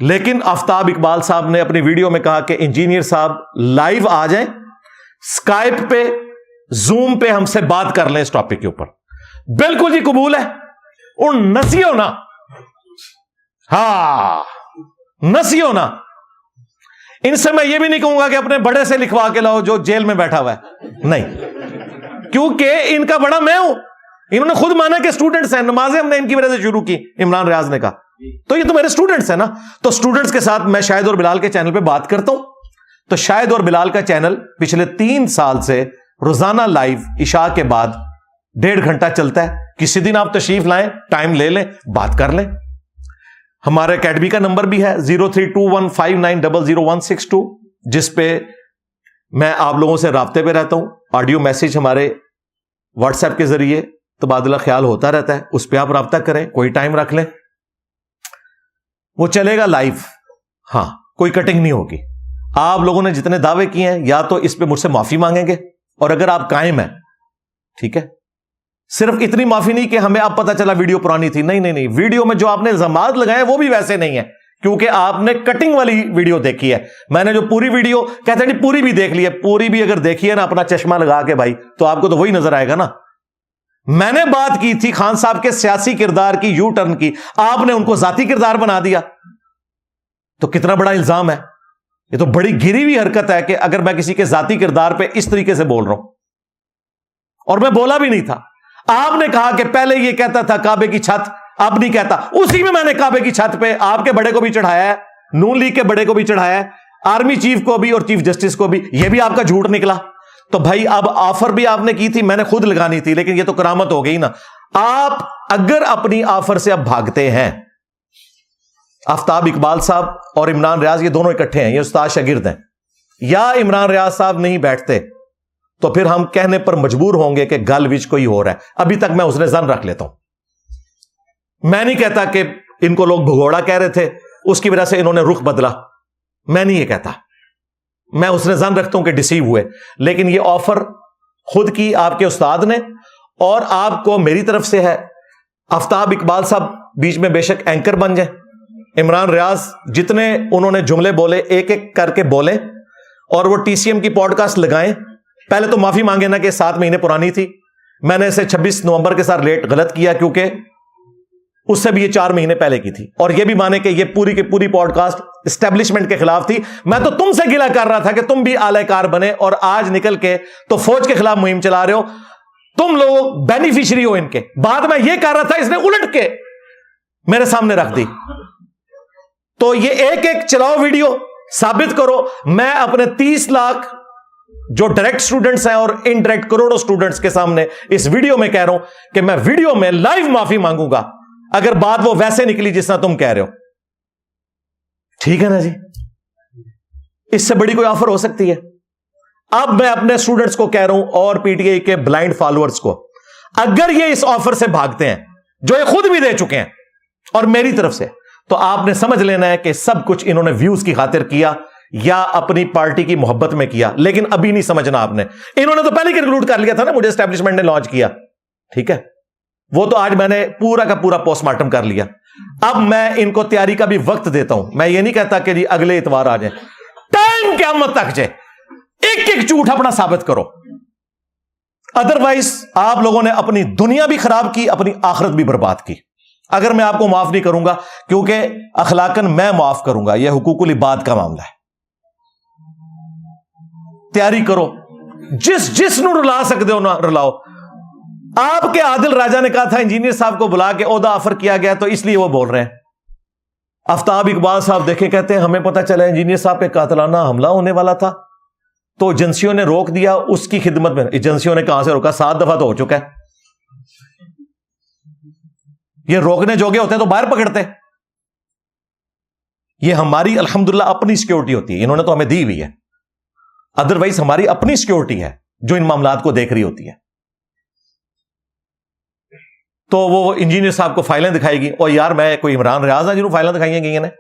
لیکن آفتاب اقبال صاحب نے اپنی ویڈیو میں کہا کہ انجینئر صاحب لائیو آ جائیں، اسکائپ پہ، زوم پہ ہم سے بات کر لیں اس ٹاپک کے اوپر. بالکل جی قبول ہے. ان نسی ہونا، ہاں نسی ہونا. ان سے میں یہ بھی نہیں کہوں گا کہ اپنے بڑے سے لکھوا کے لاؤ جو جیل میں بیٹھا ہوا ہے، نہیں، کیونکہ ان کا بڑا میں ہوں. انہوں نے خود مانا کہ اسٹوڈنٹس ہیں، نمازیں ہم نے ان کی وجہ سے شروع کی، عمران ریاض نے کہا تو یہ تو میرے اسٹوڈنٹس ہیں نا. تو اسٹوڈنٹس کے ساتھ میں شاہد اور بلال کے چینل پہ بات کرتا ہوں. تو شاہد اور بلال کا چینل پچھلے 3 سال سے روزانہ لائیو عشاء کے بعد 1.5 گھنٹہ چلتا ہے. کسی دن آپ تشریف لائیں، ٹائم لے لیں، بات کر لیں. ہمارے اکیڈمی کا نمبر بھی ہے 032159000162، جس پہ میں آپ لوگوں سے رابطے پہ رہتا ہوں. آڈیو میسج ہمارے واٹس ایپ کے ذریعے تبادلہ خیال ہوتا رہتا ہے، اس پہ آپ رابطہ کریں، کوئی ٹائم رکھ لیں، وہ چلے گا لائیو. ہاں، کوئی کٹنگ نہیں ہوگی. آپ لوگوں نے جتنے دعوے کیے ہیں یا تو اس پہ مجھ سے معافی مانگیں گے، اور اگر آپ قائم ہیں ٹھیک ہے. صرف اتنی معافی نہیں کہ ہمیں اب پتا چلا ویڈیو پرانی تھی، نہیں، ویڈیو میں جو آپ نے الزامات لگائے وہ بھی ویسے نہیں ہے، کیونکہ آپ نے کٹنگ والی ویڈیو دیکھی ہے. میں نے جو پوری ویڈیو کہتے ہیں پوری بھی دیکھ لی ہے، پوری بھی اگر دیکھی ہے نا اپنا چشمہ لگا کے بھائی، تو آپ کو تو وہی نظر آئے گا نا. میں نے بات کی تھی خان صاحب کے سیاسی کردار کی، یو ٹرن کی، آپ نے ان کو ذاتی کردار بنا دیا. تو کتنا بڑا الزام ہے. یہ تو بڑی گری ہوئی حرکت ہے کہ اگر میں کسی کے ذاتی کردار پہ اس طریقے سے بول رہا ہوں، اور میں بولا بھی نہیں تھا. آپ نے کہا کہ پہلے یہ کہتا تھا کعبے کی چھت، اب نہیں کہتا. اسی میں نے کعبے کی چھت پہ آپ کے بڑے کو بھی چڑھایا ہے، نون لیگ کے بڑے کو بھی چڑھایا ہے، آرمی چیف کو بھی اور چیف جسٹس کو بھی. یہ بھی آپ کا جھوٹ نکلا. تو بھائی اب آفر بھی آپ نے کی تھی، میں نے خود لگانی تھی، لیکن یہ تو کرامت ہو گئی نا. آپ اگر اپنی آفر سے اب بھاگتے ہیں، آفتاب اقبال صاحب اور عمران ریاض یہ دونوں اکٹھے ہیں، یہ استاد شاگرد ہیں، یا عمران ریاض صاحب نہیں بیٹھتے تو پھر ہم کہنے پر مجبور ہوں گے کہ گل وچ کوئی ہو رہا ہے. ابھی تک میں اس نے زن رکھ لیتا ہوں. میں نہیں کہتا کہ ان کو لوگ بھگوڑا کہہ رہے تھے اس کی وجہ سے انہوں نے رخ بدلا, میں نہیں یہ کہتا. میں اس نے زن رکھتا ہوں کہ ڈسیو ہوئے. لیکن یہ آفر خود کی آپ کے استاد نے اور آپ کو میری طرف سے ہے. آفتاب اقبال صاحب بیچ میں بے شک اینکر بن جائیں. عمران ریاض جتنے انہوں نے جملے بولے ایک ایک کر کے بولیں اور وہ ٹی سی ایم کی پوڈ کاسٹ لگائیں. پہلے تو معافی مانگے نا کہ 7 مہینے پرانی تھی, میں نے اسے 26 نومبر کے ساتھ لیٹ غلط کیا کیونکہ اس سے بھی یہ 4 مہینے پہلے کی تھی. اور یہ بھی مانے کہ یہ پوری کی پوری پوڈ کاسٹ اسٹیبلشمنٹ کے خلاف تھی. میں تو تم سے گلہ کر رہا تھا کہ تم بھی اعلی کار بنے اور آج نکل کے تو فوج کے خلاف مہم چلا رہے ہو. تم لوگ بینیفیشری ہو ان کے. بعد میں یہ کر رہا تھا, اس نے الٹ کے میرے سامنے رکھ دی. تو یہ ایک ایک چلاؤ ویڈیو, ثابت کرو. میں اپنے 30 لاکھ جو ڈائریکٹ سٹوڈنٹس ہیں اور انڈائریکٹ کروڑوں سٹوڈنٹس کے سامنے اس ویڈیو میں کہہ رہا ہوں کہ میں ویڈیو میں لائیو معافی مانگوں گا اگر بات وہ ویسے نکلی جس طرح تم کہہ رہے ہو. ٹھیک ہے نا جی, اس سے بڑی کوئی آفر ہو سکتی ہے؟ اب میں اپنے سٹوڈنٹس کو کہہ رہا ہوں اور پی ٹی آئی کے بلائنڈ فالوورز کو, اگر یہ اس آفر سے بھاگتے ہیں جو یہ خود بھی دے چکے ہیں اور میری طرف سے, تو آپ نے سمجھ لینا ہے کہ سب کچھ انہوں نے ویوز کی خاطر کیا یا اپنی پارٹی کی محبت میں کیا. لیکن ابھی نہیں سمجھنا آپ نے. انہوں نے تو پہلے کنکلوڈ کر لیا تھا نا, مجھے اسٹیبلشمنٹ نے لانچ کیا. ٹھیک ہے, وہ تو آج میں نے پورا کا پورا پوسٹ مارٹم کر لیا. اب میں ان کو تیاری کا بھی وقت دیتا ہوں. میں یہ نہیں کہتا کہ جی اگلے اتوار آ جائیں, ٹائم قیامت تک جائے, ایک ایک جھوٹ اپنا ثابت کرو. ادروائز آپ لوگوں نے اپنی دنیا بھی خراب کی, اپنی آخرت بھی برباد کی. اگر میں آپ کو معاف نہیں کروں گا, کیونکہ اخلاقاً میں معاف کروں گا, یہ حقوق العباد کا معاملہ ہے. تیاری کرو, جس نو رلا سکتے ہو نا رلاؤ. آپ کے عادل راجہ نے کہا تھا انجینئر صاحب کو بلا کے عہدہ آفر کیا گیا تو اس لیے وہ بول رہے ہیں. آفتاب اقبال صاحب دیکھیں کہتے ہیں ہمیں پتہ چلا انجینئر صاحب پہ قاتلانہ حملہ ہونے والا تھا تو ایجنسیوں نے روک دیا اس کی خدمت میں. ایجنسیوں نے کہاں سے روکا؟ 7 دفعہ تو ہو چکا ہے. یہ روکنے جوگے ہوتے ہیں تو باہر پکڑتے. یہ ہماری الحمدللہ اپنی سیکیورٹی ہوتی ہے, انہوں نے تو ہمیں دی ہوئی ہے. ادروائز ہماری اپنی سیکیورٹی ہے جو ان معاملات کو دیکھ رہی ہوتی ہے. تو وہ انجینئر صاحب کو فائلیں دکھائے گی, اور یار میں کوئی عمران ریاض ہے جنہوں فائلیں دکھائی گئی ہیں,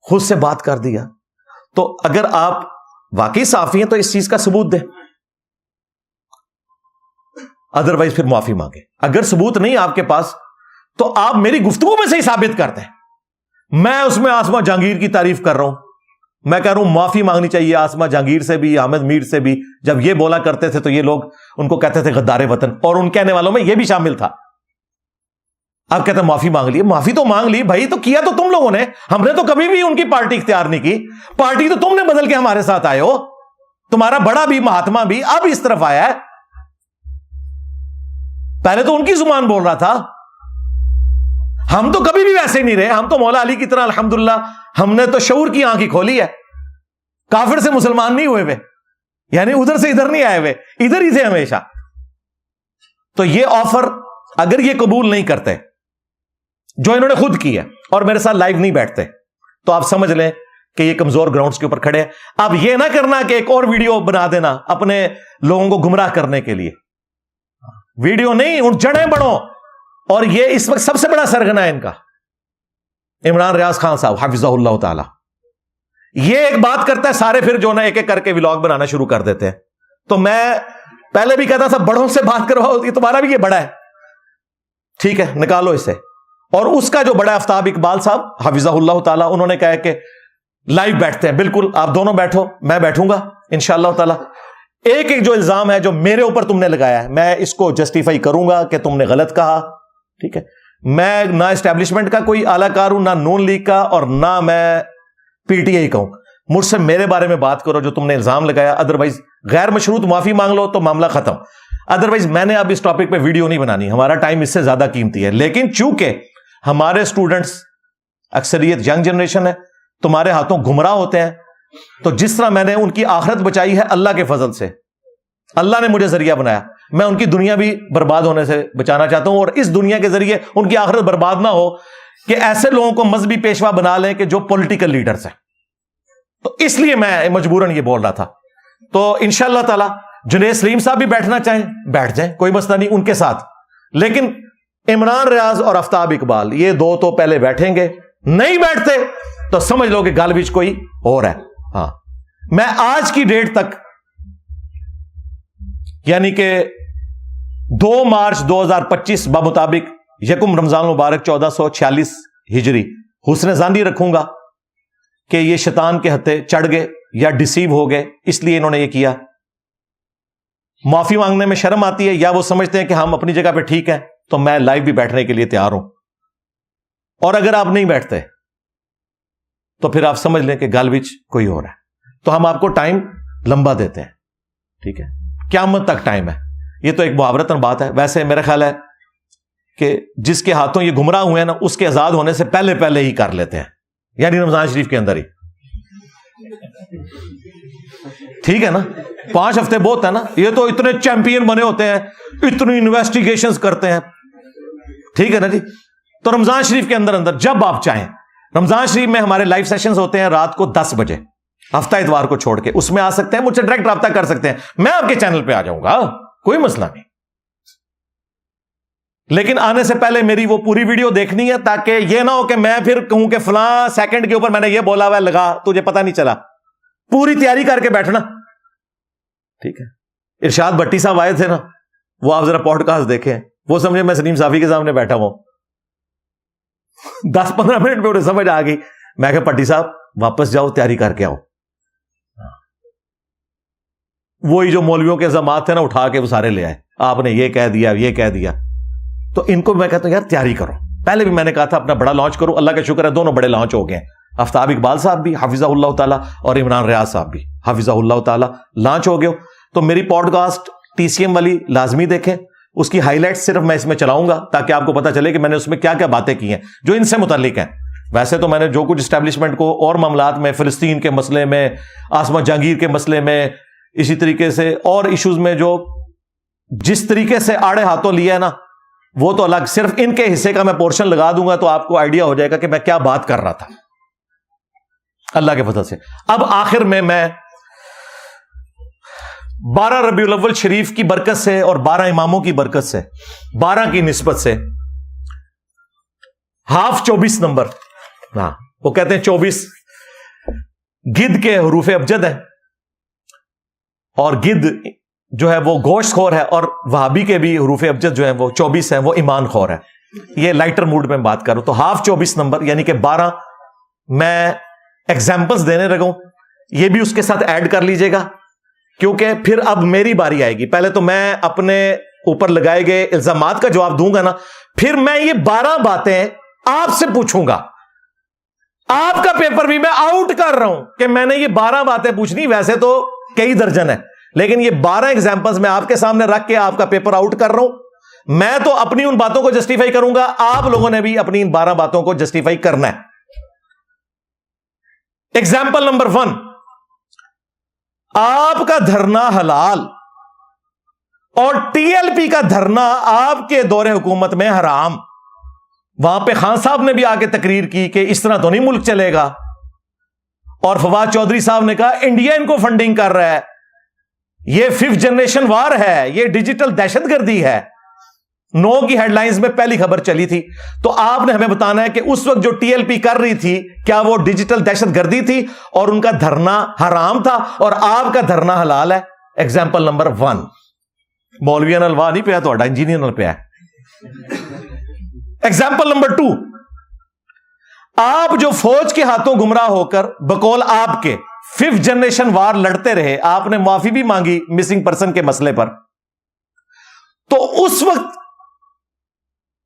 خود سے بات کر دیا. تو اگر آپ واقعی صافی ہیں تو اس چیز کا ثبوت دیں, ادروائز پھر معافی مانگے. اگر ثبوت نہیں آپ کے پاس تو آپ میری گفتگو میں سے ہی ثابت کرتے ہیں. میں اس میں آسما جہانگیر کی تعریف کر رہا ہوں, میں کہہ رہا ہوں معافی مانگنی چاہیے آسما جہانگیر سے بھی, احمد میر سے بھی. جب یہ بولا کرتے تھے تو یہ لوگ ان کو کہتے تھے غدار وطن, اور ان کہنے والوں میں یہ بھی شامل تھا. آپ کہتے ہیں معافی مانگ لی. معافی تو مانگ لی بھائی, تو کیا تو تم لوگوں نے, ہم نے تو کبھی بھی ان کی پارٹی اختیار نہیں کی. پارٹی تو تم نے بدل کے ہمارے ساتھ آئے ہو. تمہارا بڑا بھی مہاتما بھی اب اس طرف آیا ہے, پہلے تو ان کی زبان بول رہا تھا. ہم تو کبھی بھی ویسے نہیں رہے. ہم تو مولا علی کی طرح الحمدللہ ہم نے تو شعور کی آنکھ کھولی ہے. کافر سے مسلمان نہیں ہوئے ہوئے, یعنی ادھر سے ادھر نہیں آئے ہوئے, ادھر ہی تھے ہمیشہ. تو یہ آفر اگر یہ قبول نہیں کرتے جو انہوں نے خود کی ہے اور میرے ساتھ لائیو نہیں بیٹھتے, تو آپ سمجھ لیں کہ یہ کمزور گراؤنڈز کے اوپر کھڑے ہیں. اب یہ نہ کرنا کہ ایک اور ویڈیو بنا دینا اپنے لوگوں کو گمراہ کرنے کے لیے. ویڈیو نہیں, ان جڑیں بڑھو. اور یہ اس وقت سب سے بڑا سرگنا ہے ان کا, عمران ریاض خان صاحب حفظہ اللہ تعالی. یہ ایک بات کرتا ہے, سارے پھر جو نا ایک ایک کر کے ولاگ بنانا شروع کر دیتے ہیں. تو میں پہلے بھی کہتا تھا بڑوں سے بات کرواؤ, یہ تمہارا بھی یہ بڑا ہے, ٹھیک ہے نکالو اسے. اور اس کا جو بڑا ہے آفتاب اقبال صاحب حفظہ اللہ تعالی, انہوں نے کہا کہ لائیو بیٹھتے ہیں. بالکل, آپ دونوں بیٹھو, میں بیٹھوں گا انشاءاللہ تعالی. ایک ایک جو الزام ہے جو میرے اوپر تم نے لگایا ہے, میں اس کو جسٹیفائی کروں گا کہ تم نے غلط کہا. ٹھیک ہے, میں نہ اسٹیبلشمنٹ کا کوئی اعلی کار ہوں, نہ نون لیگ کا, اور نہ میں پی ٹی آئی کا ہوں. مجھ سے میرے بارے میں بات کرو جو تم نے الزام لگایا. ادروائز غیر مشروط معافی مانگ لو تو معاملہ ختم. ادروائز میں نے اب اس ٹاپک پہ ویڈیو نہیں بنانی, ہمارا ٹائم اس سے زیادہ قیمتی ہے. لیکن چونکہ ہمارے سٹوڈنٹس اکثریت ینگ جنریشن ہے, تمہارے ہاتھوں گمراہ ہوتے ہیں, تو جس طرح میں نے ان کی آخرت بچائی ہے اللہ کے فضل سے, اللہ نے مجھے ذریعہ بنایا, میں ان کی دنیا بھی برباد ہونے سے بچانا چاہتا ہوں. اور اس دنیا کے ذریعے ان کی آخرت برباد نہ ہو کہ ایسے لوگوں کو مذہبی پیشوا بنا لیں کہ جو پولیٹیکل لیڈرز ہیں. تو اس لیے میں مجبوراً یہ بول رہا تھا. تو انشاءاللہ تعالی جنید سلیم صاحب بھی بیٹھنا چاہیں بیٹھ جائیں, کوئی مسئلہ نہیں ان کے ساتھ, لیکن عمران ریاض اور آفتاب اقبال یہ دو تو پہلے بیٹھیں گے, نہیں بیٹھتے تو سمجھ لو کہ گل وچ کوئی اور ہے. ہاں, میں آج کی ڈیٹ تک یعنی کہ 2 مارچ 2025 بمطابق یکم رمضان مبارک 1446 ہجری حسن ظانی رکھوں گا کہ یہ شیطان کے ہتھے چڑھ گئے یا ڈسیو ہو گئے, اس لیے انہوں نے یہ کیا. معافی مانگنے میں شرم آتی ہے یا وہ سمجھتے ہیں کہ ہم اپنی جگہ پہ ٹھیک ہیں, تو میں لائیو بھی بیٹھنے کے لیے تیار ہوں. اور اگر آپ نہیں بیٹھتے تو پھر آپ سمجھ لیں کہ گل وچ کوئی اور ہے. تو ہم آپ کو ٹائم لمبا دیتے ہیں, ٹھیک ہے, قیامت تک ٹائم ہے. یہ تو ایک محاورتن بات ہے. ویسے میرا خیال ہے کہ جس کے ہاتھوں یہ گمراہ ہوئے ہیں نا, اس کے آزاد ہونے سے پہلے ہی کر لیتے ہیں, یعنی رمضان شریف کے اندر ہی. ٹھیک ہے نا, 5 ہفتے بہت ہے نا. یہ تو اتنے چیمپئن بنے ہوتے ہیں, اتنی انویسٹیگیشنز کرتے ہیں, ٹھیک ہے نا جی. تو رمضان شریف کے اندر جب آپ چاہیں, رمضان شریف میں ہمارے لائیو سیشنز ہوتے ہیں رات کو 10 بجے ہفتہ اتوار کو چھوڑ کے, اس میں آ سکتے ہیں, مجھ سے ڈائریکٹ رابطہ کر سکتے ہیں, میں آپ کے چینل پہ آ جاؤں گا, کوئی مسئلہ نہیں. لیکن آنے سے پہلے میری وہ پوری ویڈیو دیکھنی ہے, تاکہ یہ نہ ہو کہ میں پھر کہوں کہ فلاں سیکنڈ کے اوپر میں نے یہ بولا ہوا لگا, تجھے پتہ نہیں چلا. پوری تیاری کر کے بیٹھنا, ٹھیک ہے. ارشاد بھٹی صاحب آئے تھے نا, وہ آپ ذرا پوڈ کاسٹ دیکھیں, وہ سمجھے میں سلیم صافی کے سامنے بیٹھا ہوں. 10-15 منٹ میں انہیں سمجھ آ گئی. میں کہ بھٹی صاحب واپس جاؤ, تیاری کر کے آؤ. وہی جو مولویوں کے الزامات تھے نا, اٹھا کے وہ سارے لے آئے, آپ نے یہ کہہ دیا, یہ کہہ دیا. تو ان کو میں کہتا ہوں یار تیاری کرو. پہلے بھی میں نے کہا تھا اپنا بڑا لانچ کرو, اللہ کا شکر ہے دونوں بڑے لانچ ہو گئے ہیں. آفتاب اقبال صاحب بھی حافظہ اللہ تعالیٰ, اور عمران ریاض صاحب بھی حافظہ اللہ تعالیٰ لانچ ہو گئے. تو میری پوڈ کاسٹ TCM والی لازمی دیکھیں, اس کی ہائی لائٹ صرف میں اس میں چلاؤں گا تاکہ آپ کو پتا چلے کہ میں نے اس میں کیا کیا باتیں کی ہیں جو ان سے متعلق ہیں. ویسے تو میں نے جو کچھ اسٹیبلشمنٹ کو اور معاملات میں, فلسطین کے مسئلے میں, آسما جہانگیر کے مسئلے میں, اسی طریقے سے اور ایشوز میں جو جس طریقے سے آڑے ہاتھوں لیا ہے نا, وہ تو الگ. صرف ان کے حصے کا میں پورشن لگا دوں گا تو آپ کو آئیڈیا ہو جائے گا کہ میں کیا بات کر رہا تھا, اللہ کے فضل سے. اب آخر میں 12 ربیع الاول شریف کی برکت سے اور 12 اماموں کی برکت سے, 12 کی نسبت سے ہاف 24 نمبر, ہاں وہ کہتے ہیں 24 گدھ کے حروف ابجد ہیں, اور گدھ جو ہے وہ گوشت خور ہے, اور وہابی کے بھی حروف ابجد جو ہیں وہ 24 ہیں, وہ ایمان خور ہے. یہ لائٹر موڈ میں بات کر رہا ہوں. تو ہاف 24 نمبر یعنی کہ 12 میں ایگزامپلز دینے لگا ہوں, یہ بھی اس کے ساتھ ایڈ کر لیجئے گا, کیونکہ پھر اب میری باری آئے گی. پہلے تو میں اپنے اوپر لگائے گئے الزامات کا جواب دوں گا نا, پھر میں یہ 12 باتیں آپ سے پوچھوں گا. آپ کا پیپر بھی میں آؤٹ کر رہا ہوں کہ میں نے یہ 12 باتیں پوچھنی, ویسے تو کئی درجن ہے, لیکن یہ 12 ایگزامپلز میں آپ کے سامنے رکھ کے آپ کا پیپر آؤٹ کر رہا ہوں. میں تو اپنی ان باتوں کو جسٹیفائی کروں گا, آپ لوگوں نے بھی اپنی ان 12 باتوں کو جسٹیفائی کرنا ہے. ایگزامپل نمبر 1, آپ کا دھرنا حلال اور TLP کا دھرنا آپ کے دور حکومت میں حرام. وہاں پہ خان صاحب نے بھی آ کے تقریر کی کہ اس طرح تو نہیں ملک چلے گا, اور فواد چودھری صاحب نے کہا انڈیا ان کو فنڈنگ کر رہا ہے, یہ 5th جنریشن وار ہے, یہ ڈیجیٹل دہشت گردی ہے. 9 کی ہیڈ لائنز میں پہلی خبر چلی تھی. تو آپ نے ہمیں بتانا ہے کہ اس وقت جو TLP کر رہی تھی کیا وہ ڈیجیٹل دہشت گردی تھی اور ان کا دھرنا حرام تھا, اور آپ کا دھرنا حلال ہے. Example number 1. مولوی نلوا نہیں پیا, تو انجینئر نل پیا. ایگزامپل نمبر 2, آپ جو فوج کے ہاتھوں گمراہ ہو کر بقول آپ کے 5th جنریشن وار لڑتے رہے, آپ نے معافی بھی مانگی مسنگ پرسن کے مسئلے پر, تو اس وقت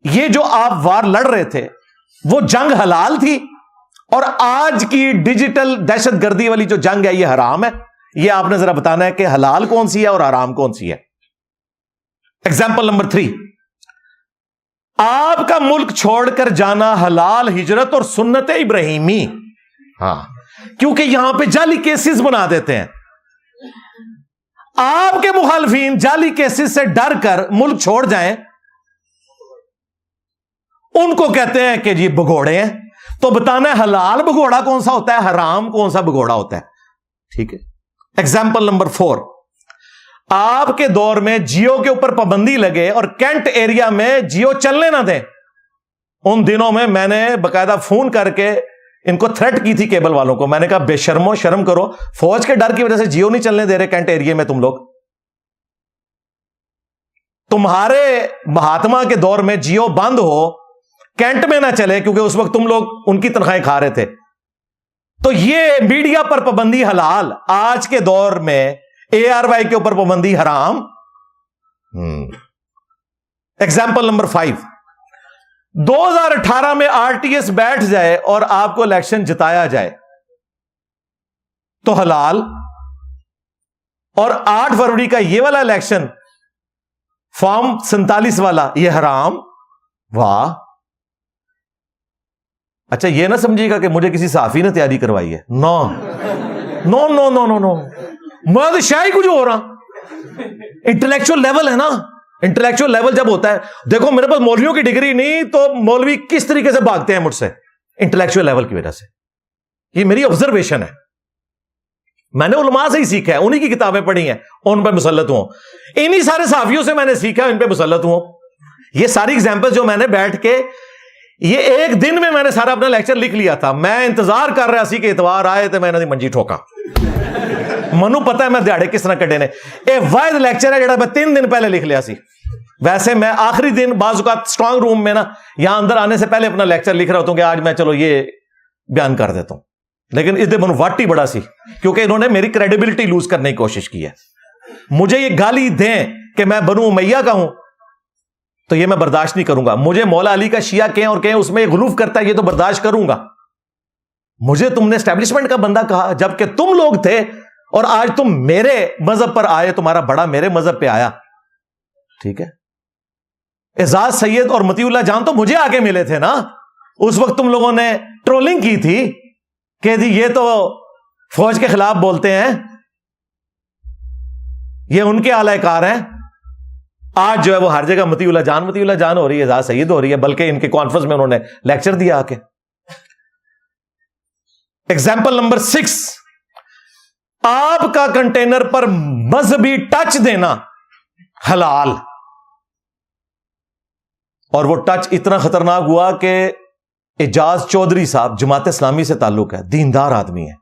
یہ جو آپ وار لڑ رہے تھے وہ جنگ حلال تھی, اور آج کی ڈیجیٹل دہشت گردی والی جو جنگ ہے یہ حرام ہے. یہ آپ نے ذرا بتانا ہے کہ حلال کون سی ہے اور حرام کون سی ہے. ایگزامپل نمبر 3, آپ کا ملک چھوڑ کر جانا حلال ہجرت اور سنت ابراہیمی. ہاں, کیونکہ یہاں پہ جعلی کیسز بنا دیتے ہیں. آپ کے مخالفین جعلی کیسز سے ڈر کر ملک چھوڑ جائیں, ان کو کہتے ہیں کہ یہ بگوڑے ہیں. تو بتانا ہے حلال بھگوڑا کون سا ہوتا ہے, حرام کون سا بھگوڑا ہوتا ہے. ٹھیک ہے. ایگزامپل نمبر 4, آپ کے دور میں جیو کے اوپر پابندی لگے اور کینٹ ایریا میں جیو چلنے نہ دیں. ان دنوں میں میں نے باقاعدہ فون کر کے ان کو تھریٹ کی تھی کیبل والوں کو. میں نے کہا بے شرمو شرم کرو, فوج کے ڈر کی وجہ سے جیو نہیں چلنے دے رہے کینٹ ایریا میں تم لوگ. تمہارے مہاتما کے دور میں جیو بند ہو, کینٹ میں نہ چلے, کیونکہ اس وقت تم لوگ ان کی تنخواہیں کھا رہے تھے. تو یہ میڈیا پر پابندی حلال, آج کے دور میں ARY کے اوپر پابندی حرام. ایگزامپل نمبر 5, 2018 میں RTS بیٹھ جائے اور آپ کو الیکشن جتایا جائے تو حلال, اور 8 فروری کا یہ والا الیکشن فارم 47 والا یہ حرام. واہ. اچھا یہ نہ سمجھیے گا کہ مجھے کسی صحافی نے تیاری کروائی ہے. نو نو نو نو نو نو, میں تو شاید کچھ ہو رہا. انٹلیکچوئل لیول ہے نا, انٹلیکچوئل لیول جب ہوتا ہے, دیکھو میرے پاس مولویوں کی ڈگری نہیں, تو مولوی کس طریقے سے بھاگتے ہیں مجھ سے انٹلیکچوئل لیول کی وجہ سے. یہ میری آبزرویشن ہے, میں نے علماء سے ہی سیکھا ہے, انہی کی کتابیں پڑھی ہیں, ان پہ مسلط ہوں. انہی سارے صحافیوں سے میں نے سیکھا, ان پہ مسلط ہوں. یہ ساری ایگزامپل جو میں نے بیٹھ کے, یہ ایک دن میں نے سارا اپنا لیکچر لکھ لیا تھا. میں انتظار کر رہا سی کہ اتوار آئے تو میں نے منجی ٹھوکا. منو پتا ہے میں دیہڑے کس طرح کٹے نے. اے واحد لیکچر ہے جڑا میں 3 دن پہلے لکھ لیا سی. ویسے میں آخری دن بعض اوقات اسٹرانگ روم میں نا, یہاں اندر آنے سے پہلے اپنا لیکچر لکھ رہا ہوتا ہوں کہ آج میں چلو یہ بیان کر دیتا ہوں. لیکن اس دن واٹ ہی بڑا سی, کیونکہ انہوں نے میری کریڈیبلٹی لوز کرنے کی کوشش کی ہے. مجھے یہ گالی دیں کہ میں بنو امیہ کا ہوں تو یہ میں برداشت نہیں کروں گا. مجھے مولا علی کا شیعہ کہیں اور کہیں اس میں غلوف کرتا ہے, یہ تو برداشت کروں گا. مجھے تم نے اسٹیبلشمنٹ کا بندہ کہا جبکہ تم لوگ تھے, اور آج تم میرے مذہب پر آئے, تمہارا بڑا میرے مذہب پہ آیا. ٹھیک ہے. اعزاز سید اور مطیع اللہ جان تو مجھے آگے ملے تھے نا. اس وقت تم لوگوں نے ٹرولنگ کی تھی کہ جی یہ تو فوج کے خلاف بولتے ہیں, یہ ان کے اعلی کار ہیں. آج جو ہے وہ ہر جگہ مطیع اللہ جان ہو رہی ہے, اعزاز سید ہو رہی ہے, بلکہ ان کے کانفرنس میں انہوں نے لیکچر دیا آ کے. ایگزامپل نمبر 6, آپ کا کنٹینر پر مذہبی ٹچ دینا حلال, اور وہ ٹچ اتنا خطرناک ہوا کہ اعجاز چودھری صاحب جماعت اسلامی سے تعلق ہے, دیندار آدمی ہے,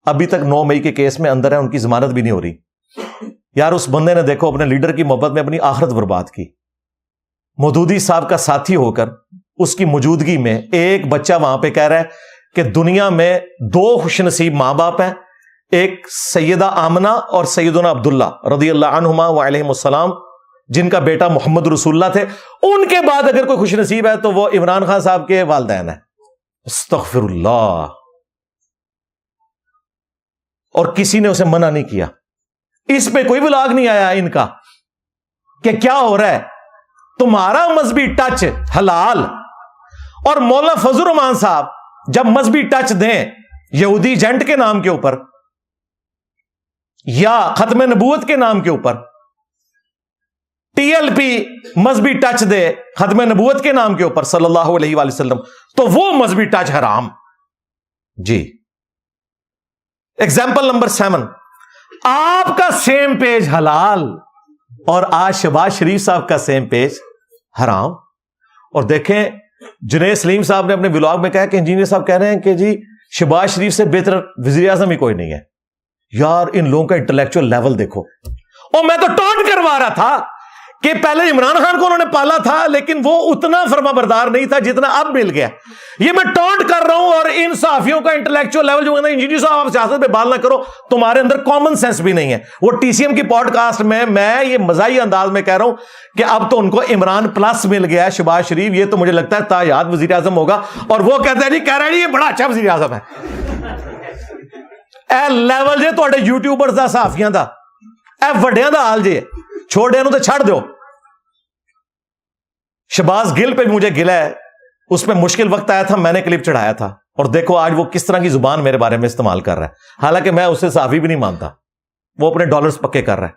ابھی تک 9 مئی کے کیس میں اندر ہے, ان کی ضمانت بھی نہیں ہو رہی. یار اس بندے نے دیکھو اپنے لیڈر کی محبت میں اپنی آخرت برباد کی. مودودی صاحب کا ساتھی ہو کر اس کی موجودگی میں ایک بچہ وہاں پہ کہہ رہا ہے کہ دنیا میں 2 خوش نصیب ماں باپ ہیں, ایک سیدہ آمنہ اور سیدنا عبداللہ رضی اللہ عنہما وعلیہم السلام, جن کا بیٹا محمد رسول اللہ تھے. ان کے بعد اگر کوئی خوش نصیب ہے تو وہ عمران خان صاحب کے والدین ہیں. استغفر اللہ. اور کسی نے اسے منع نہیں کیا. اس پہ کوئی ولاگ نہیں آیا ان کا کہ کیا ہو رہا ہے, تمہارا مذہبی ٹچ حلال. اور مولانا فضل الرحمان صاحب جب مذہبی ٹچ دیں یہودی ایجنٹ کے نام کے اوپر یا ختم نبوت کے نام کے اوپر, TLP مذہبی ٹچ دے ختم نبوت کے نام کے اوپر صلی اللہ علیہ وآلہ وسلم, تو وہ مذہبی ٹچ حرام. جی. ایگزامپل نمبر 7, آپ کا سیم پیج حلال اور آج شہباز شریف صاحب کا سیم پیج حرام. اور دیکھیں جنید سلیم صاحب نے اپنے ولاگ میں کہا کہ انجینئر صاحب کہہ رہے ہیں کہ جی شہباز شریف سے بہتر وزیر اعظم ہی کوئی نہیں ہے. یار ان لوگوں کا انٹلیکچوئل لیول دیکھو. اور میں تو ٹونٹ کروا رہا تھا کہ پہلے عمران خان کو انہوں نے پالا تھا لیکن وہ اتنا فرما بردار نہیں تھا جتنا اب مل گیا. یہ میں ٹونٹ کر رہا ہوں. اور ان صحافیوں کا انٹلیکچوئل لیول جو کہتے ہیں انجینئر صاحب آپ سیاست پہ بال نہ کرو, تمہارے اندر کامن سینس بھی نہیں ہے. وہ TCM کی پوڈ کاسٹ میں یہ مزاحیہ انداز میں کہہ رہا ہوں کہ اب تو ان کو عمران پلس مل گیا ہے شہباز شریف, یہ تو مجھے لگتا ہے تا یاد وزیر اعظم ہوگا. اور وہ کہتے ہیں جی کہہ رہے ہیں یہ بڑا اچھا وزیر اعظم ہے. اے لیول جے تواڈے یوٹیوبرز دا, صحافیاں دا, اے وڈیاں دا حال جے, چھوڑے نو تے چھڑ دیو. شہباز گل پہ مجھے گلا ہے, اس پہ مشکل وقت آیا تھا, میں نے کلپ چڑھایا تھا, اور دیکھو آج وہ کس طرح کی زبان میرے بارے میں استعمال کر رہا ہے. حالانکہ میں اسے صحافی بھی نہیں مانتا, وہ اپنے ڈالرز پکے کر رہا ہے,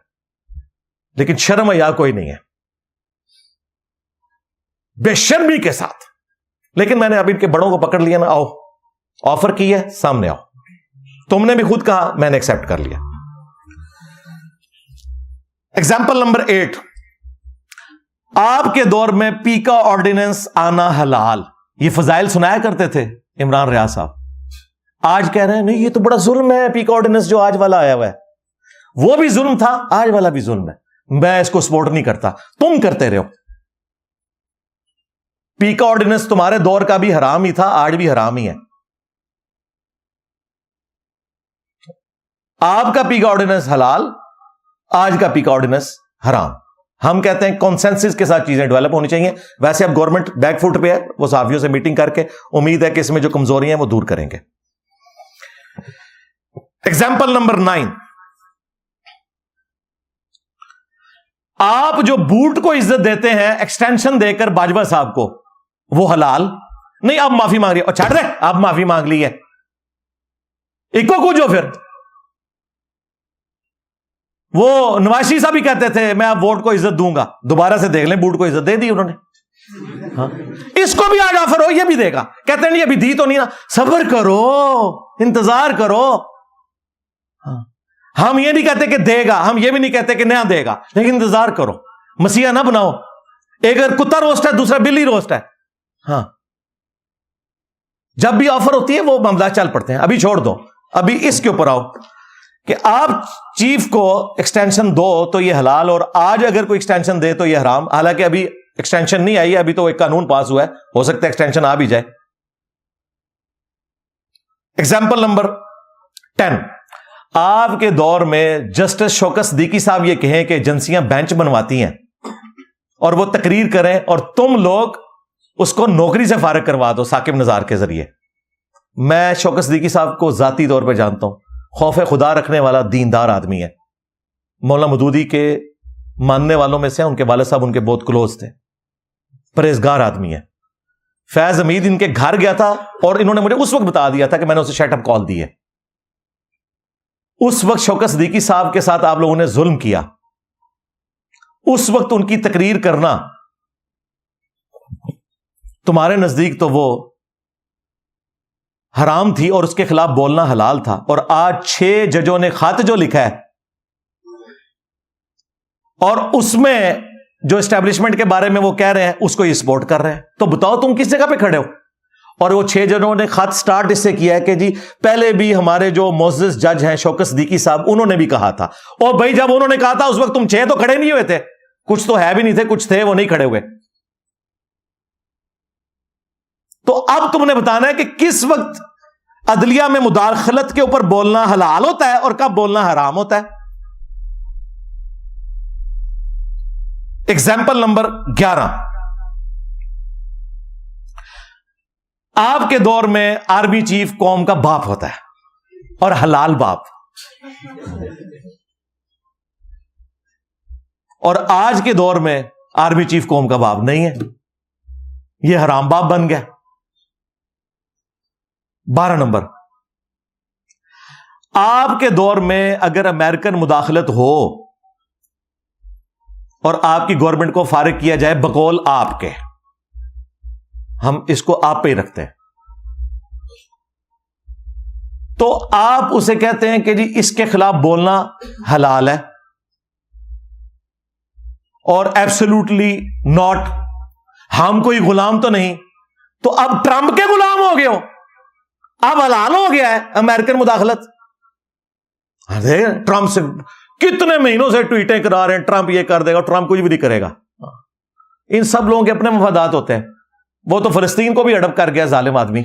لیکن شرم یا کوئی نہیں ہے, بے شرمی کے ساتھ. لیکن میں نے اب ان کے بڑوں کو پکڑ لیا نا, آؤ آفر کی ہے, سامنے آؤ. تم نے بھی خود کہا, میں نے ایکسپٹ کر لیا. ایگزامپل نمبر 8, آپ کے دور میں پی کا آرڈیننس آنا حلال. یہ فضائل سنایا کرتے تھے عمران ریاض صاحب. آج کہہ رہے ہیں نہیں یہ تو بڑا ظلم ہے, پی کا آرڈیننس جو آج والا آیا ہوا ہے. وہ بھی ظلم تھا, آج والا بھی ظلم ہے, میں اس کو سپورٹ نہیں کرتا. تم کرتے رہو. پی کا آرڈیننس تمہارے دور کا بھی حرام ہی تھا, آج بھی حرام ہی ہے. آپ کا پی کا آرڈیننس حلال, آج کا پی کا آرڈیننس حرام. ہم کہتے ہیں کانسنسس کے ساتھ چیزیں ڈیولپ ہونی چاہیے. ویسے اب گورنمنٹ بیک فٹ پہ ہے, وہ صحافیوں سے میٹنگ کر کے امید ہے کہ اس میں جو کمزوریاں ہیں وہ دور کریں گے. ایگزامپل نمبر 9, آپ جو بوٹ کو عزت دیتے ہیں ایکسٹینشن دے کر باجوہ صاحب کو, وہ حلال نہیں. آپ معافی مانگ رہی ہے, چھڑ دے, آپ معافی مانگ لی ہے, ایکو کو جو پھر وہ نواز شریف صاحب بھی کہتے تھے میں اب ووٹ کو عزت دوں گا. دوبارہ سے دیکھ لیں, بوٹ کو عزت دے دی انہوں نے. ہاں اس کو بھی آج آفر ہو, یہ بھی دے گا. کہتے ہیں نہیں ابھی دی تو نہیں نا, صبر کرو, انتظار کرو. ہم یہ نہیں کہتے کہ دے گا, ہم یہ بھی نہیں کہتے کہ نہ دے گا, لیکن انتظار کرو. مسیح نہ بناؤ. ایک اگر کتا روسٹ ہے, دوسرا بلی روسٹ ہے. ہاں جب بھی آفر ہوتی ہے وہ معاملات چل پڑتے ہیں. ابھی چھوڑ دو, ابھی اس کے اوپر آؤ کہ آپ چیف کو ایکسٹینشن دو تو یہ حلال, اور آج اگر کوئی ایکسٹینشن دے تو یہ حرام. حالانکہ ابھی ایکسٹینشن نہیں آئی ہے, ابھی تو ایک قانون پاس ہوا ہے, ہو سکتا ہے ایکسٹینشن آ بھی جائے. ایگزامپل نمبر 10, آپ کے دور میں جسٹس شوکت صدیقی صاحب یہ کہیں کہ ایجنسیاں بینچ بنواتی ہیں اور وہ تقریر کریں, اور تم لوگ اس کو نوکری سے فارغ کروا دو ثاقب نزار کے ذریعے. میں شوکت صدیقی صاحب کو ذاتی طور پہ جانتا ہوں, خوف خدا رکھنے والا دیندار آدمی ہے. مولانا مودودی کے ماننے والوں میں سے ان کے والد صاحب ان کے بہت کلوز تھے, پرہیزگار آدمی ہے. فیض حمید ان کے گھر گیا تھا اور انہوں نے مجھے اس وقت بتا دیا تھا کہ میں نے اسے شٹ اپ کال دی ہے. اس وقت شوکت صدیقی صاحب کے ساتھ آپ لوگوں نے ظلم کیا. اس وقت ان کی تقریر کرنا تمہارے نزدیک تو وہ حرام تھی اور اس کے خلاف بولنا حلال تھا. اور آج 6 ججوں نے خط جو لکھا ہے اور اس میں جو اسٹیبلشمنٹ کے بارے میں وہ کہہ رہے ہیں اس کو یہ سپورٹ کر رہے ہیں. تو بتاؤ تم کس جگہ پہ کھڑے ہو؟ اور وہ 6 ججوں نے خط سٹارٹ اس سے کیا ہے کہ جی پہلے بھی ہمارے جو معزز جج ہیں شوکت صدیقی صاحب انہوں نے بھی کہا تھا. اور بھائی جب انہوں نے کہا تھا اس وقت تم 6 تو کھڑے نہیں ہوئے تھے, کچھ تو ہے بھی نہیں تھے, کچھ تھے وہ نہیں کھڑے ہوئے. تو اب تم نے بتانا ہے کہ کس وقت عدلیہ میں مداخلت کے اوپر بولنا حلال ہوتا ہے اور کب بولنا حرام ہوتا ہے. ایگزامپل نمبر 11, آپ کے دور میں آرمی چیف قوم کا باپ ہوتا ہے اور حلال باپ, اور آج کے دور میں آرمی چیف قوم کا باپ نہیں ہے, یہ حرام باپ بن گیا. 12 نمبر, آپ کے دور میں اگر امریکن مداخلت ہو اور آپ کی گورنمنٹ کو فارغ کیا جائے بقول آپ کے, ہم اس کو آپ پہ ہی رکھتے ہیں, تو آپ اسے کہتے ہیں کہ جی اس کے خلاف بولنا حلال ہے اور ایبسولوٹلی ناٹ, ہم کوئی غلام تو نہیں. تو اب ٹرمپ کے غلام ہو گئے ہو, اب حلال ہو گیا ہے امریکن مداخلت. ٹرمپ سے کتنے مہینوں سے ٹویٹیں کرا رہے ہیں ٹرمپ یہ کر دے گا, ٹرمپ کچھ بھی نہیں کرے گا. ان سب لوگوں کے اپنے مفادات ہوتے ہیں. وہ تو فلسطین کو بھی اڈپ کر گیا ظالم آدمی.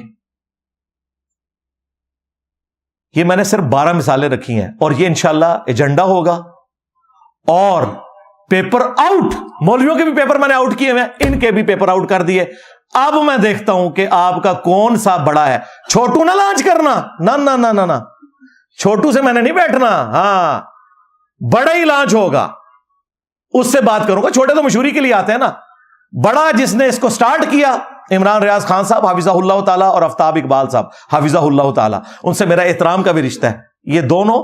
یہ میں نے صرف 12 مثالیں رکھی ہیں اور یہ انشاءاللہ ایجنڈا ہوگا. اور پیپر آؤٹ, مولویوں کے بھی پیپر میں نے آؤٹ کیے ہوئے, ان کے بھی پیپر آؤٹ کر دیے. اب میں دیکھتا ہوں کہ آپ کا کون سا بڑا ہے. چھوٹو نہ لانچ کرنا, نہ چھوٹو سے میں نے نہیں بیٹھنا, ہاں بڑا ہی لانچ ہوگا, اس سے بات کروں گا. چھوٹے تو مشہوری کے لیے آتے ہیں نا, بڑا جس نے اس کو سٹارٹ کیا عمران ریاض خان صاحب حافظہ اللہ تعالیٰ اور آفتاب اقبال صاحب حافظہ اللہ تعالیٰ, ان سے میرا احترام کا بھی رشتہ ہے. یہ دونوں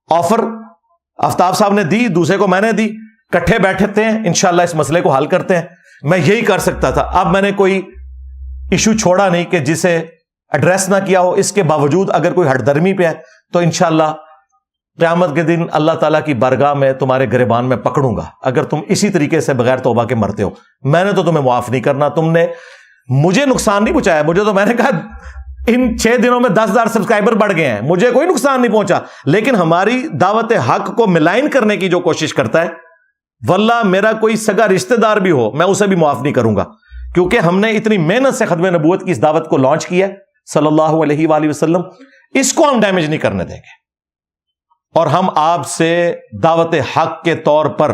آفر آفتاب صاحب نے دی, دوسرے کو میں نے دی, کٹھے بیٹھتے ہیں انشاءاللہ اس مسئلے کو حل کرتے ہیں. میں یہی کر سکتا تھا. اب میں نے کوئی ایشو چھوڑا نہیں کہ جسے ایڈریس نہ کیا ہو، اس کے باوجود اگر کوئی ہٹ درمی پہ ہے تو انشاءاللہ قیامت کے دن اللہ تعالیٰ کی بارگاہ میں تمہارے گریبان میں پکڑوں گا اگر تم اسی طریقے سے بغیر توبہ کے مرتے ہو. میں نے تو تمہیں معاف نہیں کرنا. تم نے مجھے نقصان نہیں پہنچایا، مجھے تو میں نے کہا ان 6 دنوں میں 10,000 سبسکرائبر بڑھ گئے ہیں، مجھے کوئی نقصان نہیں پہنچا. لیکن ہماری دعوت حق کو ملائن کرنے کی جو کوشش کرتا ہے، واللہ میرا کوئی سگا رشتہ دار بھی ہو میں اسے بھی معاف نہیں کروں گا، کیونکہ ہم نے اتنی محنت سے ختم نبوت کی اس دعوت کو لانچ کیا ہے صلی اللہ علیہ وآلہ وسلم. اس کو ہم ڈیمیج نہیں کرنے دیں گے. اور ہم آپ سے دعوت حق کے طور پر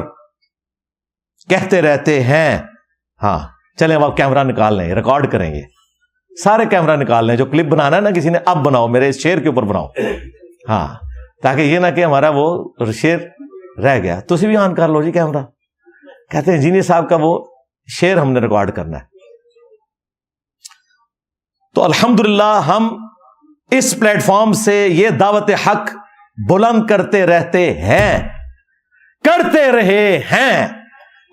کہتے رہتے ہیں. ہاں چلیں اب آپ کیمرہ نکال لیں، ریکارڈ کریں گے، سارے کیمرہ نکال لیں. جو کلپ بنانا ہے نا کسی نے اب بناؤ، میرے اس شعر کے اوپر بناؤ. ہاں تاکہ یہ نہ کہ ہمارا وہ شعر رہ گیا. تو اسی بھی آن کر لو جی کیمرہ. کہتے ہیں انجینئر صاحب کا وہ شعر ہم نے ریکارڈ کرنا ہے. تو الحمدللہ ہم اس پلیٹ فارم سے یہ دعوت حق بلند کرتے رہتے ہیں، کرتے رہے ہیں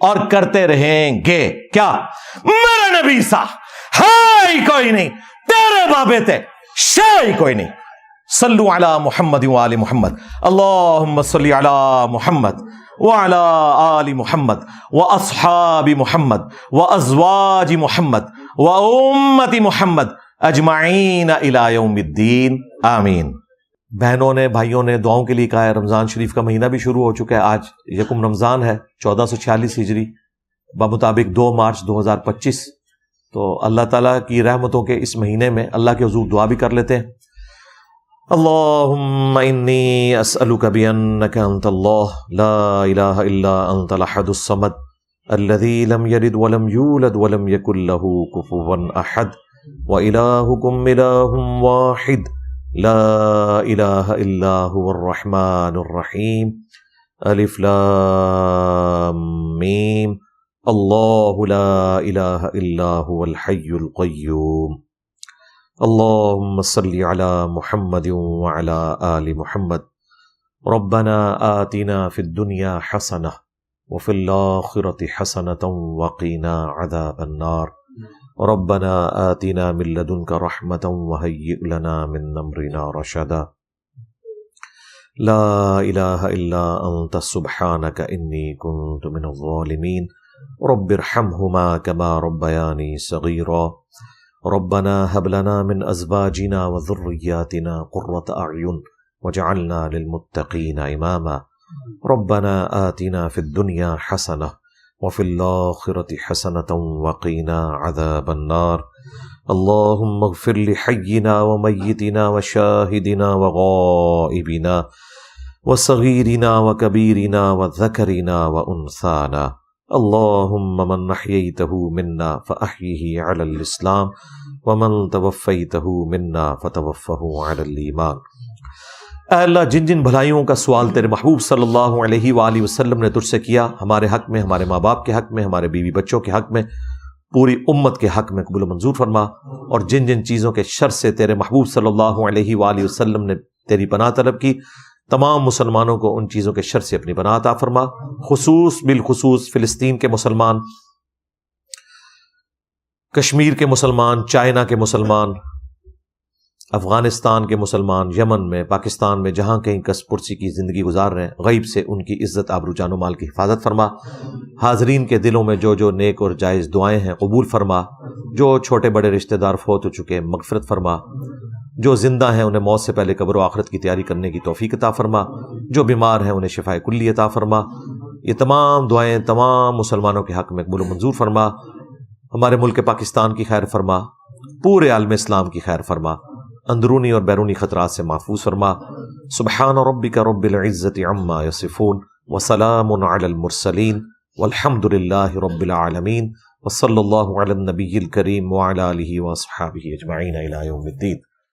اور کرتے رہیں گے. کیا میرا نبی سا ہے ہی کوئی نہیں، تیرے بابے تے شاہ ہی کوئی نہیں. صلو علی محمد وآل محمد، اللہم صلی علی محمد وعلی آل محمد واصحاب محمد وازواج محمد وامت محمد اجمعین الی یوم الدین آمین. بہنوں نے بھائیوں نے دعاؤں کے لیے کہا ہے. رمضان شریف کا مہینہ بھی شروع ہو چکا ہے. آج یکم رمضان ہے 1446 ہجری بمطابق 2 مارچ 2025. تو اللہ تعالیٰ کی رحمتوں کے اس مہینے میں اللہ کے حضور دعا بھی کر لیتے ہیں. اللہم انی اسألک بانک انت اللہ لا الہ الا انت الاحد الصمد الذی لم یلد ولم یولد ولم یکن لہ کفوا احد وإلہکم الہ واحد لا الہ الا هو الرحمن الرحیم الف لام میم اللہ لا الہ الا هو الحی القیوم. اللہم صلی علی محمد وعلی آل محمد. ربنا آتنا فی الدنیا حسنہ وفی الآخرة حسنة وقنا عذاب النار. ربنا آتنا من لدنك رحمة وهيئ لنا من أمرنا رشدا. لا إله إلا أنت سبحانك إني كنت من الظالمين. رب ارحمهما كما ربياني صغيرا. ربنا هب لنا من أزواجنا وذرياتنا قرة أعين واجعلنا للمتقين إماما. ربنا آتنا في الدنيا حسنة وفي الآخرة حسنة وقنا عذاب النار. اللهم اغفر لحينا وميتنا وشاهدنا وغائبنا وصغيرنا وكبيرنا وذكرنا وأنثانا. اللهم من أحييته منا فأحيه على الإسلام ومن توفيته منا فتوفه على الإيمان. اے اللہ جن جن بھلائیوں کا سوال تیرے محبوب صلی اللہ علیہ وآلہ وسلم نے تجھ سے کیا، ہمارے حق میں، ہمارے ماں باپ کے حق میں، ہمارے بیوی بچوں کے حق میں، پوری امت کے حق میں قبول و منظور فرما. اور جن جن چیزوں کے شر سے تیرے محبوب صلی اللہ علیہ وآلہ وسلم نے تیری پناہ طلب کی، تمام مسلمانوں کو ان چیزوں کے شر سے اپنی پناہ عطا فرما. بالخصوص فلسطین کے مسلمان، کشمیر کے مسلمان، چائنا کے مسلمان، افغانستان کے مسلمان، یمن میں، پاکستان میں، جہاں کہیں کس پرسی کی زندگی گزار رہے ہیں، غیب سے ان کی عزت آبرو جان و مال کی حفاظت فرما. حاضرین کے دلوں میں جو جو نیک اور جائز دعائیں ہیں قبول فرما. جو چھوٹے بڑے رشتہ دار فوت ہو چکے مغفرت فرما. جو زندہ ہیں انہیں موت سے پہلے قبر و آخرت کی تیاری کرنے کی توفیق عطا فرما. جو بیمار ہیں انہیں شفاء کلی عطا فرما. یہ تمام دعائیں تمام مسلمانوں کے حق میں قبول و منظور فرما. ہمارے ملک پاکستان کی خیر فرما، پورے عالم اسلام کی خیر فرما، اندرونی اور بیرونی خطرات سے محفوظ فرما. سبحان ربک رب العزت عما یصفون وسلام علی المرسلین والحمد للہ رب العالمین وصلی اللہ علی النبی الکریم وعلی آلہ واصحابہ اجمعین الی یوم الدین.